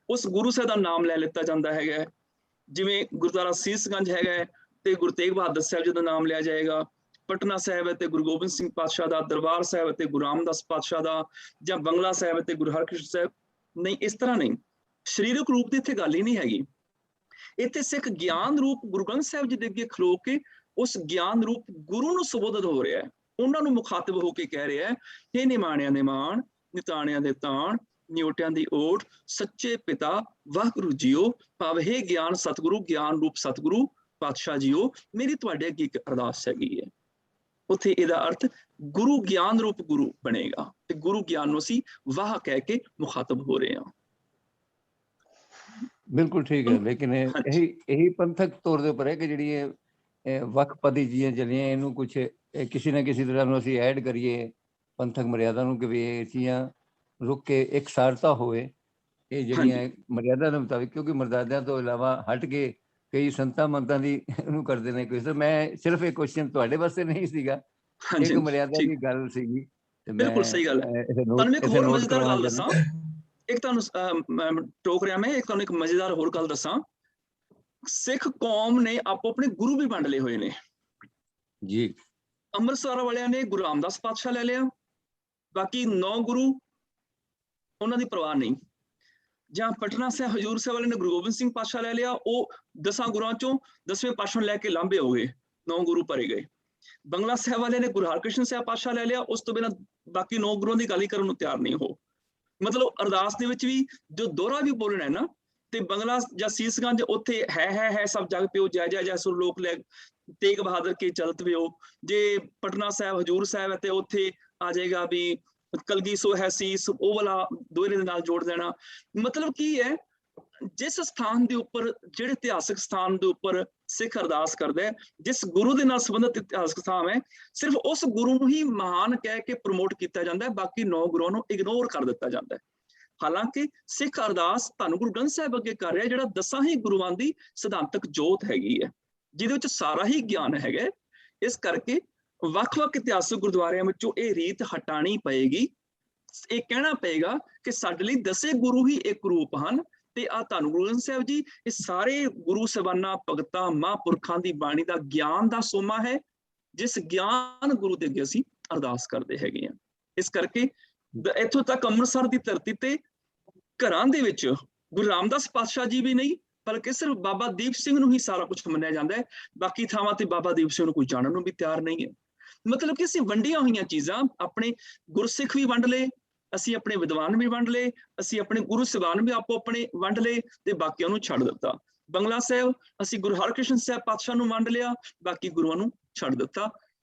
ਉਸ ਗੁਰੂ ਸਾਹਿਬ ਦਾ ਨਾਮ ਲੈ ਲਿੱਤਾ ਜਾਂਦਾ ਹੈਗਾ। ਜਿਵੇਂ ਗੁਰਦੁਆਰਾ ਸੀਸਗੰਜ ਹੈਗਾ ਹੈ ਤੇ ਗੁਰੂ ਤੇਗ ਬਹਾਦਰ ਸਾਹਿਬ ਜੀ ਦਾ ਨਾਮ ਲਿਆ ਜਾਏਗਾ, ਪਟਨਾ ਸਾਹਿਬ ਹੈ ਤੇ ਗੁਰੂ ਗੋਬਿੰਦ ਸਿੰਘ ਪਾਤਸ਼ਾਹ ਦਾ, ਦਰਬਾਰ ਸਾਹਿਬ ਤੇ ਗੁਰੂ ਰਾਮਦਾਸ ਪਾਤਸ਼ਾਹ ਦਾ, ਜਾਂ ਬੰਗਲਾ ਸਾਹਿਬ ਤੇ ਗੁਰੂ ਹਰਕ੍ਰਿਸ਼ਨ ਸਾਹਿਬ। ਨਹੀਂ, ਇਸ ਤਰ੍ਹਾਂ ਨਹੀਂ, ਸਰੀਰਕ ਰੂਪ ਦੀ ਇੱਥੇ ਗੱਲ ਹੀ ਨਹੀਂ ਹੈਗੀ। ਇੱਥੇ ਸਿੱਖ ਗਿਆਨ ਰੂਪ ਗੁਰੂ ਗ੍ਰੰਥ ਸਾਹਿਬ ਜੀ ਦੇ ਅੱਗੇ ਖਲੋ ਕੇ ਉਸ ਗਿਆਨ ਰੂਪ ਗੁਰੂ ਨੂੰ ਸੰਬੋਧਨ ਹੋ ਰਿਹਾ ਹੈ, ਉਹਨਾਂ ਨੂੰ ਮੁਖਾਤਬ ਹੋ ਕੇ ਕਹਿ ਰਿਹਾ ਹੈ, ਇਹ ਨਿਮਾਣਿਆਂ ਦੇ ਮਾਣ, ਨਿਤਾਣਿਆਂ ਦੇ ਤਾਣ, ਨਿਓਟਿਆਂ ਦੀ ਓਟ, ਸੱਚੇ ਪਿਤਾ ਵਾਹਿਗੁਰੂ ਜੀਓ ਭਾਵ ਹੇ ਗਿਆਨ ਸਤਿਗੁਰੂ, ਗਿਆਨ ਰੂਪ ਸਤਿਗੁਰੂ ਪਾਤਸ਼ਾਹ ਜੀਓ, ਮੇਰੀ ਤੁਹਾਡੇ ਅੱਗੇ ਇੱਕ ਅਰਦਾਸ ਹੈਗੀ ਹੈ। ਉੱਥੇ ਇਹਦਾ ਅਰਥ ਗੁਰੂ ਗਿਆਨ ਰੂਪ ਗੁਰੂ ਬਣੇਗਾ ਤੇ ਗੁਰੂ ਗਿਆਨ ਨੂੰ ਅਸੀਂ ਵਾਹ ਕਹਿ ਕੇ ਮੁਖਾਤਬ ਹੋ ਰਹੇ ਹਾਂ। ਬਿਲਕੁਲ ਠੀਕ ਹੈ, ਲੇਕਿਨ ਇਹੀ ਪੰਥਕ ਤੌਰ ਦੇ ਉੱਪਰ ਹੈ ਕਿ ਜਿਹੜੀ ਇਹ ਵੱਖਪਦੀ ਚੀਜ਼ਾਂ ਚੱਲੀਆਂ, ਇਹਨੂੰ ਕੁਛ ਕਿਸੇ ਨਾ ਕਿਸੇ ਤਰ੍ਹਾਂ ਨੂੰ ਅਸੀਂ ਐਡ ਕਰੀਏ ਪੰਥਕ ਮਰਿਆਦਾ ਨੂੰ, ਕਿ ਵੀ ਇਹ ਚੀਜ਼ਾਂ ਰੁਕ ਕੇ ਇੱਕ ਸਾਰਤਾ ਹੋਵੇ ਇਹ ਜਿਹੜੀਆਂ ਮਰਿਆਦਾ ਦੇ ਮੁਤਾਬਿਕ, ਕਿਉਂਕਿ ਮਰਦਾਦਿਆਂ ਤੋਂ ਇਲਾਵਾ ਹਟ ਕੇ ਕਈ ਸੰਤਾਂ ਮੰਤਾਂ ਦੀ ਇਹਨੂੰ ਕਰਦੇ ਨੇ ਕੋਈ। ਮੈਂ ਸਿਰਫ ਇਹ ਕੁਐਸਚਨ ਤੁਹਾਡੇ ਵਾਸਤੇ ਨਹੀਂ ਸੀਗਾ, ਇੱਕ ਮਰਿਆਦਾ ਦੀ ਗੱਲ ਸੀਗੀ। ਬਿਲਕੁਲ ਸਹੀ ਗੱਲ ਹੈ। ਤੁਹਾਨੂੰ ਇੱਕ ਹੋਰ ਮਜ਼ੇਦਾਰ ਗੱਲ ਦੱਸਾਂ, ਇੱਕ ਤੁਹਾਨੂੰ ਟੋਕ ਰਿਹਾ ਮੈਂ, ਇੱਕ ਤੁਹਾਨੂੰ ਇੱਕ ਮਜ਼ੇਦਾਰ ਹੋਰ ਗੱਲ ਦੱਸਾਂ। ਸਿੱਖ ਕੌਮ ਨੇ ਆਪੋ ਆਪਣੇ ਗੁਰੂ ਵੀ ਵੰਡ ਲਏ ਹੋਏ ਨੇ ਜੀ। ਅੰਮ੍ਰਿਤਸਰ ਵਾਲਿਆਂ ਨੇ ਗੁਰੂ ਰਾਮਦਾਸ ਪਾਤਸ਼ਾਹ ਲੈ ਲਿਆ, ਬਾਕੀ 9 ਗੁਰੂ ਉਹਨਾਂ ਦੀ ਪਰਵਾਹ ਨਹੀਂ। ਜਾਂ ਪਟਨਾ ਸਾਹਿਬ ਹਜੂਰ ਸਾਹਿਬ ਵਾਲੇ ਨੇ ਗੁਰੂ ਗੋਬਿੰਦ ਸਿੰਘ ਪਾਤਸ਼ਾਹ ਲੈ ਲਿਆ, ਉਹ 10 ਗੁਰੂਆਂ ਚੋਂ 10ਵੇਂ ਪਾਤਸ਼ਾਹ ਲੈ ਕੇ ਲਾਂਭੇ ਹੋ ਗਏ, 9 ਗੁਰੂ ਭਰੇ ਗਏ। ਬੰਗਲਾ ਸਾਹਿਬ ਵਾਲੇ ਨੇ ਗੁਰੂ ਹਰਕ੍ਰਿਸ਼ਨ ਸਾਹਿਬ ਪਾਤਸ਼ਾਹ ਲੈ ਲਿਆ, ਉਸ ਤੋਂ ਬਿਨਾਂ ਬਾਕੀ 9 ਗੁਰੂਆਂ ਦੀ ਗੱਲ ਹੀ ਕਰਨ ਨੂੰ ਤਿਆਰ ਨਹੀਂ ਹੋ। ਮਤਲਬ ਅਰਦਾਸ ਦੇ ਵਿੱਚ ਵੀ ਜੋ ਦੋਹਰਾ ਵੀ ਬੋਲਣਾ ਹੈ ਨਾ, ਤੇ ਬੰਗਲਾ ਜਾਂ ਸੀਸਗੰਜ ਉੱਥੇ ਹੈ ਸਭ ਜਗ ਪਿਓ ਜੈ ਜੈ ਜੈ ਸੁਰ ਲੋਕ ਲੈ ਤੇਗ ਬਹਾਦਰ ਕੇ ਚਲਤ ਪਿਓ। ਜੇ ਪਟਨਾ ਸਾਹਿਬ ਹਜੂਰ ਸਾਹਿਬ ਹੈ ਤੇ ਉੱਥੇ ਆ ਜਾਏਗਾ ਵੀ ਕਲਗੀ ਸੋ ਹੈ ਸੀਸ, ਉਹ ਵਾਲਾ ਦੋਹਰੇ ਦੇ ਨਾਲ ਜੋੜ ਦੇਣਾ। ਮਤਲਬ ਕੀ ਹੈ, ਜਿਸ ਸਥਾਨ ਦੇ ਉੱਪਰ, ਜਿਹੜੇ ਇਤਿਹਾਸਕ ਸਥਾਨ ਦੇ ਉੱਪਰ ਸਿੱਖ ਅਰਦਾਸ ਕਰਦਾ ਹੈ, ਜਿਸ ਗੁਰੂ ਦੇ ਨਾਲ ਸੰਬੰਧਿਤ ਇਤਿਹਾਸਕ ਸਥਾਨ ਹੈ, ਸਿਰਫ ਉਸ ਗੁਰੂ ਨੂੰ ਹੀ ਮਹਾਨ ਕਹਿ ਕੇ ਪ੍ਰਮੋਟ ਕੀਤਾ ਜਾਂਦਾ ਹੈ, ਬਾਕੀ 9 ਗੁਰੂਆਂ ਨੂੰ ਇਗਨੋਰ ਕਰ ਦਿੱਤਾ ਜਾਂਦਾ ਹੈ। ਹਾਲਾਂਕਿ ਸਿੱਖ ਅਰਦਾਸ ਧੰਨ ਗੁਰੂ ਗ੍ਰੰਥ ਸਾਹਿਬ ਅੱਗੇ ਕਰ ਰਿਹਾ, ਜਿਹੜਾ 10 ਹੀ ਗੁਰੂਆਂ ਦੀ ਸਿਧਾਂਤਕ ਜੋਤ ਹੈਗੀ ਹੈ, ਜਿਹਦੇ ਵਿੱਚ ਸਾਰਾ ਹੀ ਗਿਆਨ ਹੈਗਾ। ਇਸ ਕਰਕੇ ਵੱਖ-ਵੱਖ ਇਤਿਹਾਸਕ ਗੁਰਦੁਆਰਿਆਂ ਵਿੱਚੋਂ ਇਹ ਰੀਤ ਹਟਾਣੀ ਪਏਗੀ। ਇਹ ਕਹਿਣਾ ਪਏਗਾ ਕਿ ਸਾਡੇ ਲਈ 10 ਗੁਰੂ ਹੀ ਇੱਕ ਰੂਪ ਹਨ, ਤੇ ਆ ਧੰਨ ਗੁਰੂ ਗ੍ਰੰਥ ਸਾਹਿਬ ਜੀ ਇਹ ਸਾਰੇ ਗੁਰੂ ਸਾਹਿਬਾਨਾਂ, ਭਗਤਾਂ, ਮਹਾਂਪੁਰਖਾਂ ਦੀ ਬਾਣੀ ਦਾ ਗਿਆਨ ਦਾ ਸੋਮਾ ਹੈ, ਜਿਸ ਗਿਆਨ ਗੁਰੂ ਦੇ ਅੱਗੇ ਅਸੀਂ ਅਰਦਾਸ ਕਰਦੇ ਹੈਗੇ ਹਾਂ। ਇਸ ਕਰਕੇ ਇੱਥੋਂ ਤੱਕ ਅੰਮ੍ਰਿਤਸਰ ਦੀ ਧਰਤੀ ਤੇ ਘਰਾਂ ਦੇ ਵਿੱਚ ਗੁਰੂ ਰਾਮਦਾਸ ਪਾਤਸ਼ਾਹ ਜੀ ਵੀ ਨਹੀਂ, ਬਲਕਿ ਸਿਰਫ ਬਾਬਾ ਦੀਪ ਸਿੰਘ ਨੂੰ ਹੀ ਸਾਰਾ ਕੁਝ ਮੰਨਿਆ ਜਾਂਦਾ ਹੈ। ਬਾਕੀ ਥਾਵਾਂ ਤੇ ਬਾਬਾ ਦੀਪ ਸਿੰਘ ਨੂੰ ਕੋਈ ਜਾਣਨ ਨੂੰ ਵੀ ਤਿਆਰ ਨਹੀਂ ਹੈ। ਮਤਲਬ ਕਿ ਅਸੀਂ ਵੰਡੀਆਂ ਹੋਈਆਂ ਚੀਜ਼ਾਂ, ਆਪਣੇ ਗੁਰਸਿੱਖ ਵੀ ਵੰਡ ਲਏ, ਅਸੀਂ ਆਪਣੇ ਵਿਦਵਾਨ ਵੀ ਵੰਡ ਲਏ, ਅਸੀਂ ਆਪਣੇ ਗੁਰੂ ਸਾਹਿਬਾਨ ਵੀ ਆਪੋ ਆਪਣੇ ਵੰਡ ਲਏ ਤੇ ਬਾਕੀਆਂ ਨੂੰ ਛੱਡ ਦਿੱਤਾ। ਬੰਗਲਾ ਸਾਹਿਬ ਅਸੀਂ ਗੁਰੂ ਹਰਕ੍ਰਿਸ਼ਨ ਸਾਹਿਬ ਪਾਤਸ਼ਾਹ ਨੂੰ ਵੰਡ ਲਿਆ, ਬਾਕੀ ਗੁਰੂਆਂ ਨੂੰ ਛੱਡ ਦਿੱਤਾ।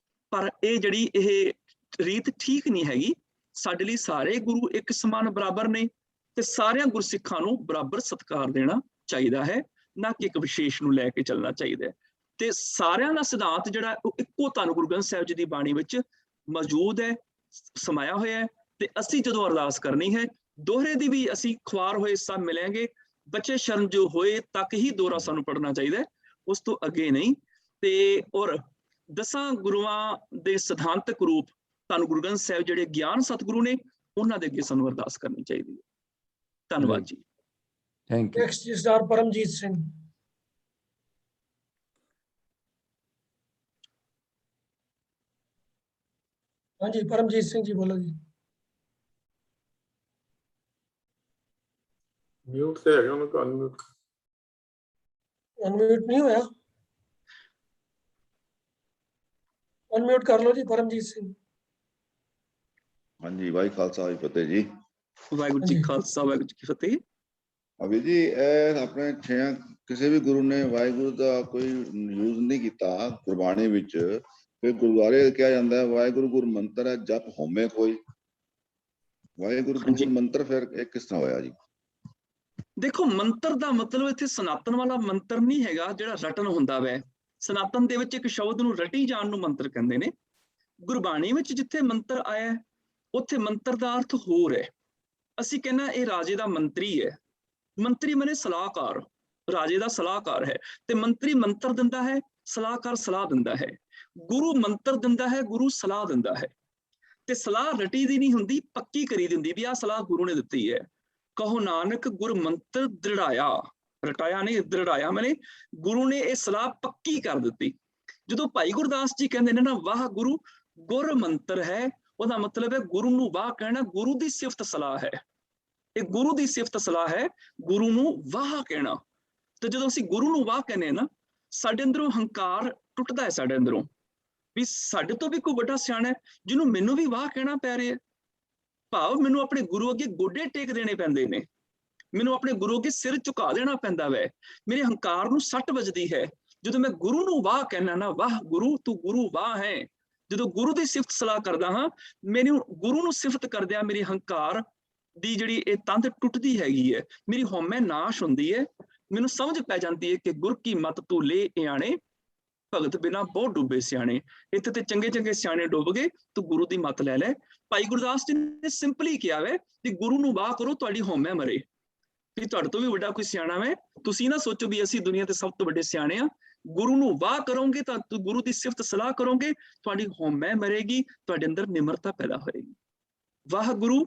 ਪਰ ਇਹ ਜਿਹੜੀ ਇਹ ਰੀਤ ਠੀਕ ਨਹੀਂ ਹੈਗੀ। ਸਾਡੇ ਲਈ ਸਾਰੇ ਗੁਰੂ ਇੱਕ ਸਮਾਨ ਬਰਾਬਰ ਨੇ ਤੇ ਸਾਰਿਆਂ ਗੁਰਸਿੱਖਾਂ ਨੂੰ ਬਰਾਬਰ ਸਤਿਕਾਰ ਦੇਣਾ ਚਾਹੀਦਾ ਹੈ, ਨਾ ਕਿ ਇੱਕ ਵਿਸ਼ੇਸ਼ ਨੂੰ ਲੈ ਕੇ ਚੱਲਣਾ ਚਾਹੀਦਾ ਹੈ। ਤੇ ਸਾਰਿਆਂ ਦਾ ਸਿਧਾਂਤ ਜਿਹੜਾ ਉਹ ਇੱਕੋ ਧੰਨ ਗੁਰੂ ਗ੍ਰੰਥ ਸਾਹਿਬ ਜੀ ਦੀ ਬਾਣੀ ਵਿੱਚ ਮੌਜੂਦ ਹੈ, ਸਮਾਇਆ ਹੋਇਆ ਹੈ। ਤੇ ਅਸੀਂ ਜਦੋਂ ਅਰਦਾਸ ਕਰਨੀ ਹੈ, ਦੋਹਰੇ ਦੀ ਵੀ ਅਸੀਂ ਖੁਆਰ ਹੋਏ ਸਭ ਮਿਲਾਂਗੇ। ਬੱਚੇ ਸ਼ਰਨ ਜੋ ਹੋਏ ਤੱਕ ਹੀ ਦੋਹਰਾ ਸਾਨੂੰ ਪੜ੍ਹਨਾ ਚਾਹੀਦਾ ਹੈ, ਉਸ ਤੋਂ ਅੱਗੇ ਨਹੀਂ। ਤੇ ਔਰ 10 ਗੁਰੂਆਂ ਦੇ ਸਿਧਾਂਤਕ ਰੂਪ ਧੰਨ ਗੁਰੂ ਗ੍ਰੰਥ ਸਾਹਿਬ ਜਿਹੜੇ ਗਿਆਨ ਸਤਿਗੁਰੂ ਨੇ, ਉਹਨਾਂ ਦੇ ਅੱਗੇ ਸਾਨੂੰ ਅਰਦਾਸ ਕਰਨੀ ਚਾਹੀਦੀ ਹੈ। ਧੰਨਵਾਦ ਜੀ। Thank you. ਨੈਕਸਟ ਜਸਦਾਰ ਪਰਮਜੀਤ ਸਿੰਘ। ਹਾਂਜੀ ਪਰਮਜੀਤ ਸਿੰਘ ਜੀ ਬੋਲੋ ਜੀ। ਮਿਊਟ ਤੇ ਹੈਗਾ, ਉਹਨੂੰ ਅਨਮਿਊਟ ਅਨਮਿਊਟ ਨਹੀਂ ਹੋਇਆ, ਅਨਮਿਊਟ ਕਰ ਲਓ ਜੀ ਪਰਮਜੀਤ ਸਿੰਘ। ਹਾਂਜੀ, ਵਾਹਿ ਖਾਲਸਾ ਵਾਹਿ ਫਤਿਹ ਜੀ। ਵਾਹਿਗੁਰੂ ਜੀ ਖਾਲਸਾ ਵਾਹਿਗੁਰੂ ਜੀ ਕੀ ਫਤਿਹ। ਅਭੀ ਜੀ ਇਹ ਆਪਣੇ 6 ਕਿਸੇ ਵੀ ਗੁਰੂ ਨੇ ਵਾਹਿਗੁਰੂ ਦਾ ਕੋਈ ਯੂਜ਼ ਨਹੀਂ ਕੀਤਾ ਗੁਰਬਾਣੀ ਵਿੱਚ। ਫਿਰ ਗੁਰਦੁਆਰੇ ਕਿਹਾ ਜਾਂਦਾ ਹੈ ਵਾਹਿਗੁਰੂ ਗੁਰ ਮੰਤਰ ਹੈ ਜਪ ਹੋਮੇ ਕੋਈ। ਵਾਹਿਗੁਰੂ ਗੁਰ ਮੰਤਰ ਫਿਰ ਇਹ ਕਿਸ ਤਰ੍ਹਾਂ ਹੋਇਆ ਜੀ? ਦੇਖੋ ਮੰਤਰ ਦਾ ਮਤਲਬ ਇੱਥੇ ਸਨਾਤਨ ਵਾਲਾ ਮੰਤਰ ਨਹੀਂ ਹੈਗਾ ਜਿਹੜਾ ਰਟਨ ਹੁੰਦਾ ਵੈ। ਸਨਾਤਨ ਦੇ ਵਿੱਚ ਇੱਕ ਸ਼ਬਦ ਨੂੰ ਰਟੀ ਜਾਣ ਨੂੰ ਮੰਤਰ ਕਹਿੰਦੇ ਨੇ। ਗੁਰਬਾਣੀ ਵਿੱਚ ਜਿੱਥੇ ਮੰਤਰ ਆਇਆ ਉੱਥੇ ਮੰਤਰ ਦਾ ਅਰਥ ਹੋਰ ਹੈ। ਅਸੀਂ ਕਹਿੰਨਾ ਇਹ ਰਾਜੇ ਦਾ ਮੰਤਰੀ ਹੈ। ਮੰਤਰੀ ਮਨੇ ਸਲਾਹਕਾਰ, ਰਾਜੇ ਦਾ ਸਲਾਹਕਾਰ ਹੈ। ਤੇ ਮੰਤਰੀ ਮੰਤਰ ਦਿੰਦਾ ਹੈ, ਸਲਾਹਕਾਰ ਸਲਾਹ ਦਿੰਦਾ ਹੈ। ਗੁਰੂ ਮੰਤਰ ਦਿੰਦਾ ਹੈ, ਗੁਰੂ ਸਲਾਹ ਦਿੰਦਾ ਹੈ। ਤੇ ਸਲਾਹ ਰਟੀ ਦੀ ਨਹੀਂ ਹੁੰਦੀ, ਪੱਕੀ ਕਰੀ ਦਿੰਦੀ ਵੀ ਆਹ ਸਲਾਹ ਗੁਰੂ ਨੇ ਦਿੱਤੀ ਹੈ। ਕਹੋ ਨਾਨਕ ਗੁਰ ਮੰਤਰ ਦ੍ਰਿੜਾਇਆ, ਰਟਾਇਆ ਨਹੀਂ ਦ੍ਰਿੜਾਇਆ, ਮੈਨੇ ਗੁਰੂ ਨੇ ਇਹ ਸਲਾਹ ਪੱਕੀ ਕਰ ਦਿੱਤੀ। ਜਦੋਂ ਭਾਈ ਗੁਰਦਾਸ ਜੀ ਕਹਿੰਦੇ ਨੇ ਨਾ ਵਾਹ ਗੁਰੂ ਗੁਰ ਮੰਤਰ ਹੈ, ਉਹਦਾ ਮਤਲਬ ਹੈ ਗੁਰੂ ਨੂੰ ਵਾਹ ਕਹਿਣਾ ਗੁਰੂ ਦੀ ਸਿਫਤ ਸਲਾਹ ਹੈ। ਇਹ ਗੁਰੂ ਦੀ ਸਿਫਤ ਸਲਾਹ ਹੈ, ਗੁਰੂ ਨੂੰ ਵਾਹ ਕਹਿਣਾ। ਤੇ ਜਦੋਂ ਅਸੀਂ ਗੁਰੂ ਨੂੰ ਵਾਹ ਕਹਿੰਦੇ ਨਾ, ਸਾਡੇ ਅੰਦਰੋਂ ਹੰਕਾਰ ਟੁੱਟਦਾ ਹੈ, ਸਾਡੇ ਅੰਦਰੋਂ ਵੀ ਸਾਡੇ ਤੋਂ ਵੀ ਕੋਈ ਵੱਡਾ ਸਿਆਣਾ ਹੈ ਜਿਹਨੂੰ ਮੈਨੂੰ ਵੀ ਵਾਹ ਕਹਿਣਾ ਪੈ ਰਿਹਾ। ਭਾਵ ਮੈਨੂੰ ਆਪਣੇ ਗੁਰੂ ਅੱਗੇ ਗੋਡੇ ਟੇਕ ਦੇਣੇ ਪੈਂਦੇ ਨੇ, ਮੈਨੂੰ ਆਪਣੇ ਗੁਰੂ ਅੱਗੇ ਸਿਰ ਝੁਕਾ ਦੇਣਾ ਪੈਂਦਾ ਵੈ। ਮੇਰੇ ਹੰਕਾਰ ਨੂੰ ਸੱਟ ਵੱਜਦੀ ਹੈ ਜਦੋਂ ਮੈਂ ਗੁਰੂ ਨੂੰ ਵਾਹ ਕਹਿਣਾ ਨਾ, ਵਾਹ ਗੁਰੂ ਤੂੰ ਗੁਰੂ ਵਾਹ ਹੈ। ਜਦੋਂ ਗੁਰੂ ਦੀ ਸਿਫਤ ਸਲਾਹ ਕਰਦਾ ਹਾਂ, ਮੈਨੂੰ ਗੁਰੂ ਨੂੰ ਸਿਫਤ ਕਰਦਿਆਂ ਮੇਰੀ ਹੰਕਾਰ ਦੀ ਜਿਹੜੀ ਇਹ ਤੰਦ ਟੁੱਟਦੀ ਹੈਗੀ ਹੈ, ਮੇਰੀ ਹਉਮੈ ਨਾਸ਼ ਹੁੰਦੀ ਹੈ। ਮੈਨੂੰ ਸਮਝ ਪੈ ਜਾਂਦੀ ਹੈ ਕਿ ਗੁਰ ਕੀ ਮਤ ਤੂੰ ਲੈ ਇਆਣੇ, ਭਗਤ ਬਿਨਾ ਬਹੁਤ ਡੁੱਬੇ ਸਿਆਣੇ। ਇੱਥੇ ਤੇ ਚੰਗੇ ਚੰਗੇ ਸਿਆਣੇ ਡੁੱਬ ਗਏ, ਤੂੰ ਗੁਰੂ ਦੀ ਮਤ ਲੈ ਲੈ। ਭਾਈ ਗੁਰਦਾਸ ਜੀ ਨੇ ਸਿੰਪਲੀ ਕਿਹਾ ਵੇ ਕਿ ਗੁਰੂ ਨੂੰ ਵਾਹ ਕਰੋ, ਤੁਹਾਡੀ ਹਉਮੈ ਮਰੇ। ਵੀ ਤੁਹਾਡੇ ਤੋਂ ਵੀ ਵੱਡਾ ਕੋਈ ਸਿਆਣਾ ਵੇ, ਤੁਸੀਂ ਨਾ ਸੋਚੋ ਵੀ ਅਸੀਂ ਦੁਨੀਆ ਤੇ ਸਭ ਤੋਂ ਵੱਡੇ ਸਿਆਣੇ ਆ। ਗੁਰੂ ਨੂੰ ਵਾਹ ਕਰੋਗੇ ਤਾਂ ਗੁਰੂ ਦੀ ਸਿਫਤ ਸਲਾਹ ਕਰੋਗੇ, ਤੁਹਾਡੀ ਹਉਮੈ ਮਰੇਗੀ, ਤੁਹਾਡੇ ਅੰਦਰ ਨਿਮਰਤਾ ਪੈਦਾ ਹੋਏਗੀ। ਵਾਹ ਗੁਰੂ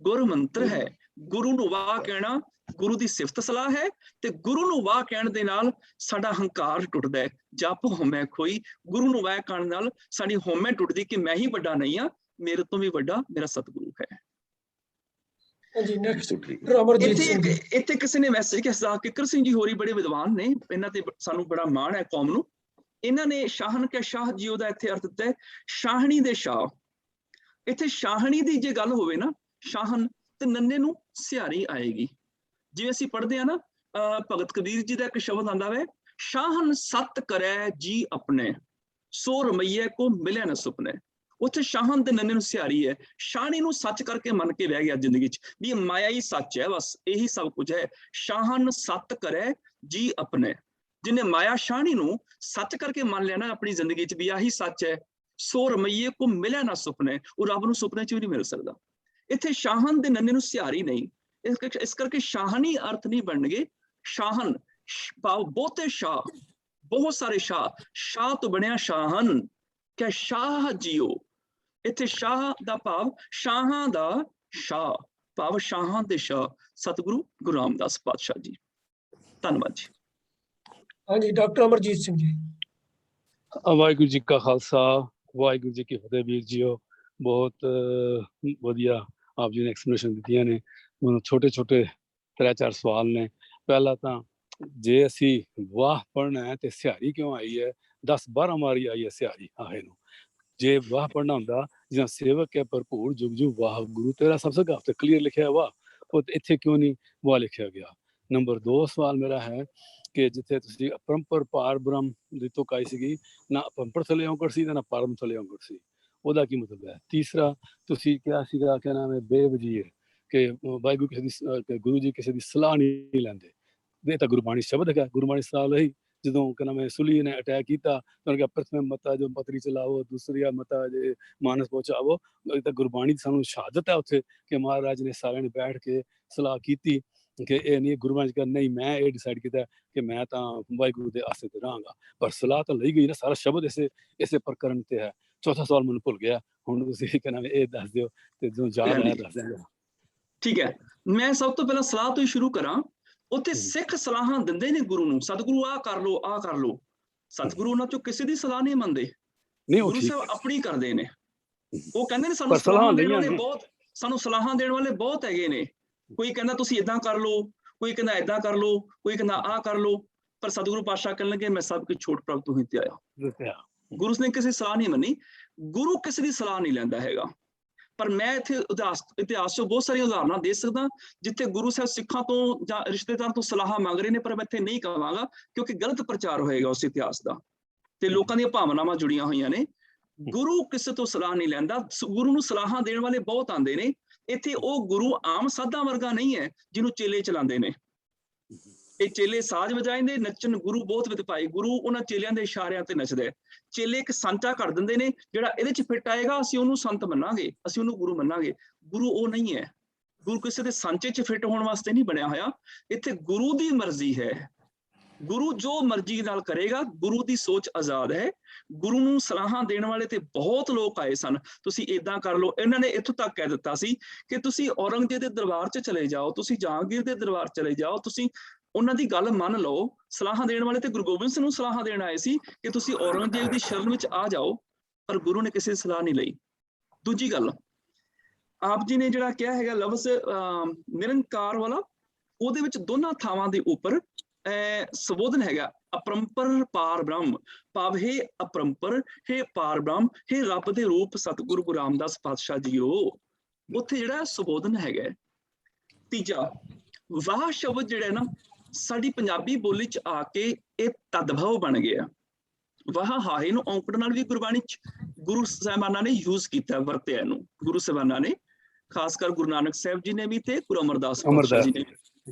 ਗੁਰ ਮੰਤਰ ਹੈ। ਗੁਰੂ ਨੂੰ ਵਾਹ ਕਹਿਣਾ ਗੁਰੂ ਦੀ ਸਿਫਤ ਸਲਾਹ ਹੈ, ਤੇ ਗੁਰੂ ਨੂੰ ਵਾਹ ਕਹਿਣ ਦੇ ਨਾਲ ਸਾਡਾ ਹੰਕਾਰ ਟੁੱਟਦਾ ਹੈ। ਜਪ ਹਉਮੈ ਖੋਈ, ਗੁਰੂ ਨੂੰ ਵਾਹ ਕਹਿਣ ਨਾਲ ਸਾਡੀ ਹਉਮੈ ਟੁੱਟਦੀ ਕਿ ਮੈਂ ਹੀ ਵੱਡਾ ਨਹੀਂ ਆ, ਮੇਰੇ ਤੋਂ ਵੀ ਵੱਡਾ ਮੇਰਾ ਸਤਿਗੁਰੂ ਹੈ। ਹਾਂਜੀ ਨੈਕਸਟ ਅਮਰਜੀਤ ਸਿੰਘ ਜੀ। ਇੱਥੇ ਕਿਸੇ ਨੇ ਮੈਸੇਜ ਕਿਹਾ, ਸਰਦਾਰ ਕਿੱਕਰ ਸਿੰਘ ਜੀ ਹੋਰੀ ਬੜੇ ਵਿਦਵਾਨ ਨੇ, ਇਹਨਾਂ ਤੇ ਸਾਨੂੰ ਬੜਾ ਮਾਣ ਹੈ ਕੌਮ ਨੂੰ। ਇਹਨਾਂ ਨੇ ਸ਼ਾਹਨ ਕੇ ਸ਼ਾਹ ਜੀ ਉਹਦਾ ਇੱਥੇ ਅਰਥ ਦਿੱਤਾ ਹੈ ਸ਼ਾਹਣੀ ਦੇ ਸ਼ਾਹ। ਇੱਥੇ ਸ਼ਾਹਣੀ ਦੀ ਜੇ ਗੱਲ ਹੋਵੇ ਨਾ, ਸ਼ਾਹਨ ਤੇ ਨੰਨੇ ਨੂੰ ਸਿਹਾਰੀ ਆਏਗੀ। ਜਿਵੇਂ ਅਸੀਂ ਪੜ੍ਹਦੇ ਆ ਨਾ, ਭਗਤ ਕਬੀਰ ਜੀ ਦਾ ਇੱਕ ਸ਼ਬਦ ਆਉਂਦਾ ਵੇ, ਸ਼ਾਹਨ ਸਤ ਕਰੈ ਜੀ ਆਪਣੇ, ਸੋ ਰਮਈਏ ਕੋ ਮਿਲੇ ਨਾ ਸੁਪਨੇ। ਉੱਥੇ ਸ਼ਾਹਨ ਤੇ ਨੰਨੇ ਨੂੰ ਸਿਹਾਰੀ ਹੈ। ਸ਼ਾਹਣੀ ਨੂੰ ਸੱਚ ਕਰਕੇ ਮੰਨ ਕੇ ਬਹਿ ਗਿਆ ਜ਼ਿੰਦਗੀ 'ਚ ਵੀ ਇਹ ਮਾਇਆ ਹੀ ਸੱਚ ਹੈ, ਬਸ ਇਹੀ ਸਭ ਕੁਝ ਹੈ। ਸ਼ਾਹਨ ਸਤ ਕਰੈ ਜੀ ਆਪਣੇ, ਜਿਹਨੇ ਮਾਇਆ ਸ਼ਾਹਣੀ ਨੂੰ ਸੱਚ ਕਰਕੇ ਮੰਨ ਲਿਆ ਨਾ ਆਪਣੀ ਜ਼ਿੰਦਗੀ 'ਚ ਵੀ ਆਹੀ ਸੱਚ ਹੈ, ਸੋ ਰਮਈਏ ਕੋ ਮਿਲੇ ਨਾ ਸੁਪਨੇ, ਉਹ ਰੱਬ ਨੂੰ ਸੁਪਨੇ 'ਚ ਵੀ ਨਹੀਂ ਮਿਲ ਸਕਦਾ। ਇੱਥੇ ਸ਼ਾਹਨ ਦੇ ਨੰਨੇ ਨੂੰ ਸਿਹਾਰੀ ਨਹੀਂ, ਇਸ ਕਰਕੇ ਸ਼ਾਹਣੀ ਅਰਥ ਨਹੀਂ ਬਣਨਗੇ। ਸ਼ਾਹਨ ਭਾਵ ਬਹੁਤੇ ਸ਼ਾਹ, ਬਹੁਤ ਸਾਰੇ ਸ਼ਾਹ, ਸ਼ਾਹ ਤੋਂ ਬਣਿਆ ਸ਼ਾਹਨ ਕਿ ਸ਼ਾਹ ਜੀਓ। ਇੱਥੇ ਸ਼ਾਹ ਦਾ ਭਾਵ ਸ਼ਾਹਾਂ ਦਾ ਸ਼ਾਹ, ਭਾਵ ਸ਼ਾਹਾਂ ਦੇ ਸ਼ਾਹ ਸਤਿਗੁਰੂ ਗੁਰੂ ਰਾਮਦਾਸ ਪਾਤਸ਼ਾਹ ਜੀ। ਧੰਨਵਾਦ ਜੀ। ਹਾਂਜੀ ਡਾਕਟਰ ਅਮਰਜੀਤ ਸਿੰਘ ਜੀ। ਵਾਹਿਗੁਰੂ ਜੀ ਕਾ ਖਾਲਸਾ, ਵਾਹਿਗੁਰੂ ਜੀ ਕੀ ਫਤਿਹ। ਵੀਰ ਜੀਓ ਬਹੁਤ ਵਧੀਆ ਆਪ ਜੀ ਨੇ ਐਕਸਪਲੇਨੇਸ਼ਨ ਦਿੱਤੀਆਂ ਨੇ। ਮੈਨੂੰ ਛੋਟੇ ਛੋਟੇ 3-4 ਸਵਾਲ ਨੇ। ਪਹਿਲਾ ਤਾਂ ਜੇ ਅਸੀਂ ਵਾਹ ਪੜ੍ਹਨਾ ਹੈ ਤੇ ਸਿਹਾਰੀ ਕਿਉਂ ਆਈ ਹੈ? 10-12 ਵਾਰੀ ਆਈ ਹੈ ਸਿਹਾਰੀ ਆਹੇ ਨੂੰ। ਜੇ ਵਾਹ ਪੜ੍ਹਨਾ ਹੁੰਦਾ ਜਿਵੇਂ ਸੇਵਕ ਹੈ ਭਰਪੂਰ ਜੁਗ ਜੁਗ ਵਾਹ ਗੁਰੂ ਤੇਰਾ ਸਭ ਸੇ ਗਾਫਤੇ ਕਲੀਅਰ ਲਿਖਿਆ ਵਾਹ, ਉਹ ਇੱਥੇ ਕਿਉਂ ਨਹੀਂ ਵਾਹ ਲਿਖਿਆ ਗਿਆ? ਨੰਬਰ 2 ਸਵਾਲ ਮੇਰਾ ਹੈ ਕਿ ਜਿੱਥੇ ਤੁਸੀਂ ਅਪਰੰਪਰ ਪਾਰ ਬ੍ਰਹਮ ਦੀ ਤੁਕ ਆਈ ਸੀਗੀ, ਨਾ ਅਪਰੰਪਰ ਥਲੇ ਔਂਕੜ ਸੀ ਨਾ ਪਰਮ ਥਲੇ ਔਂਕੜ ਸੀ, ਉਹਦਾ ਕੀ ਮਤਲਬ ਹੈ? ਤੀਸਰਾ ਤੁਸੀਂ ਕਿਹਾ ਸੀਗਾ ਕਿ ਨਾਮ ਹੈ ਬੇਵਜੀਰ, ਕਿ ਵਾਹਿਗੁਰੂ ਕਿਸੇ ਦੀ ਗੁਰੂ ਜੀ ਕਿਸੇ ਦੀ ਸਲਾਹ ਨਹੀਂ ਲੈਂਦੇ। ਇਹ ਤਾਂ ਗੁਰਬਾਣੀ ਸ਼ਬਦ ਹੈਗਾ, ਗੁਰਬਾਣੀ ਸਲਾਹ ਲਈ। ਜਦੋਂ ਕਿ ਨਾਮ ਹੈ ਸੁਲੀ ਨੇ ਅਟੈਕ ਕੀਤਾ ਤਾਂ ਕਿਹਾ ਪ੍ਰਥਮ ਮਤਾ ਜੋ ਪਤਰੀ ਚਲਾਵੋ, ਦੂਸਰੀ ਮਤਾ ਜੇ ਮਾਨਸ ਪਹੁੰਚਾਵੋ। ਇਹ ਤਾਂ ਗੁਰਬਾਣੀ ਦੀ ਸਾਨੂੰ ਸ਼ਹਾਦਤ ਹੈ ਉੱਥੇ ਕਿ ਮਹਾਰਾਜ ਨੇ ਸਾਰਿਆਂ ਨੇ ਬੈਠ ਕੇ ਸਲਾਹ ਕੀਤੀ ਕਿ ਇਹ ਨਹੀਂ ਗੁਰਬਾਣੀ ਕਰ ਨਹੀਂ ਮੈਂ ਇਹ ਡਿਸਾਈਡ ਕੀਤਾ ਕਿ ਮੈਂ ਤਾਂ ਵਾਹਿਗੁਰੂ ਦੇ ਆਸਰੇ ਤੇ ਰਹਾਂਗਾ, ਪਰ ਸਲਾਹ ਤਾਂ ਲਈ ਗਈ ਨਾ। ਸਾਰਾ ਸ਼ਬਦ ਇਸੇ ਪ੍ਰਕਰਨ ਤੇ ਹੈ। ਚੌਥਾ ਸਵਾਲ ਮੈਨੂੰ ਭੁੱਲ ਗਿਆ, ਹੁਣ ਤੁਸੀਂ ਕਹਿੰਦਾ ਇਹ ਦੱਸ ਦਿਓ ਤੇ ਜਦੋਂ ਯਾਦ ਆਇਆ ਦੱਸ ਦਿਆਂਗਾ। ਠੀਕ ਹੈ, ਮੈਂ ਸਭ ਤੋਂ ਪਹਿਲਾਂ ਸਲਾਹ ਤੋਂ ਹੀ ਸ਼ੁਰੂ ਕਰਾਂ। ਉੱਥੇ ਸਿੱਖ ਸਲਾਹਾਂ ਦਿੰਦੇ ਨੇ ਗੁਰੂ ਨੂੰ, ਸਤਿਗੁਰੂ ਆਹ ਕਰ ਲੋ ਆਹ ਕਰ ਲੋ। ਸਤਿਗੁਰੂ ਉਹਨਾਂ ਚੋਂ ਕਿਸੇ ਦੀ ਸਲਾਹ ਨਹੀਂ ਮੰਨਦੇ, ਗੁਰੂ ਸਾਹਿਬ ਆਪਣੀ ਕਰਦੇ ਨੇ। ਉਹ ਕਹਿੰਦੇ ਨੇ ਸਾਨੂੰ ਸਲਾਹਾਂ ਦੇਣ ਵਾਲੇ ਬਹੁਤ, ਸਾਨੂੰ ਸਲਾਹਾਂ ਦੇਣ ਵਾਲੇ ਬਹੁਤ ਹੈਗੇ ਨੇ। ਕੋਈ ਕਹਿੰਦਾ ਤੁਸੀਂ ਏਦਾਂ ਕਰ ਲਓ, ਕੋਈ ਕਹਿੰਦਾ ਏਦਾਂ ਕਰ ਲਓ, ਕੋਈ ਕਹਿੰਦਾ ਆਹ ਕਰ ਲਓ, ਪਰ ਸਤਿਗੁਰੂ ਪਾਤਸ਼ਾਹ ਕਹਿਣ ਲੱਗੇ ਮੈਂ ਸਭ ਕੁਝ ਛੋੜ ਪ੍ਰਾਪਤ ਹੋਈ ਤੇ ਆਇਆ। ਗੁਰੂ ਨੇ ਕਿਸੇ ਸਲਾਹ ਨਹੀਂ ਮੰਨੀ, ਗੁਰੂ ਕਿਸੇ ਦੀ ਸਲਾਹ ਨਹੀਂ ਲੈਂਦਾ ਹੈਗਾ। ਪਰ ਮੈਂ ਇੱਥੇ ਇਤਿਹਾਸ ਚੋਂ ਬਹੁਤ ਸਾਰੀਆਂ ਉਦਾਹਰਨਾਂ ਦੇ ਸਕਦਾ ਜਿੱਥੇ ਗੁਰੂ ਸਾਹਿਬ ਸਿੱਖਾਂ ਤੋਂ ਜਾਂ ਰਿਸ਼ਤੇਦਾਰ ਤੋਂ ਸਲਾਹਾਂ ਮੰਗ ਰਹੇ ਨੇ, ਪਰ ਮੈਂ ਇੱਥੇ ਨਹੀਂ ਕਹਾਂਗਾ ਕਿਉਂਕਿ ਗਲਤ ਪ੍ਰਚਾਰ ਹੋਏਗਾ ਉਸ ਇਤਿਹਾਸ ਦਾ ਤੇ ਲੋਕਾਂ ਦੀਆਂ ਭਾਵਨਾਵਾਂ ਜੁੜੀਆਂ ਹੋਈਆਂ ਨੇ। ਗੁਰੂ ਕਿਸੇ ਤੋਂ ਸਲਾਹ ਨਹੀਂ ਲੈਂਦਾ, ਗੁਰੂ ਨੂੰ ਸਲਾਹਾਂ ਦੇਣ ਵਾਲੇ ਬਹੁਤ ਆਉਂਦੇ ਨੇ। ਇੱਥੇ ਉਹ ਗੁਰੂ ਆਮ ਸਾਧਾਂ ਵਰਗਾ ਨਹੀਂ ਹੈ ਜਿਹਨੂੰ ਚੇਲੇ ਚਲਾਉਂਦੇ ਨੇ। ਇਹ ਚੇਲੇ ਸਾਜ਼ ਵਜਾਉਂਦੇ ਨੱਚਣ, ਗੁਰੂ ਬਹੁਤ ਵਿਦ ਪਾਏ। ਗੁਰੂ ਉਹਨਾਂ ਚੇਲਿਆਂ ਦੇ ਇਸ਼ਾਰਿਆਂ ਤੇ ਨੱਚਦਾ ਹੈ। ਚੇਲੇ ਇੱਕ ਸਾਂਚਾ ਕਰ ਦਿੰਦੇ ਨੇ, ਜਿਹੜਾ ਇਹਦੇ ਚ ਫਿੱਟ ਆਏਗਾ ਅਸੀਂ ਉਹਨੂੰ ਸੰਤ ਮੰਨਾਂਗੇ, ਅਸੀਂ ਉਹਨੂੰ ਗੁਰੂ ਮੰਨਾਂਗੇ। ਗੁਰੂ ਉਹ ਨਹੀਂ ਹੈ। ਗੁਰੂ ਕਿਸੇ ਦੇ ਸਾਂਚੇ ਚ ਫਿੱਟ ਹੋਣ ਵਾਸਤੇ ਨਹੀਂ ਬਣਿਆ ਹੋਇਆ। ਇੱਥੇ ਗੁਰੂ ਦੀ ਮਰਜ਼ੀ ਹੈ। ਗੁਰੂ ਜੋ ਮਰਜ਼ੀ ਨਾਲ ਕਰੇਗਾ। ਗੁਰੂ ਦੀ ਸੋਚ ਆਜ਼ਾਦ ਹੈ। ਗੁਰੂ ਨੂੰ ਸਲਾਹਾਂ ਦੇਣ ਵਾਲੇ ਤੇ ਬਹੁਤ ਲੋਕ ਆਏ ਸਨ, ਤੁਸੀਂ ਏਦਾਂ ਕਰ ਲਓ। ਇਹਨਾਂ ਨੇ ਇੱਥੋਂ ਤੱਕ ਕਹਿ ਦਿੱਤਾ ਸੀ ਕਿ ਤੁਸੀਂ ਔਰੰਗਜ਼ੇਬ ਦੇ ਦਰਬਾਰ 'ਚ ਚਲੇ ਜਾਓ, ਤੁਸੀਂ ਜਹਾਂਗੀਰ ਦੇ ਦਰਬਾਰ ਚਲੇ ਜਾਓ, ਤੁਸੀਂ ਉਹਨਾਂ ਦੀ ਗੱਲ ਮੰਨ ਲਓ। ਸਲਾਹਾਂ ਦੇਣ ਵਾਲੇ ਤੇ ਗੁਰੂ ਗੋਬਿੰਦ ਸਿੰਘ ਨੂੰ ਸਲਾਹਾਂ ਦੇਣ ਆਏ ਸੀ ਕਿ ਤੁਸੀਂ ਔਰੰਗਜ਼ੇਬ ਦੀ ਸ਼ਰਨ ਵਿੱਚ ਆ ਜਾਓ, ਪਰ ਗੁਰੂ ਨੇ ਕਿਸੇ ਦੀ ਸਲਾਹ ਨਹੀਂ ਲਈ। ਦੂਜੀ ਗੱਲ, ਆਪ ਜੀ ਨੇ ਜਿਹੜਾ ਕਿਹਾ ਹੈਗਾ ਲਫ਼ਜ਼ ਨਿਰੰਕਾਰ ਵਾਲਾ, ਉਹਦੇ ਵਿੱਚ ਦੋਨਾਂ ਥਾਵਾਂ ਦੇ ਉੱਪਰ ਸੰਬੋਧਨ ਹੈਗਾ ਅਪਰੰਪਰ ਪਾਰ ਬ੍ਰਹਮ, ਭਾਵ ਹੈ ਅਪਰੰਪਰ, ਹੈ ਪਾਰ ਬ੍ਰਹਮ, ਹੈ ਰੱਬ ਦੇ ਰੂਪ ਸਤਿਗੁਰੂ ਗੁਰੂ ਰਾਮਦਾਸ ਪਾਤਸ਼ਾਹ ਜੀਓ। ਉੱਥੇ ਜਿਹੜਾ ਸੰਬੋਧਨ ਹੈਗਾ। ਤੀਜਾ, ਵਾਹ ਸ਼ਬਦ ਜਿਹੜਾ ਨਾ ਸਾਡੀ ਪੰਜਾਬੀ ਬੋਲੀ ਚ ਆ ਕੇ ਇਹ ਤਦਭਵ ਬਣ ਗਿਆ। ਵਾਹ ਹਾਹੇ ਨੂੰ ਔਂਕੜ ਨਾਲ ਵੀ ਗੁਰਬਾਣੀ ਚ ਗੁਰੂ ਸਾਹਿਬਾਨਾਂ ਨੇ ਯੂਜ਼ ਕੀਤਾ, ਵਰਤਿਆ ਇਹਨੂੰ। ਗੁਰੂ ਸਾਹਿਬਾਨਾਂ ਨੇ, ਖਾਸ ਕਰ ਗੁਰੂ ਨਾਨਕ ਸਾਹਿਬ ਜੀ ਨੇ ਵੀ ਤੇ ਗੁਰੂ ਅਮਰਦਾਸ ਪਾਤਸ਼ਾਹ ਜੀ ਨੇ,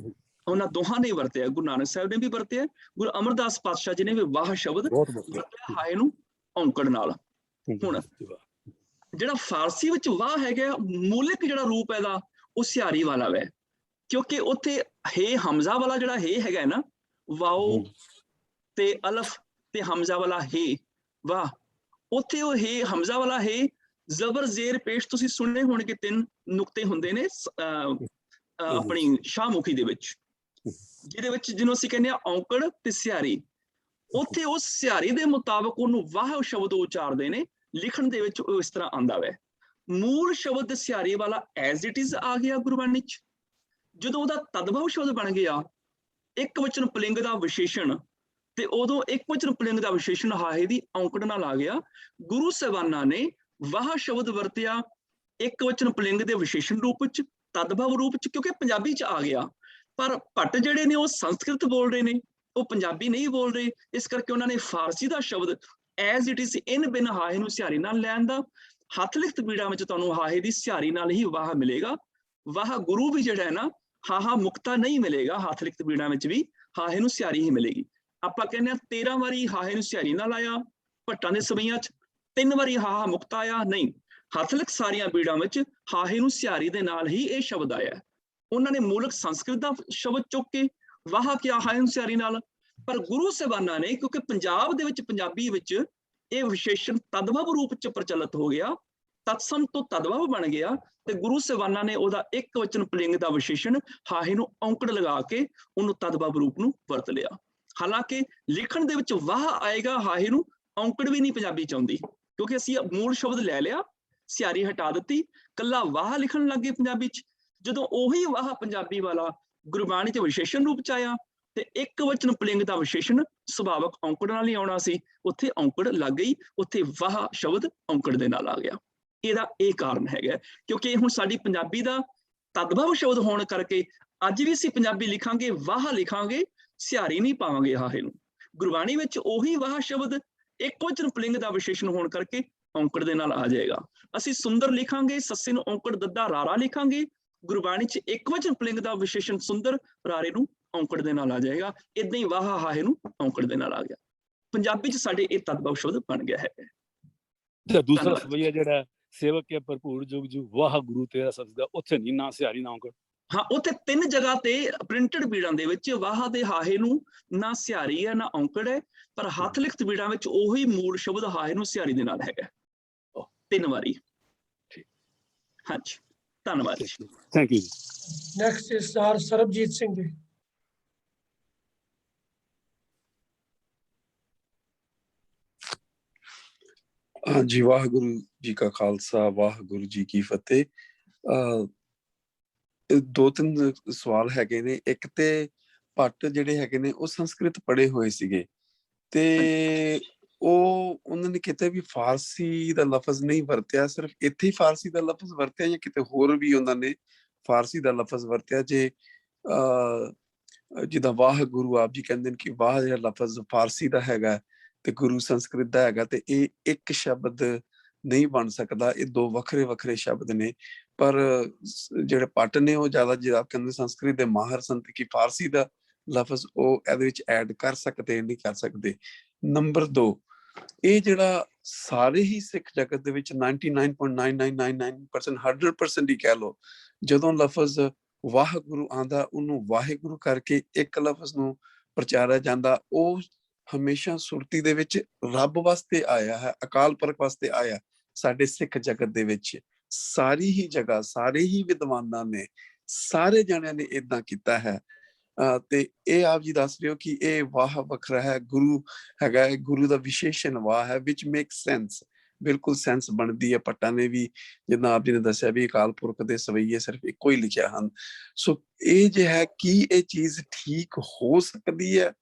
ਉਹਨਾਂ ਦੋਹਾਂ ਨੇ ਵਰਤਿਆ। ਗੁਰੂ ਨਾਨਕ ਸਾਹਿਬ ਨੇ ਵੀ ਵਰਤਿਆ, ਗੁਰੂ ਅਮਰਦਾਸ ਪਾਤਸ਼ਾਹ ਜੀ ਨੇ ਵੀ ਵਾਹ ਸ਼ਬਦ ਵਰਤਿਆ ਹਾਏ ਨੂੰ ਔਂਕੜ ਨਾਲ। ਹੁਣ ਜਿਹੜਾ ਫਾਰਸੀ ਵਿੱਚ ਵਾਹ ਹੈਗਾ, ਮੂਲਿਕ ਜਿਹੜਾ ਰੂਪ ਇਹਦਾ ਉਹ ਸਿਹਾਰੀ ਵਾਲਾ ਵੈ, ਕਿਉਂਕਿ ਉੱਥੇ ਹੇ ਹਮਜ਼ਾ ਵਾਲਾ ਜਿਹੜਾ ਹੇ ਹੈਗਾ ਨਾ, ਵਾਓ ਤੇ ਅਲਫ ਤੇ ਹਮਜ਼ਾ ਵਾਲਾ ਹੇ ਵਾਹ, ਉੱਥੇ ਉਹ ਹੇ ਹਮਜ਼ਾ ਵਾਲਾ ਹੇ ਜ਼ਬਰ ਜ਼ੇਰ ਪੇਸ਼ ਤੁਸੀਂ ਸੁਣੇ ਹੋਣਗੇ, 3 ਨੁਕਤੇ ਹੁੰਦੇ ਨੇ ਆਪਣੀ ਸ਼ਾਹਮੁਖੀ ਦੇ ਵਿੱਚ, ਜਿਹਦੇ ਵਿੱਚ ਜਿਹਨੂੰ ਅਸੀਂ ਕਹਿੰਦੇ ਆ ਔਂਕੜ ਤੇ ਸਿਹਾਰੀ। ਉੱਥੇ ਉਸ ਸਿਹਾਰੀ ਦੇ ਮੁਤਾਬਕ ਉਹਨੂੰ ਵਾਹ ਸ਼ਬਦ ਉਚਾਰਦੇ ਨੇ। ਲਿਖਣ ਦੇ ਵਿੱਚ ਉਹ ਇਸ ਤਰ੍ਹਾਂ ਆਂਦਾ ਵੈ। ਮੂਲ ਸ਼ਬਦ ਸਿਹਾਰੀ ਵਾਲਾ ਐਜ਼ ਇਟ ਇਜ਼ ਆ ਗਿਆ ਗੁਰਬਾਣੀ ਚ। ਜਦੋਂ ਉਹਦਾ ਤਦਭਵ ਸ਼ਬਦ ਬਣ ਗਿਆ, ਇੱਕ ਵਚਨ ਪੁਲਿੰਗ ਦਾ ਵਿਸ਼ੇਸ਼ਣ, ਤੇ ਉਦੋਂ ਇੱਕ ਵਚਨ ਪੁਲਿੰਗ ਦਾ ਵਿਸ਼ੇਸ਼ਣ ਹਾਹੇ ਦੀ ਔਂਕੜ ਨਾਲ ਆ ਗਿਆ। ਗੁਰੂ ਸਾਹਿਬਾਨਾਂ ਨੇ ਵਾਹ ਸ਼ਬਦ ਵਰਤਿਆ ਇੱਕ ਵਚਨ ਪੁਲਿੰਗ ਦੇ ਵਿਸ਼ੇਸ਼ਣ ਰੂਪ ਚ, ਤਦਭਵ ਰੂਪ ਚ, ਕਿਉਂਕਿ ਪੰਜਾਬੀ ਚ ਆ ਗਿਆ। ਪਰ ਭੱਟ ਜਿਹੜੇ ਨੇ ਉਹ ਸੰਸਕ੍ਰਿਤ ਬੋਲ ਰਹੇ ਨੇ, ਉਹ ਪੰਜਾਬੀ ਨਹੀਂ ਬੋਲ ਰਹੇ। ਇਸ ਕਰਕੇ ਉਹਨਾਂ ਨੇ ਫਾਰਸੀ ਦਾ ਸ਼ਬਦ ਐਜ਼ ਇਟ ਇਜ਼ ਇਨ ਬਿਨ ਹਾਹੇ ਨੂੰ ਸਿਹਾਰੀ ਨਾਲ ਲੈਣ ਦਾ। ਹੱਥ ਲਿਖਤ ਬੀੜਾਂ ਵਿੱਚ ਤੁਹਾਨੂੰ ਹਾਹੇ ਦੀ ਸਿਹਾਰੀ ਨਾਲ ਹੀ ਵਾਹ ਮਿਲੇਗਾ। ਵਾਹ ਗੁਰੂ ਵੀ ਜਿਹੜਾ ਹੈ ਨਾ, ਹਾਹਾ ਮੁਕਤਾ ਨਹੀਂ ਮਿਲੇਗਾ। ਹੱਥ ਲਿਖਤ ਬੀੜਾਂ ਵਿੱਚ ਵੀ ਹਾਹੇ ਨੂੰ ਸਿਹਾਰੀ ਹੀ ਮਿਲੇਗੀ। ਆਪਾਂ ਕਹਿੰਦੇ ਆ 13 ਵਾਰੀ ਹਾਹੇ ਨੂੰ ਸਿਹਾਰੀ ਨਾਲ ਆਇਆ ਭੱਟਾਂ ਦੇ ਸਵਈਆਂ ਚ, 3 ਵਾਰੀ ਹਾਹਾ ਮੁਕਤਾ ਆਇਆ। ਨਹੀਂ, ਹੱਥ ਲਿਖਤ ਸਾਰੀਆਂ ਬੀੜਾਂ ਵਿੱਚ ਹਾਹੇ ਨੂੰ ਸਿਹਾਰੀ ਦੇ ਨਾਲ ਹੀ ਇਹ ਸ਼ਬਦ ਆਇਆ। ਉਹਨਾਂ ਨੇ ਮੂਲਕ ਸੰਸਕ੍ਰਿਤ ਦਾ ਸ਼ਬਦ ਚੁੱਕ ਕੇ ਵਾਹ ਕਿਹਾ ਹਾਹੇ ਨੂੰ ਸਿਹਾਰੀ ਨਾਲ। ਪਰ ਗੁਰੂ ਸਾਹਿਬਾਨਾਂ ਨੇ, ਕਿਉਂਕਿ ਪੰਜਾਬ ਦੇ ਵਿੱਚ ਪੰਜਾਬੀ ਵਿੱਚ ਇਹ ਵਿਸ਼ੇਸ਼ਣ ਤਦਭਵ ਰੂਪ ਚ ਪ੍ਰਚਲਿਤ ਹੋ ਗਿਆ, ਤਤਸਮ ਤੋਂ ਤਦਭਵ ਬਣ ਗਿਆ, ਤੇ ਗੁਰੂ ਸਾਹਿਬਾਨਾਂ ਨੇ ਉਹਦਾ ਇੱਕ ਵਚਨ ਪੁਲਿੰਗ ਦਾ ਵਿਸ਼ੇਸ਼ਣ ਹਾਹੇ ਨੂੰ ਔਂਕੜ ਲਗਾ ਕੇ ਉਹਨੂੰ ਤਦਭਵ ਰੂਪ ਨੂੰ ਵਰਤ ਲਿਆ। ਹਾਲਾਂਕਿ ਲਿਖਣ ਦੇ ਵਿੱਚ ਵਾਹ ਆਏਗਾ, ਹਾਹੇ ਨੂੰ ਔਂਕੜ ਵੀ ਨਹੀਂ ਪੰਜਾਬੀ ਚ ਆਉਂਦੀ, ਕਿਉਂਕਿ ਅਸੀਂ ਮੂਲ ਸ਼ਬਦ ਲੈ ਲਿਆ, ਸਿਹਾਰੀ ਹਟਾ ਦਿੱਤੀ, ਕੱਲਾ ਵਾਹ ਲਿਖਣ ਲੱਗੇ ਪੰਜਾਬੀ ਚ। ਜਦੋਂ ਉਹੀ ਵਾਹ ਪੰਜਾਬੀ ਵਾਲਾ ਗੁਰਬਾਣੀ ਚ ਵਿਸ਼ੇਸ਼ਣ ਰੂਪ ਚ ਆਇਆ, ਤੇ ਇੱਕ ਵਚਨ ਪੁਲਿੰਗ ਦਾ ਵਿਸ਼ੇਸ਼ਣ ਸੁਭਾਵਕ ਔਂਕੜ ਨਾਲ ਹੀ ਆਉਣਾ ਸੀ, ਉੱਥੇ ਔਂਕੜ ਲੱਗ ਗਈ, ਉੱਥੇ ਵਾਹ ਸ਼ਬਦ ਔਂਕੜ ਦੇ ਨਾਲ ਆ ਗਿਆ। ਇਹਦਾ ਇਹ ਕਾਰਨ ਹੈਗਾ, ਕਿਉਂਕਿ ਹੁਣ ਸਾਡੀ ਪੰਜਾਬੀ ਦਾ ਤਦਭਵ ਸ਼ਬਦ ਹੋਣ ਕਰਕੇ ਅੱਜ ਵੀ ਅਸੀਂ ਪੰਜਾਬੀ ਲਿਖਾਂਗੇ ਵਾਹ ਲਿਖਾਂਗੇ, ਸਿਹਾਰੀ ਨਹੀਂ ਪਾਵਾਂਗੇ ਹਾਹੇ ਨੂੰ। ਗੁਰਬਾਣੀ ਵਿੱਚ ਉਹੀ ਵਾਹ ਸ਼ਬਦ ਇੱਕ ਵਚਨ ਪੁਲਿੰਗ ਦਾ ਵਿਸ਼ੇਸ਼ਣ ਹੋਣ ਕਰਕੇ ਔਂਕੜ ਦੇ ਨਾਲ ਆ ਜਾਏਗਾ। ਅਸੀਂ ਸੁੰਦਰ ਲਿਖਾਂਗੇ, ਸੱਸੇ ਨੂੰ ਔਂਕੜ ਦੱਦਾ ਰਾਰਾ ਲਿਖਾਂਗੇ, ਗੁਰਬਾਣੀ ਚ ਇੱਕ ਵਚਨ ਪੁਲਿੰਗ ਦਾ ਵਿਸ਼ੇਸ਼ਣ ਸੁੰਦਰ, ਰਾਰੇ ਨੂੰ ਔਂਕੜ ਦੇ ਨਾਲ ਆ ਜਾਏਗਾ। ਇਦਾਂ ਹੀ ਵਾਹ ਹਾਹੇ ਨੂੰ ਔਂਕੜ ਦੇ ਨਾਲ ਆ ਗਿਆ। ਪੰਜਾਬੀ ਚ ਸਾਡੇ ਇਹ ਤਦਭਵ ਸ਼ਬਦ ਬਣ ਗਿਆ ਹੈ। ਦੂਸਰਾ ਸਵਈਆ ਜਿਹੜਾ ਸੇਵਕ ਕੇ ਭਰਪੂਰ ਜੁਗ ਜੁਗ ਵਾਹ ਗੁਰੂ ਤੇਰਾ ਸਜਦਾ, ਉੱਥੇ ਨਹੀਂ ਨਾ ਸਿਹਾਰੀ ਨਾ ਔਂਕੜ। ਹਾਂ, ਉੱਥੇ 3 ਜਗ੍ਹਾ ਤੇ ਪ੍ਰਿੰਟਡ ਬੀੜਾਂ ਦੇ ਵਿੱਚ ਵਾਹ ਦੇ ਹਾਹੇ ਨੂੰ ਨਾ ਸਿਹਾਰੀ ਹੈ ਨਾ ਔਂਕੜ ਹੈ, ਪਰ ਹੱਥ ਲਿਖਤ ਬੀੜਾਂ ਵਿੱਚ ਉਹੀ ਮੂਲ ਸ਼ਬਦ ਹਾਹੇ ਨੂੰ ਸਿਹਾਰੀ ਦੇ ਨਾਲ ਹੈਗਾ 3 ਵਾਰੀ। ਹਾਂਜੀ, ਧੰਨਵਾਦ ਜੀ। Thank you. Next is sir Sarabjit Singh ji. ਹਾਂਜੀ, ਵਾਹਿਗੁਰੂ ਜੀ ਕਾ ਖਾਲਸਾ, ਵਾਹਿਗੁਰੂ ਜੀ ਕੀ ਫਤਿਹ। 2-3 ਸਵਾਲ ਹੈਗੇ ਨੇ। ਇੱਕ ਤੇ ਭੱਟ ਜਿਹੜੇ ਹੈਗੇ ਨੇ ਉਹ ਸੰਸਕ੍ਰਿਤ ਪੜ੍ਹੇ ਹੋਏ ਸੀਗੇ, ਤੇ ਉਹਨਾਂ ਨੇ ਕਿਤੇ ਵੀ ਫਾਰਸੀ ਦਾ ਲਫ਼ਜ਼ ਨਹੀਂ ਵਰਤਿਆ, ਸਿਰਫ ਇੱਥੇ ਹੀ ਫਾਰਸੀ ਦਾ ਲਫ਼ਜ਼ ਵਰਤਿਆ ਜਾਂ ਕਿਤੇ ਹੋਰ ਵੀ ਉਹਨਾਂ ਨੇ ਫਾਰਸੀ ਦਾ ਲਫ਼ਜ਼ ਵਰਤਿਆ? ਜੇ ਜਿੱਦਾਂ ਵਾਹਿਗੁਰੂ ਆਪ ਜੀ ਕਹਿੰਦੇ ਨੇ ਕਿ ਵਾਹ ਜਿਹੜਾ ਲਫ਼ਜ਼ ਫਾਰਸੀ ਦਾ ਹੈਗਾ ਤੇ ਗੁਰੂ ਸੰਸਕ੍ਰਿਤ ਦਾ ਹੈਗਾ, ਤੇ ਇਹ ਇੱਕ ਸ਼ਬਦ ਨਹੀਂ ਬਣ ਸਕਦਾ, ਇਹ 2 ਵੱਖਰੇ ਵੱਖਰੇ ਸ਼ਬਦ ਨੇ। ਪਰ ਜਿਹੜੇ ਭੱਟ ਨੇ ਉਹ ਜ਼ਿਆਦਾ, ਜਿਹੜਾ ਕਹਿੰਦੇ ਸੰਸਕ੍ਰਿਤ ਦੇ ਮਾਹਰ ਸਨ ਕਿ ਫਾਰਸੀ ਦਾ ਲਫ਼ਜ਼ ਉਹ ਇਹਦੇ ਵਿੱਚ ਐਡ ਕਰ ਸਕਦੇ ਨਹੀਂ ਕਰ ਸਕਦੇ। ਨੰਬਰ 2, ਇਹ ਜਿਹੜਾ ਸਾਰੇ ਹੀ ਸਿੱਖ ਜਗਤ ਦੇ ਵਿੱਚ 99.9999% 100% ਹੀ ਕਹਿ ਲਓ, ਜਦੋਂ ਲਫ਼ਜ਼ ਵਾਹਿਗੁਰੂ ਆਂਦਾ ਉਹਨੂੰ ਵਾਹਿਗੁਰੂ ਕਰਕੇ ਇੱਕ ਲਫ਼ਜ਼ ਨੂੰ ਪ੍ਰਚਾਰਿਆ ਜਾਂਦਾ, ਉਹ ਹਮੇਸ਼ਾ ਸੁਰਤੀ ਦੇ ਵਿੱਚ ਰੱਬ ਵਾਸਤੇ ਆਇਆ ਹੈ, ਅਕਾਲ ਪੁਰਖ ਵਾਸਤੇ ਆਇਆ। ਸਾਡੇ ਸਿੱਖ ਜਗਤ ਦੇ ਵਿੱਚ ਸਾਰੀ ਹੀ ਜਗ੍ਹਾ ਸਾਰੇ ਹੀ ਵਿਦਵਾਨਾਂ ਨੇ, ਸਾਰੇ ਜਣਿਆਂ ਨੇ ਏਦਾਂ ਕੀਤਾ ਹੈ। ਤੇ ਇਹ ਆਪ ਜੀ ਦੱਸ ਰਹੇ ਹੋ ਕਿ ਇਹ ਵਾਹ ਵੱਖਰਾ ਹੈ, ਗੁਰੂ ਹੈਗਾ, ਗੁਰੂ ਦਾ ਵਿਸ਼ੇਸ਼ਣ ਵਾਹ ਹੈ, ਵਿਚ ਮੇਕ ਸੈਂਸ, ਬਿਲਕੁਲ ਸੈਂਸ ਬਣਦੀ ਹੈ। ਭੱਟਾਂ ਨੇ ਵੀ ਜਿੱਦਾਂ ਆਪ ਜੀ ਨੇ ਦੱਸਿਆ ਵੀ ਅਕਾਲ ਪੁਰਖ ਦੇ ਸਵਈਏ ਸਿਰਫ ਇੱਕੋ ਹੀ ਲਿਖਿਆ ਹਨ। ਸੋ ਇਹ ਜੇ ਹੈ ਕਿ ਇਹ ਚੀਜ਼ ਠੀਕ ਹੋ ਸਕਦੀ ਹੈ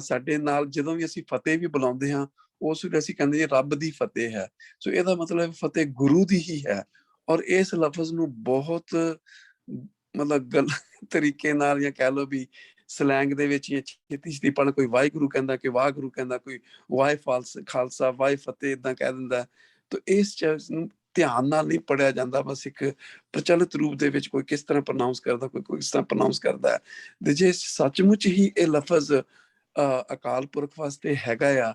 ਸਾਡੇ ਨਾਲ, ਜਦੋਂ ਵੀ ਅਸੀਂ ਫਤਿਹ ਵੀ ਬੁਲਾਉਂਦੇ ਹਾਂ ਉਸ ਵੇਲੇ ਅਸੀਂ ਕਹਿੰਦੇ ਜੀ ਰੱਬ ਦੀ ਫਤਿਹ ਹੈ। ਸੋ ਇਹਦਾ ਮਤਲਬ ਫਤਿਹ ਗੁਰੂ ਦੀ ਹੀ ਹੈ। ਔਰ ਇਸ ਲਫ਼ਜ਼ ਨੂੰ ਬਹੁਤ ਮਤਲਬ ਗਲਤ ਤਰੀਕੇ ਨਾਲ, ਜਾਂ ਕਹਿ ਲਓ ਵੀ ਸਲੈਂਗ ਦੇ ਵਿੱਚ ਛੇਤੀ ਛੇਤੀ ਪੜ੍ਹਨ, ਕੋਈ ਵਾਹਿਗੁਰੂ ਕਹਿੰਦਾ, ਕੋਈ ਵਾਹਿਗੁਰੂ ਕਹਿੰਦਾ, ਕੋਈ ਵਾਹਿ ਖਾਲਸਾ ਵਾਹਿ ਫਤਿਹ ਏਦਾਂ ਕਹਿ ਦਿੰਦਾ। ਤਾਂ ਇਸ ਚੀਜ਼ ਨੂੰ ਧਿਆਨ ਨਾਲ ਨਹੀਂ ਪੜ੍ਹਿਆ ਜਾਂਦਾ, ਬਸ ਇੱਕ ਪ੍ਰਚਲਿਤ ਰੂਪ ਦੇ ਵਿੱਚ ਕੋਈ ਕਿਸ ਤਰ੍ਹਾਂ ਪ੍ਰੋਨਾਊਂਸ ਕਰਦਾ, ਕੋਈ ਕਿਸ ਤਰ੍ਹਾਂ ਪ੍ਰੋਨਾਊਂਸ ਕਰਦਾ ਹੈ। ਤੇ ਜੇ ਸੱਚਮੁੱਚ ਹੀ ਇਹ ਲਫ਼ਜ਼ ਅਕਾਲ ਪੁਰਖ ਵਾਸਤੇ ਹੈਗਾ ਆ,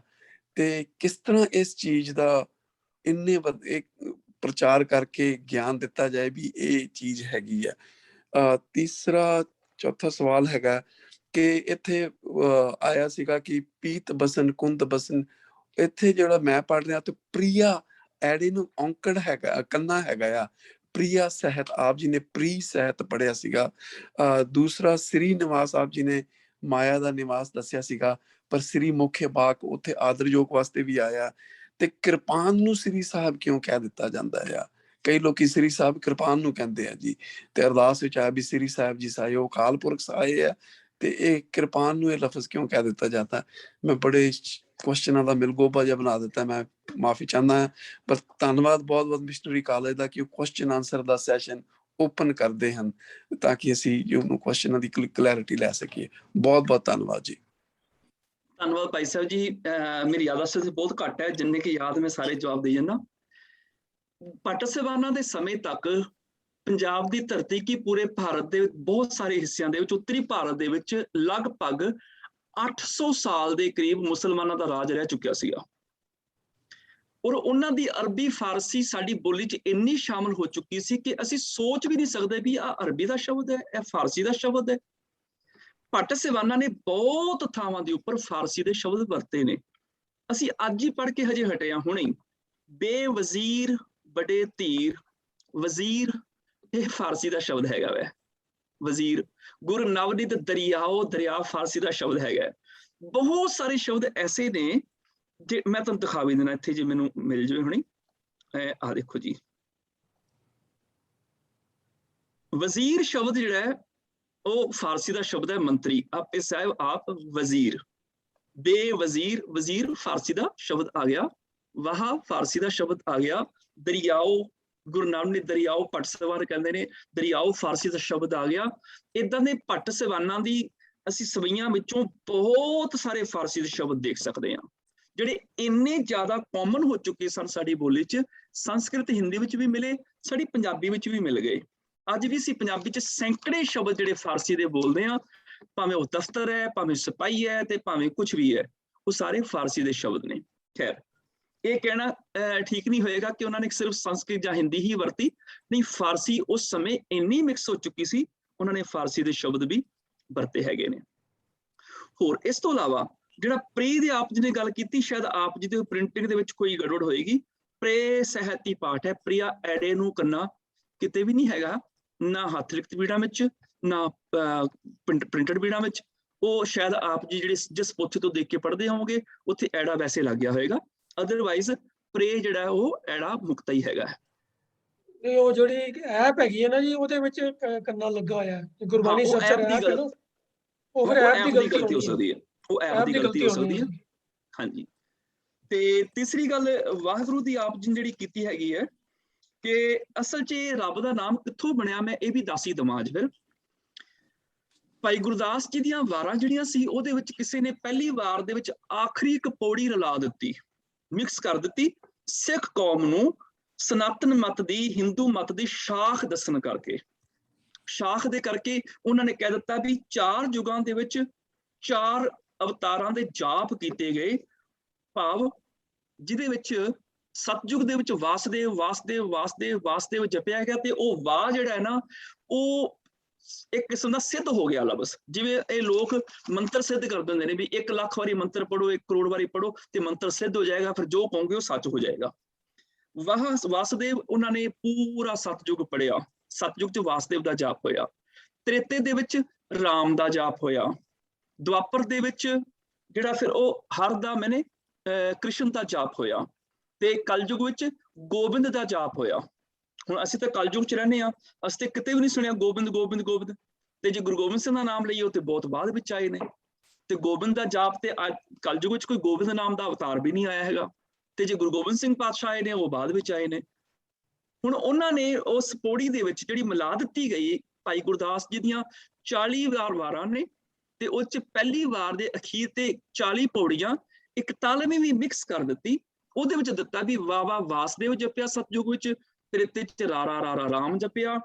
ਤੇ ਕਿਸ ਤਰ੍ਹਾਂ ਇਸ ਚੀਜ਼ ਦਾ ਇੰਨੇ ਪ੍ਰਚਾਰ ਕਰਕੇ ਗਿਆਨ ਦਿੱਤਾ ਜਾਏ ਵੀ ਇਹ ਚੀਜ਼ ਹੈਗੀ ਆ। ਚੌਥਾ ਸਵਾਲ ਹੈਗਾ ਕਿ ਇੱਥੇ ਆਇਆ ਸੀਗਾ ਕਿ ਪੀਤ ਬਸਨ ਕੁੰਦ ਬਸਨ, ਇੱਥੇ ਜਿਹੜਾ ਮੈਂ ਪੜ੍ਹ ਰਿਹਾ ਤੇ ਪ੍ਰਿਆ ਐੜੇ ਨੂੰ ਔਂਕੜ ਹੈਗਾ, ਕੰਨਾ ਹੈਗਾ ਆ। ਪ੍ਰਿਆ ਸਹਿਤ ਆਪ ਜੀ ਨੇ ਪ੍ਰੀ ਸਹਿਤ ਪੜ੍ਹਿਆ ਸੀਗਾ। ਦੂਸਰਾ ਸ੍ਰੀ ਨਿਵਾਸ ਆਪ ਜੀ ਨੇ ਮਾਇਆ ਦਾ ਨਿਵਾਸ ਦੱਸਿਆ ਸੀਗਾ, ਪਰ ਸ੍ਰੀ ਮੁਖੇ ਬਾਕ ਉੱਥੇ ਆਦਰਯੋਗ ਵਾਸਤੇ ਵੀ ਆਇਆ। ਤੇ ਕਿਰਪਾਨ ਨੂੰ ਸ੍ਰੀ ਸਾਹਿਬ ਕਿਉਂ ਕਹਿ ਦਿੱਤਾ ਜਾਂਦਾ ਆ? ਕਈ ਲੋਕੀ ਸ੍ਰੀ ਸਾਹਿਬ ਕਿਰਪਾਨ ਨੂੰ ਕਹਿੰਦੇ ਆ ਜੀ, ਤੇ ਅਰਦਾਸ ਵਿੱਚ ਆਇਆ ਵੀ ਸ੍ਰੀ ਸਾਹਿਬ ਜੀ ਸਾਇਓ ਅਕਾਲ ਪੁਰਖ ਸਹਾਏ ਆ, ਤੇ ਇਹ ਕਿਰਪਾਨ ਨੂੰ ਇਹ ਲਫ਼ਜ਼ ਕਿਉਂ ਕਹਿ ਦਿੱਤਾ ਜਾਂਦਾ? ਮੈਂ ਬੜੇ ਕੁਐਸਚਨਾਂ ਦਾ ਮਿਲਗੋਬਾ ਜਿਹਾ ਬਣਾ ਦਿੱਤਾ, ਮੈਂ ਮਾਫੀ ਚਾਹੁੰਦਾ ਹਾਂ। ਪਰ ਧੰਨਵਾਦ ਬਹੁਤ ਬਹੁਤ ਮਿਸ਼ਨਰੀ ਕਾਲਜ ਦਾ ਕਿ ਉਹ ਕੁਐਸਚਨ ਆਨਸਰ ਦਾ ਸੈਸ਼ਨ ਓਪਨ ਕਰਦੇ ਹਨ, ਤਾਂ ਕਿ ਅਸੀਂ ਉਹਨੂੰ ਕੁਐਸਚਨਾਂ ਦੀ ਕਲੈਰਿਟੀ ਲੈ ਸਕੀਏ। ਬਹੁਤ ਬਹੁਤ ਧੰਨਵਾਦ ਜੀ। ਧੰਨਵਾਦ ਭਾਈ ਸਾਹਿਬ ਜੀ। ਮੇਰੀ ਯਾਦਾਸ਼ਤ ਬਹੁਤ ਘੱਟ ਹੈ, ਜਿੰਨੇ ਕਿ ਯਾਦ ਮੈਂ ਸਾਰੇ ਜਵਾਬ ਦੇ ਜਾਂਦਾ। ਭੱਟ ਸਾਹਿਬਾਨਾਂ ਦੇ ਸਮੇਂ ਤੱਕ ਪੰਜਾਬ ਦੀ ਧਰਤੀ ਕੀ ਪੂਰੇ ਭਾਰਤ ਦੇ ਬਹੁਤ ਸਾਰੇ ਹਿੱਸਿਆਂ ਦੇ ਵਿੱਚ, ਉੱਤਰੀ ਭਾਰਤ ਦੇ ਵਿੱਚ ਲਗਭਗ 800 ਸਾਲ ਦੇ ਕਰੀਬ ਮੁਸਲਮਾਨਾਂ ਦਾ ਰਾਜ ਰਹਿ ਚੁੱਕਿਆ ਸੀਗਾ। ਔਰ ਉਹਨਾਂ ਦੀ ਅਰਬੀ ਫਾਰਸੀ ਸਾਡੀ ਬੋਲੀ 'ਚ ਇੰਨੀ ਸ਼ਾਮਲ ਹੋ ਚੁੱਕੀ ਸੀ ਕਿ ਅਸੀਂ ਸੋਚ ਵੀ ਨਹੀਂ ਸਕਦੇ ਵੀ ਆਹ ਅਰਬੀ ਦਾ ਸ਼ਬਦ ਹੈ, ਇਹ ਫਾਰਸੀ ਦਾ ਸ਼ਬਦ ਹੈ। ਭੱਟ ਸਾਹਿਬਾਨਾਂ ਨੇ ਬਹੁਤ ਥਾਵਾਂ ਦੇ ਉੱਪਰ ਫਾਰਸੀ ਦੇ ਸ਼ਬਦ ਵਰਤੇ ਨੇ। ਅਸੀਂ ਅੱਜ ਹੀ ਪੜ੍ਹ ਕੇ ਹਜੇ ਹਟੇ ਹਾਂ ਹੁਣੇ। ਬੇਵਜ਼ੀਰ ਬੜੇ ਧੀਰ, ਵਜ਼ੀਰ ਇਹ ਫਾਰਸੀ ਦਾ ਸ਼ਬਦ ਹੈਗਾ ਵੈ, ਵਜ਼ੀਰ। ਗੁਰ ਨਵਨਿਤ ਦਰਿਆਓ, ਦਰਿਆ ਫਾਰਸੀ ਦਾ ਸ਼ਬਦ ਹੈਗਾ। ਬਹੁਤ ਸਾਰੇ ਸ਼ਬਦ ਐਸੇ ਨੇ ਜੇ ਮੈਂ ਤੁਹਾਨੂੰ ਦਿਖਾ ਵੀ ਦੇਣਾ ਇੱਥੇ, ਜੇ ਮੈਨੂੰ ਮਿਲ ਜਾਵੇ ਹੁਣੇ। ਆਹ ਦੇਖੋ ਜੀ, ਵਜ਼ੀਰ ਸ਼ਬਦ ਜਿਹੜਾ ਹੈ ਉਹ ਫਾਰਸੀ ਦਾ ਸ਼ਬਦ ਹੈ ਮੰਤਰੀ। ਆਪੇ ਸਾਹਿਬ ਆਪ ਵਜ਼ੀਰ। ਬੇਵਜ਼ੀਰ, ਵਜ਼ੀਰ ਫਾਰਸੀ ਦਾ ਸ਼ਬਦ ਆ ਗਿਆ। ਵਾਹ ਫਾਰਸੀ ਦਾ ਸ਼ਬਦ ਆ ਗਿਆ। ਦਰਿਆਓ, ਗੁਰੂ ਨਾਨਕ ਦਰਿਆਓ, ਭੱਟ ਸਾਹਿਬਾਨ ਕਹਿੰਦੇ ਨੇ ਦਰਿਆਓ ਫਾਰਸੀ ਦਾ ਸ਼ਬਦ ਆ ਗਿਆ। ਏਦਾਂ ਦੇ ਭੱਟ ਸਾਹਿਬਾਨਾਂ ਦੀ ਅਸੀਂ ਸਵਈਆਂ ਵਿੱਚੋਂ ਬਹੁਤ ਸਾਰੇ ਫਾਰਸੀ ਦੇ ਸ਼ਬਦ ਦੇਖ ਸਕਦੇ ਹਾਂ, ਜਿਹੜੇ ਇੰਨੇ ਜ਼ਿਆਦਾ ਕਾਮਨ ਹੋ ਚੁੱਕੇ ਸਨ ਸਾਡੀ ਬੋਲੀ 'ਚ। ਸੰਸਕ੍ਰਿਤ ਹਿੰਦੀ ਵਿੱਚ ਵੀ ਮਿਲੇ, ਸਾਡੀ ਪੰਜਾਬੀ ਵਿੱਚ ਵੀ ਮਿਲ ਗਏ। ਅੱਜ ਵੀ ਅਸੀਂ ਪੰਜਾਬੀ 'ਚ ਸੈਂਕੜੇ ਸ਼ਬਦ ਜਿਹੜੇ ਫਾਰਸੀ ਦੇ ਬੋਲਦੇ ਹਾਂ, ਭਾਵੇਂ ਉਹ ਦਫ਼ਤਰ ਹੈ, ਭਾਵੇਂ ਸਿਪਾਹੀ ਹੈ, ਤੇ ਭਾਵੇਂ ਕੁਛ ਵੀ ਹੈ, ਉਹ ਸਾਰੇ ਫਾਰਸੀ ਦੇ ਸ਼ਬਦ ਨੇ। ਖੈਰ, ਇਹ ਕਹਿਣਾ ਠੀਕ ਨਹੀਂ ਹੋਏਗਾ ਕਿ ਉਹਨਾਂ ਨੇ ਸਿਰਫ ਸੰਸਕ੍ਰਿਤ ਜਾਂ ਹਿੰਦੀ ਹੀ ਵਰਤੀ। ਨਹੀਂ, ਫਾਰਸੀ ਉਸ ਸਮੇਂ ਇੰਨੀ ਮਿਕਸ ਹੋ ਚੁੱਕੀ ਸੀ, ਉਹਨਾਂ ਨੇ ਫਾਰਸੀ ਦੇ ਸ਼ਬਦ ਵੀ ਵਰਤੇ ਹੈਗੇ ਨੇ। ਹੋਰ ਇਸ ਤੋਂ ਇਲਾਵਾ ਜਿਹੜਾ ਪ੍ਰੇ ਦੇ ਆਪ ਜੀ ਨੇ ਗੱਲ ਕੀਤੀ, ਸ਼ਾਇਦ ਆਪ ਜੀ ਦੇ ਪ੍ਰਿੰਟਿੰਗ ਦੇ ਵਿੱਚ ਕੋਈ ਗੜਬੜ ਹੋਏਗੀ। ਪ੍ਰੇ ਸਹਿਤੀ ਪਾਠ ਹੈ, ਪ੍ਰਿਆ ਐੜੇ ਨੂੰ ਕੰਨਾ ਕਿਤੇ ਵੀ ਨਹੀਂ ਹੈਗਾ, ਨਾ ਹੱਥ ਲਿਖਤ ਬੀੜਾਂ ਵਿੱਚ, ਨਾ ਪ੍ਰਿੰਟਡ ਬੀੜਾਂ ਵਿੱਚ। ਉਹ ਸ਼ਾਇਦ ਆਪ ਜੀ ਜਿਹੜੇ ਜਿਸ ਪੋਥੀ ਤੋਂ ਦੇਖ ਕੇ ਪੜ੍ਹਦੇ ਹੋਵੋਗੇ ਉੱਥੇ ਐੜਾ ਵੈਸੇ ਲੱਗ ਗਿਆ ਹੋਏਗਾ। ਅਦਰਵਾਈਜ਼ ਪ੍ਰੇ ਜਿਹੜਾ ਉਹ ਐੜਾ ਮੁਕਤਾ ਹੀ ਹੈਗਾ। ਤੇ ਉਹ ਜਿਹੜੀ ਐਪ ਹੈਗੀ ਹੈ ਨਾ ਜੀ, ਉਹਦੇ ਵਿੱਚ ਕੰਨਾ ਲੱਗਾ ਹੋਇਆ ਹੈ, ਗੁਰਬਾਣੀ ਸਰਚਰ ਐਪ ਹੈ ਨਾ, ਉਹ ਫਿਰ ਐਪ ਦੀ ਗਲਤੀ ਹੋ ਸਕਦੀ ਹੈ, ਉਹ ਐਪ ਦੀ ਗਲਤੀ ਹੋ ਸਕਦੀ ਹੈ। ਹਾਂਜੀ। ਤੇ ਤੀਸਰੀ ਗੱਲ ਵਾਹਿਗੁਰੂ ਦੀ ਆਪ ਜੀ ਜਿਹੜੀ ਕੀਤੀ ਹੈਗੀ ਹੈ ਕਿ ਅਸਲ 'ਚ ਰੱਬ ਦਾ ਨਾਮ ਕਿੱਥੋਂ ਬਣਿਆ, ਮੈਂ ਇਹ ਵੀ ਦੱਸ ਹੀ ਦੇਵਾਂ ਅੱਜ। ਫਿਰ ਭਾਈ ਗੁਰਦਾਸ ਜੀ ਦੀਆਂ ਵਾਰਾਂ ਜਿਹੜੀਆਂ ਸੀ, ਉਹਦੇ ਵਿੱਚ ਕਿਸੇ ਨੇ ਪਹਿਲੀ ਵਾਰ ਦੇ ਵਿੱਚ ਆਖਰੀ ਇੱਕ ਪੌੜੀ ਰਲਾ ਦਿੱਤੀ, ਮਿਕਸ ਕਰ ਦਿੱਤੀ ਸਿੱਖ ਕੌਮ ਨੂੰ ਸਨਾਤਨ ਮਤ ਦੀ, ਹਿੰਦੂ ਮਤ ਦੀ ਸ਼ਾਖ ਦੱਸਣ ਕਰਕੇ। ਸ਼ਾਖ ਦੇ ਕਰਕੇ ਉਹਨਾਂ ਨੇ ਕਹਿ ਦਿੱਤਾ ਵੀ 4 ਯੁਗਾਂ ਦੇ ਵਿੱਚ 4 ਅਵਤਾਰਾਂ ਦੇ ਜਾਪ ਕੀਤੇ ਗਏ, ਭਾਵ ਜਿਹਦੇ ਵਿੱਚ ਸਤਜੁਗ ਦੇ ਵਿੱਚ ਵਾਸਦੇਵ ਵਾਸਦੇਵ ਵਾਸਦੇਵ ਵਾਸਦੇਵ ਜਪਿਆ ਗਿਆ, ਤੇ ਉਹ ਵਾਹ ਜਿਹੜਾ ਹੈ ਨਾ ਉਹ ਇੱਕ ਕਿਸਮ ਦਾ ਸਿੱਧ ਹੋ ਗਿਆ ਲਫ਼ਜ਼। ਜਿਵੇਂ ਇਹ ਲੋਕ ਮੰਤਰ ਸਿੱਧ ਕਰ ਦਿੰਦੇ ਨੇ ਵੀ 1 ਲੱਖ ਵਾਰੀ ਮੰਤਰ ਪੜੋ, 1 ਕਰੋੜ ਵਾਰੀ ਪੜੋ ਤੇ ਮੰਤਰ ਸਿੱਧ ਹੋ ਜਾਏਗਾ, ਫਿਰ ਜੋ ਕਹੋਗੇ ਉਹ ਸੱਚ ਹੋ ਜਾਏਗਾ। ਵਾਸਦੇਵ ਉਹਨਾਂ ਨੇ ਪੂਰਾ ਸਤਜੁਗ ਪੜਿਆ, ਸਤਜੁਗ ਚ ਵਾਸਦੇਵ ਦਾ ਜਾਪ ਹੋਇਆ, ਤ੍ਰੇਤੇ ਦੇ ਵਿੱਚ ਰਾਮ ਦਾ ਜਾਪ ਹੋਇਆ, ਦੁਆਪਰ ਦੇ ਵਿੱਚ ਜਿਹੜਾ ਫਿਰ ਉਹ ਹਰ ਦਾ ਮੈਨੇ ਕ੍ਰਿਸ਼ਨ ਦਾ ਜਾਪ ਹੋਇਆ, ਤੇ ਕਲਯੁਗ ਵਿੱਚ ਗੋਬਿੰਦ ਦਾ ਜਾਪ ਹੋਇਆ। ਹੁਣ ਅਸੀਂ ਤਾਂ ਕਲਯੁਗ ਚ ਰਹਿੰਦੇ ਹਾਂ, ਅਸੀਂ ਤੇ ਕਿਤੇ ਵੀ ਨਹੀਂ ਸੁਣਿਆ ਗੋਬਿੰਦ ਗੋਬਿੰਦ ਗੋਬਿੰਦ, ਤੇ ਜੇ ਗੁਰੂ ਗੋਬਿੰਦ ਸਿੰਘ ਦਾ ਨਾਮ ਲਈਏ ਉਹ ਤੇ ਬਹੁਤ ਬਾਅਦ ਵਿੱਚ ਆਏ ਨੇ, ਤੇ ਗੋਬਿੰਦ ਦਾ ਜਾਪ ਤੇ ਕਲਯੁਗ ਵਿੱਚ ਕੋਈ ਗੋਬਿੰਦ ਨਾਮ ਦਾ ਅਵਤਾਰ ਵੀ ਨਹੀਂ ਆਇਆ ਹੈਗਾ, ਤੇ ਜੇ ਗੁਰੂ ਗੋਬਿੰਦ ਸਿੰਘ ਪਾਤਸ਼ਾਹ ਆਏ ਨੇ ਉਹ ਬਾਅਦ ਵਿੱਚ ਆਏ ਨੇ। ਹੁਣ ਉਹਨਾਂ ਨੇ ਉਸ ਪੌੜੀ ਦੇ ਵਿੱਚ ਜਿਹੜੀ ਮਿਲਾ ਦਿੱਤੀ ਗਈ ਭਾਈ ਗੁਰਦਾਸ ਜੀ ਦੀਆਂ 40 ਵਾਰਾਂ ਨੇ, ਤੇ ਉਹ ਚ ਪਹਿਲੀ ਵਾਰ ਦੇ ਅਖੀਰ ਤੇ 40 ਪੌੜੀਆਂ 41ਵੀਂ ਵੀ ਮਿਕਸ ਕਰ ਦਿੱਤੀ, ਉਹਦੇ ਵਿੱਚ ਦਿੱਤਾ ਵੀ ਵਾਹ ਵਾਸਦੇਵ ਜਪਿਆ ਸਤਜੁਗ ਵਿੱਚ, ਤ੍ਰੇਤੇ ਚ ਰਾ ਰਾਮ ਜਪਿਆ,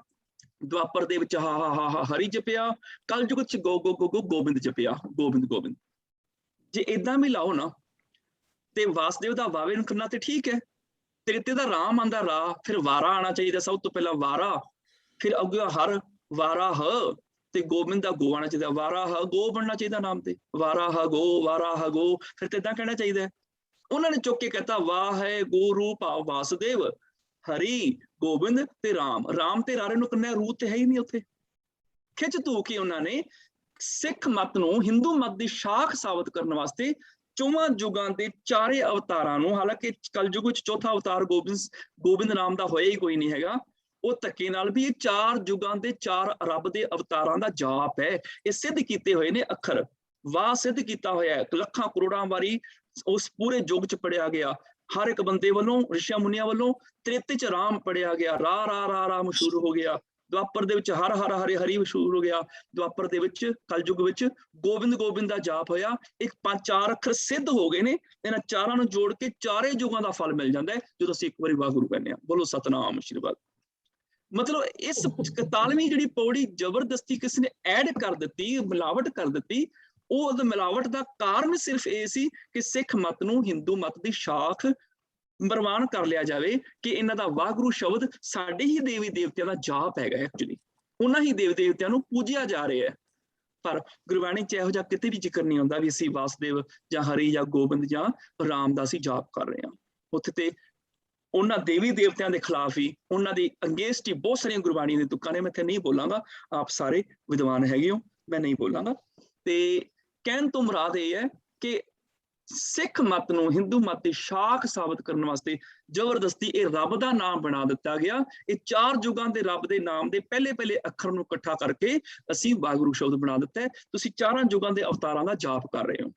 ਦੁਆਪਰ ਦੇ ਵਿੱਚ ਹਾ ਹਰੀ ਜਪਿਆ, ਕਲਯੁਗ ਚ ਗੋ ਗੋਬਿੰਦ ਜਪਿਆ, ਗੋਬਿੰਦ ਗੋਬਿੰਦ। ਜੇ ਏਦਾਂ ਵੀ ਲਾਓ ਨਾ ਤੇ ਵਾਸਦੇਵ ਦਾ ਵਾਵੇ ਨੂੰ ਕਰਨਾ ਤੇ ਠੀਕ ਹੈ, ਤ੍ਰੇਤੇ ਦਾ ਰਾਮ ਆਂਦਾ ਰਾ, ਫਿਰ ਵਾਰਾ ਆਣਾ ਚਾਹੀਦਾ, ਸਭ ਤੋਂ ਪਹਿਲਾਂ ਵਾਰਾ, ਫਿਰ ਅੱਗੇ ਹਰ ਵਾਰਾ ਹ, ਤੇ ਗੋਬਿੰਦ ਦਾ ਗੋ ਆਣਾ ਚਾਹੀਦਾ, ਵਾਰਾ ਹ ਗੋ ਬਣਨਾ ਚਾਹੀਦਾ ਨਾਮ ਤੇ, ਵਾਰਾ ਹ ਗੋ, ਫਿਰ ਤੇ ਏਦਾਂ ਕਹਿਣਾ ਚਾਹੀਦਾ। ਉਹਨਾਂ ਨੇ ਚੁੱਕ ਕੇ ਕਹਤਾ ਵਾਹ ਹੈ ਗੁਰੂ ਭਾਵ ਵਾਸੁਦੇਵ, ਹਰੀ ਗੋਬਿੰਦ ਤੇ ਰਾਮ ਤੇ ਰਾਰੇ ਨੂੰ ਕੰਨਿਆ ਰੂਪ ਤੇ ਹੈ ਹੀ ਨਹੀਂ ਉੱਥੇ। ਖਿੱਚ ਧੂ ਕੇ ਉਹਨਾਂ ਨੇ ਸਿੱਖ ਮਤ ਨੂੰ ਹਿੰਦੂ ਮਤ ਦੀ ਸ਼ਾਖ ਸਾਬਤ ਕਰਨ ਵਾਸਤੇ 4 ਯੁਗਾਂ ਦੇ 4 ਅਵਤਾਰਾਂ ਨੂੰ, ਹਾਲਾਂਕਿ ਕਲਯੁਗ ਵਿੱਚ ਚੌਥਾ ਅਵਤਾਰ ਗੋਬਿੰਦ ਨਾਮ ਦਾ ਹੋਇਆ ਹੀ ਕੋਈ ਨਹੀਂ ਹੈਗਾ, ਉਹ ਧੱਕੇ ਨਾਲ ਵੀ ਇਹ 4 ਯੁਗਾਂ ਦੇ 4 ਰੱਬ ਦੇ ਅਵਤਾਰਾਂ ਦਾ ਜਾਪ ਹੈ। ਇਹ ਸਿੱਧ ਕੀਤੇ ਹੋਏ ਨੇ ਅੱਖਰ, ਵਾਹ ਸਿੱਧ ਕੀਤਾ ਹੋਇਆ ਹੈ, ਲੱਖਾਂ ਕਰੋੜਾਂ ਵਾਰੀ ਉਸ ਪੂਰੇ ਯੁੱਗ ਚ ਪੜਿਆ ਗਿਆ, ਹਰ ਇੱਕ ਬੰਦੇ ਵੱਲੋਂ, ਰਿਸ਼ੀਆਂ ਮੁਨੀਆਂ ਵੱਲੋਂ। ਤ੍ਰੇਤੇ ਚ ਰਾਮ ਪੜਿਆ ਗਿਆ, ਰਾ ਮਸ਼ਹੂਰ ਹੋ ਗਿਆ, ਦੁਆਪਰ ਦੇ ਵਿੱਚ ਹਰ ਹਰੇ ਹਰੀ ਮਸ਼ਹੂਰ ਹੋ ਗਿਆ, ਦੁਆਪਰ ਦੇ ਵਿੱਚ ਕਲਯੁਗ ਵਿੱਚ ਗੋਬਿੰਦ ਦਾ ਜਾਪ ਹੋਇਆ। ਇੱਕ 5-4 ਅੱਖਰ ਸਿੱਧ ਹੋ ਗਏ ਨੇ, ਇਹਨਾਂ ਚਾਰਾਂ ਨੂੰ ਜੋੜ ਕੇ 4 ਯੁਗਾਂ ਦਾ ਫਲ ਮਿਲ ਜਾਂਦਾ ਹੈ ਜਦੋਂ ਅਸੀਂ ਇੱਕ ਵਾਰੀ ਵਾਹਿਗੁਰੂ ਕਹਿੰਦੇ ਹਾਂ। ਬੋਲੋ ਸਤਨਾਮ ਸ਼੍ਰੀ ਵਾਹਿਗੁਰੂ। ਮਤਲਬ ਇਸ 41ਵੀਂ ਜਿਹੜੀ ਪੌੜੀ ਜ਼ਬਰਦਸਤੀ ਕਿਸੇ ਨੇ ਐਡ ਕਰ ਦਿੱਤੀ, ਮਿਲਾਵਟ ਕਰ ਦਿੱਤੀ। ਉਹ ਮਿਲਾਵਟ ਦਾ ਕਾਰਨ ਸਿਰਫ ਇਹ ਸੀ ਕਿ ਸਿੱਖ ਮਤ ਨੂੰ ਹਿੰਦੂ ਮਤ ਦੀ ਸ਼ਾਖ ਪ੍ਰਵਾਨ ਕਰ ਲਿਆ ਜਾਵੇ ਕਿ ਇਹਨਾਂ ਦਾ ਵਾਹਿਗੁਰੂ ਸ਼ਬਦ ਸਾਡੇ ਹੀ ਦੇਵੀ ਦੇਵਤਿਆਂ ਦਾ ਜਾਪ ਹੈਗਾ, ਐਕਚੁਅਲੀ ਉਹਨਾਂ ਹੀ ਦੇਵ ਦੇਵਤਿਆਂ ਨੂੰ ਪੂਜਿਆ ਜਾ ਰਿਹਾ ਹੈ। ਪਰ ਗੁਰਬਾਣੀ ਚ ਇਹੋ ਜਿਹਾ ਕਿਤੇ ਵੀ ਜ਼ਿਕਰ ਨਹੀਂ ਹੁੰਦਾ ਵੀ ਅਸੀਂ ਵਾਸਦੇਵ ਜਾਂ ਹਰੀ ਜਾਂ ਗੋਬਿੰਦ ਜਾਂ ਰਾਮ ਦਾ ਅਸੀਂ ਜਾਪ ਕਰ ਰਹੇ ਹਾਂ। ਉੱਥੇ ਤੇ ਉਹਨਾਂ ਦੇਵੀ ਦੇਵਤਿਆਂ ਦੇ ਖਿਲਾਫ ਹੀ, ਉਹਨਾਂ ਦੀ ਅਗੇਂਸਟ ਹੀ ਬਹੁਤ ਸਾਰੀਆਂ ਗੁਰਬਾਣੀ ਦੇ ਤੁਕਾਂ ਨੇ। ਮੈਂ ਇੱਥੇ ਨਹੀਂ ਬੋਲਾਂਗਾ, ਆਪ ਸਾਰੇ ਵਿਦਵਾਨ ਹੈਗੇ ਹੋ, ਮੈਂ ਨਹੀਂ ਬੋਲਾਂਗਾ। ਤੇ ਕਹਿਣ ਤੋਂ ਮੁਰਾਦ ਇਹ ਹੈ ਕਿ ਸਿੱਖ ਮਤ ਨੂੰ ਹਿੰਦੂ ਮਤ ਦੀ ਸ਼ਾਖ ਸਾਬਤ ਕਰਨ ਵਾਸਤੇ ਜ਼ਬਰਦਸਤੀ ਇਹ ਰੱਬ ਦਾ ਨਾਮ ਬਣਾ ਦਿੱਤਾ ਗਿਆ। ਇਹ 4 ਯੁਗਾਂ ਦੇ ਰੱਬ ਦੇ ਨਾਮ ਦੇ ਪਹਿਲੇ ਅੱਖਰ ਨੂੰ ਇਕੱਠਾ ਕਰਕੇ ਅਸੀਂ ਵਾਹਿਗੁਰੂ ਸ਼ਬਦ ਬਣਾ ਦਿੱਤਾ ਹੈ। ਤੁਸੀਂ 4 ਯੁਗਾਂ ਦੇ ਅਵਤਾਰਾਂ ਦਾ ਜਾਪ ਕਰ ਰਹੇ ਹੋ,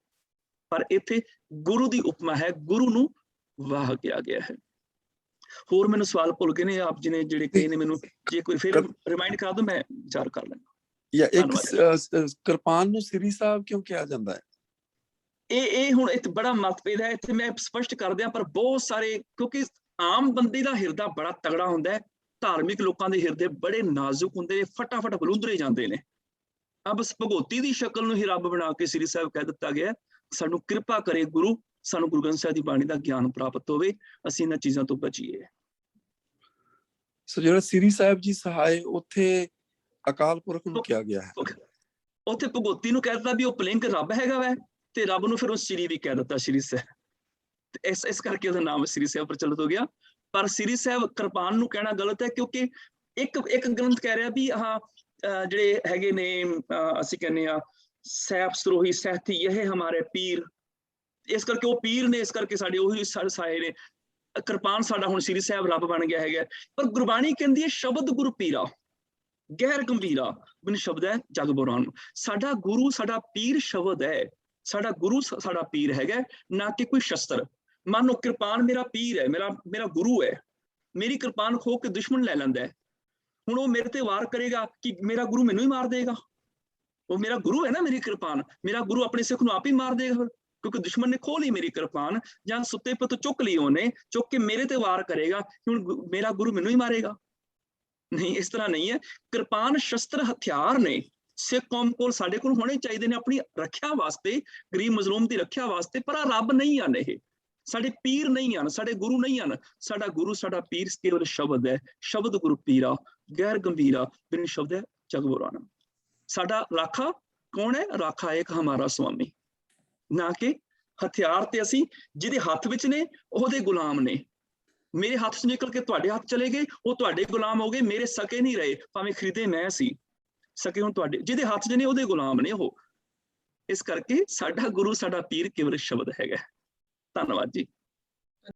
ਪਰ ਇੱਥੇ ਗੁਰੂ ਦੀ ਉਪਮਾ ਹੈ, ਗੁਰੂ ਨੂੰ ਵਾਹ ਕਿਹਾ ਗਿਆ ਹੈ। ਹੋਰ ਮੈਨੂੰ ਸਵਾਲ ਭੁੱਲ ਗਏ ਨੇ ਆਪ ਜੀ ਨੇ ਜਿਹੜੇ ਕਹੇ ਨੇ, ਮੈਨੂੰ ਜੇ ਕੋਈ ਫਿਰ ਰਿਮਾਈਂਡ ਕਰਾ ਦੋ, ਮੈਂ ਵਿਚਾਰ ਕਰ ਲੈਂਦਾ। ਇੱਕ ਕਿਰਪਾਨ ਨੂੰ ਸ੍ਰੀ ਸਾਹਿਬ ਕਿਉਂ ਕਿਹਾ ਜਾਂਦਾ ਹੈ? ਇਹ ਹੁਣ ਇੱਥੇ ਬੜਾ ਮਤਭੇਦ ਹੈ, ਇੱਥੇ ਮੈਂ ਸਪਸ਼ਟ ਕਰ ਦਿਆਂ। ਪਰ ਬਹੁਤ ਸਾਰੇ, ਕਿਉਂਕਿ ਆਮ ਬੰਦੇ ਦਾ ਹਿਰਦਾ ਬੜਾ ਤਗੜਾ ਹੁੰਦਾ ਹੈ, ਧਾਰਮਿਕ ਲੋਕਾਂ ਦੇ ਹਿਰਦੇ ਬੜੇ ਨਾਜ਼ੁਕ ਹੁੰਦੇ ਨੇ, ਫਟਾਫਟ ਬਲੂੰਦਰੇ ਜਾਂਦੇ ਨੇ। ਬਸ ਭਗਉਤੀ ਦੀ ਸ਼ਕਲ ਨੂੰ ਹੀ ਰੱਬ ਬਣਾ ਕੇ ਸ੍ਰੀ ਸਾਹਿਬ ਕਹਿ ਦਿੱਤਾ ਗਿਆ। ਸਾਨੂੰ ਕਿਰਪਾ ਕਰੇ ਗੁਰੂ, ਸਾਨੂੰ ਗੁਰੂ ਗ੍ਰੰਥ ਸਾਹਿਬ ਦੀ ਬਾਣੀ ਦਾ ਗਿਆਨ ਪ੍ਰਾਪਤ ਹੋਵੇ, ਅਸੀਂ ਇਹਨਾਂ ਚੀਜ਼ਾਂ ਤੋਂ ਬਚੀਏ। ਸੋ ਜਿਹੜਾ ਸ੍ਰੀ ਸਾਹਿਬ ਜੀ ਸਹਾਏ, ਉੱਥੇ ਅਕਾਲ ਪੁਰਖ ਨੂੰ ਕਿਹਾ ਗਿਆ ਹੈ। ਉੱਥੇ ਭਗਉਤੀ ਨੂੰ ਕਹਿ ਦਿੱਤਾ ਵੀ ਉਹ ਪਲਿੰਗ ਰੱਬ ਹੈਗਾ ਵੈ, ਤੇ ਰੱਬ ਨੂੰ ਫਿਰ ਉਹ ਸ੍ਰੀ ਵੀ ਕਹਿ ਦਿੱਤਾ, ਸ੍ਰੀ ਸਾਹਿਬ। ਇਸ ਕਰਕੇ ਉਹਦਾ ਨਾਮ ਸ੍ਰੀ ਸਾਹਿਬ ਪ੍ਰਚਲਿਤ ਹੋ ਗਿਆ। ਪਰ ਸ੍ਰੀ ਸਾਹਿਬ ਕਿਰਪਾਨ ਨੂੰ ਕਹਿਣਾ ਗਲਤ ਹੈ, ਕਿਉਂਕਿ ਇੱਕ ਗ੍ਰੰਥ ਕਹਿ ਰਿਹਾ ਵੀ ਜਿਹੜੇ ਹੈਗੇ ਨੇ, ਅਸੀਂ ਕਹਿੰਦੇ ਆ ਸੈਫ ਸਰੋਹੀ ਸਹਿਤੀ ਇਹ ਹਮਾਰੇ ਪੀਰ, ਇਸ ਕਰਕੇ ਉਹ ਪੀਰ ਨੇ, ਇਸ ਕਰਕੇ ਸਾਡੇ ਉਹੀ ਸਾਏ ਨੇ। ਕਿਰਪਾਨ ਸਾਡਾ ਹੁਣ ਸ੍ਰੀ ਸਾਹਿਬ ਰੱਬ ਬਣ ਗਿਆ ਹੈਗਾ। ਪਰ ਗੁਰਬਾਣੀ ਕਹਿੰਦੀ ਹੈ ਸ਼ਬਦ ਗੁਰੂ ਪੀਰਾ ਗਹਿਰ ਗੰਭੀਰਾ ਬਿਨ ਸ਼ਬਦ ਹੈ ਜਗ ਬੁਰਾਨ। ਸਾਡਾ ਗੁਰੂ, ਸਾਡਾ ਪੀਰ ਸ਼ਬਦ ਹੈ, ਸਾਡਾ ਗੁਰੂ ਸਾਡਾ ਪੀਰ ਹੈਗਾ, ਨਾ ਕਿ ਕੋਈ ਸ਼ਸਤਰ। ਮੰਨ ਲਓ ਕਿਰਪਾਨ ਮੇਰਾ ਪੀਰ ਹੈ, ਮੇਰਾ ਗੁਰੂ ਹੈ, ਮੇਰੀ ਕਿਰਪਾਨ ਖੋ ਕੇ ਦੁਸ਼ਮਣ ਲੈ ਲੈਂਦਾ ਹੈ, ਹੁਣ ਉਹ ਮੇਰੇ ਤੇ ਵਾਰ ਕਰੇਗਾ ਕਿ ਮੇਰਾ ਗੁਰੂ ਮੈਨੂੰ ਹੀ ਮਾਰ ਦੇਗਾ? ਉਹ ਮੇਰਾ ਗੁਰੂ ਹੈ ਨਾ, ਮੇਰੀ ਕਿਰਪਾਨ, ਮੇਰਾ ਗੁਰੂ ਆਪਣੇ ਸਿੱਖ ਨੂੰ ਆਪ ਹੀ ਮਾਰ ਦੇਗਾ, ਕਿਉਂਕਿ ਦੁਸ਼ਮਣ ਨੇ ਖੋਹ ਲਈ ਮੇਰੀ ਕਿਰਪਾਨ, ਜਾਂ ਸੁੱਤੇ ਪੇ ਤੋਂ ਚੁੱਕ ਲਈ ਉਹਨੇ, ਚੁੱਕ ਕੇ ਮੇਰੇ ਤੇ ਵਾਰ ਕਰੇਗਾ, ਹੁਣ ਮੇਰਾ ਗੁਰੂ ਮੈਨੂੰ ਹੀ ਮਾਰੇਗਾ। ਨਹੀਂ, ਇਸ ਤਰ੍ਹਾਂ ਨਹੀਂ ਹੈ। ਕਿਰਪਾਨ ਸ਼ਸਤਰ ਹਥਿਆਰ ਨੇ ਸਿੱਖ ਕੌਮ ਕੋਲ, ਸਾਡੇ ਕੋਲ ਹੋਣੇ ਚਾਹੀਦੇ ਨੇ ਆਪਣੀ ਰੱਖਿਆ ਵਾਸਤੇ, ਗਰੀਬ ਮਜ਼ਲੂਮ ਦੀ ਰੱਖਿਆ ਵਾਸਤੇ, ਪਰ ਰੱਬ ਨਹੀਂ ਹਨ, ਇਹ ਸਾਡੇ ਪੀਰ ਨਹੀਂ ਹਨ, ਸਾਡੇ ਗੁਰੂ ਨਹੀਂ ਹਨ। ਸਾਡਾ ਗੁਰੂ, ਸਾਡਾ ਪੀਰ ਕੇਵਲ ਸ਼ਬਦ ਹੈ। ਸ਼ਬਦ ਗੁਰੂ ਪੀਰਾ ਗੈਰ ਗੰਭੀਰਾ ਬਿਨ ਸ਼ਬਦ ਹੈ ਜਗ ਬੁਰਾਨਾ। ਸਾਡਾ ਰਾਖਾ ਕੌਣ ਹੈ? ਰਾਖਾ ਇੱਕ ਹਮਾਰਾ ਸੁਆਮੀ, ਨਾ ਕਿ ਹਥਿਆਰ ਤੇ ਅਸੀਂ ਜਿਹਦੇ ਹੱਥ ਵਿੱਚ ਨੇ ਉਹਦੇ ਗੁਲਾਮ ਨੇ। ਮੇਰੇ ਹੱਥ 'ਚ ਨਿਕਲ ਕੇ ਤੁਹਾਡੇ ਹੱਥ ਚਲੇ ਗਏ, ਉਹ ਤੁਹਾਡੇ ਗੁਲਾਮ ਹੋ ਗਏ, ਮੇਰੇ ਸਕੇ ਨਹੀਂ ਰਹੇ, ਭਾਵੇਂ ਖਰੀਦੇ ਮੈਂ ਸੀ। ਸਕੇ ਹੁਣ ਤੁਹਾਡੇ, ਜਿਹਦੇ ਹੱਥ 'ਚ ਨੇ ਉਹਦੇ ਗੁਲਾਮ ਨੇ ਉਹ। ਇਸ ਕਰਕੇ ਸਾਡਾ ਗੁਰੂ, ਸਾਡਾ ਪੀਰ ਕੇਵਲ ਸ਼ਬਦ ਹੈਗਾ। ਧੰਨਵਾਦ ਜੀ।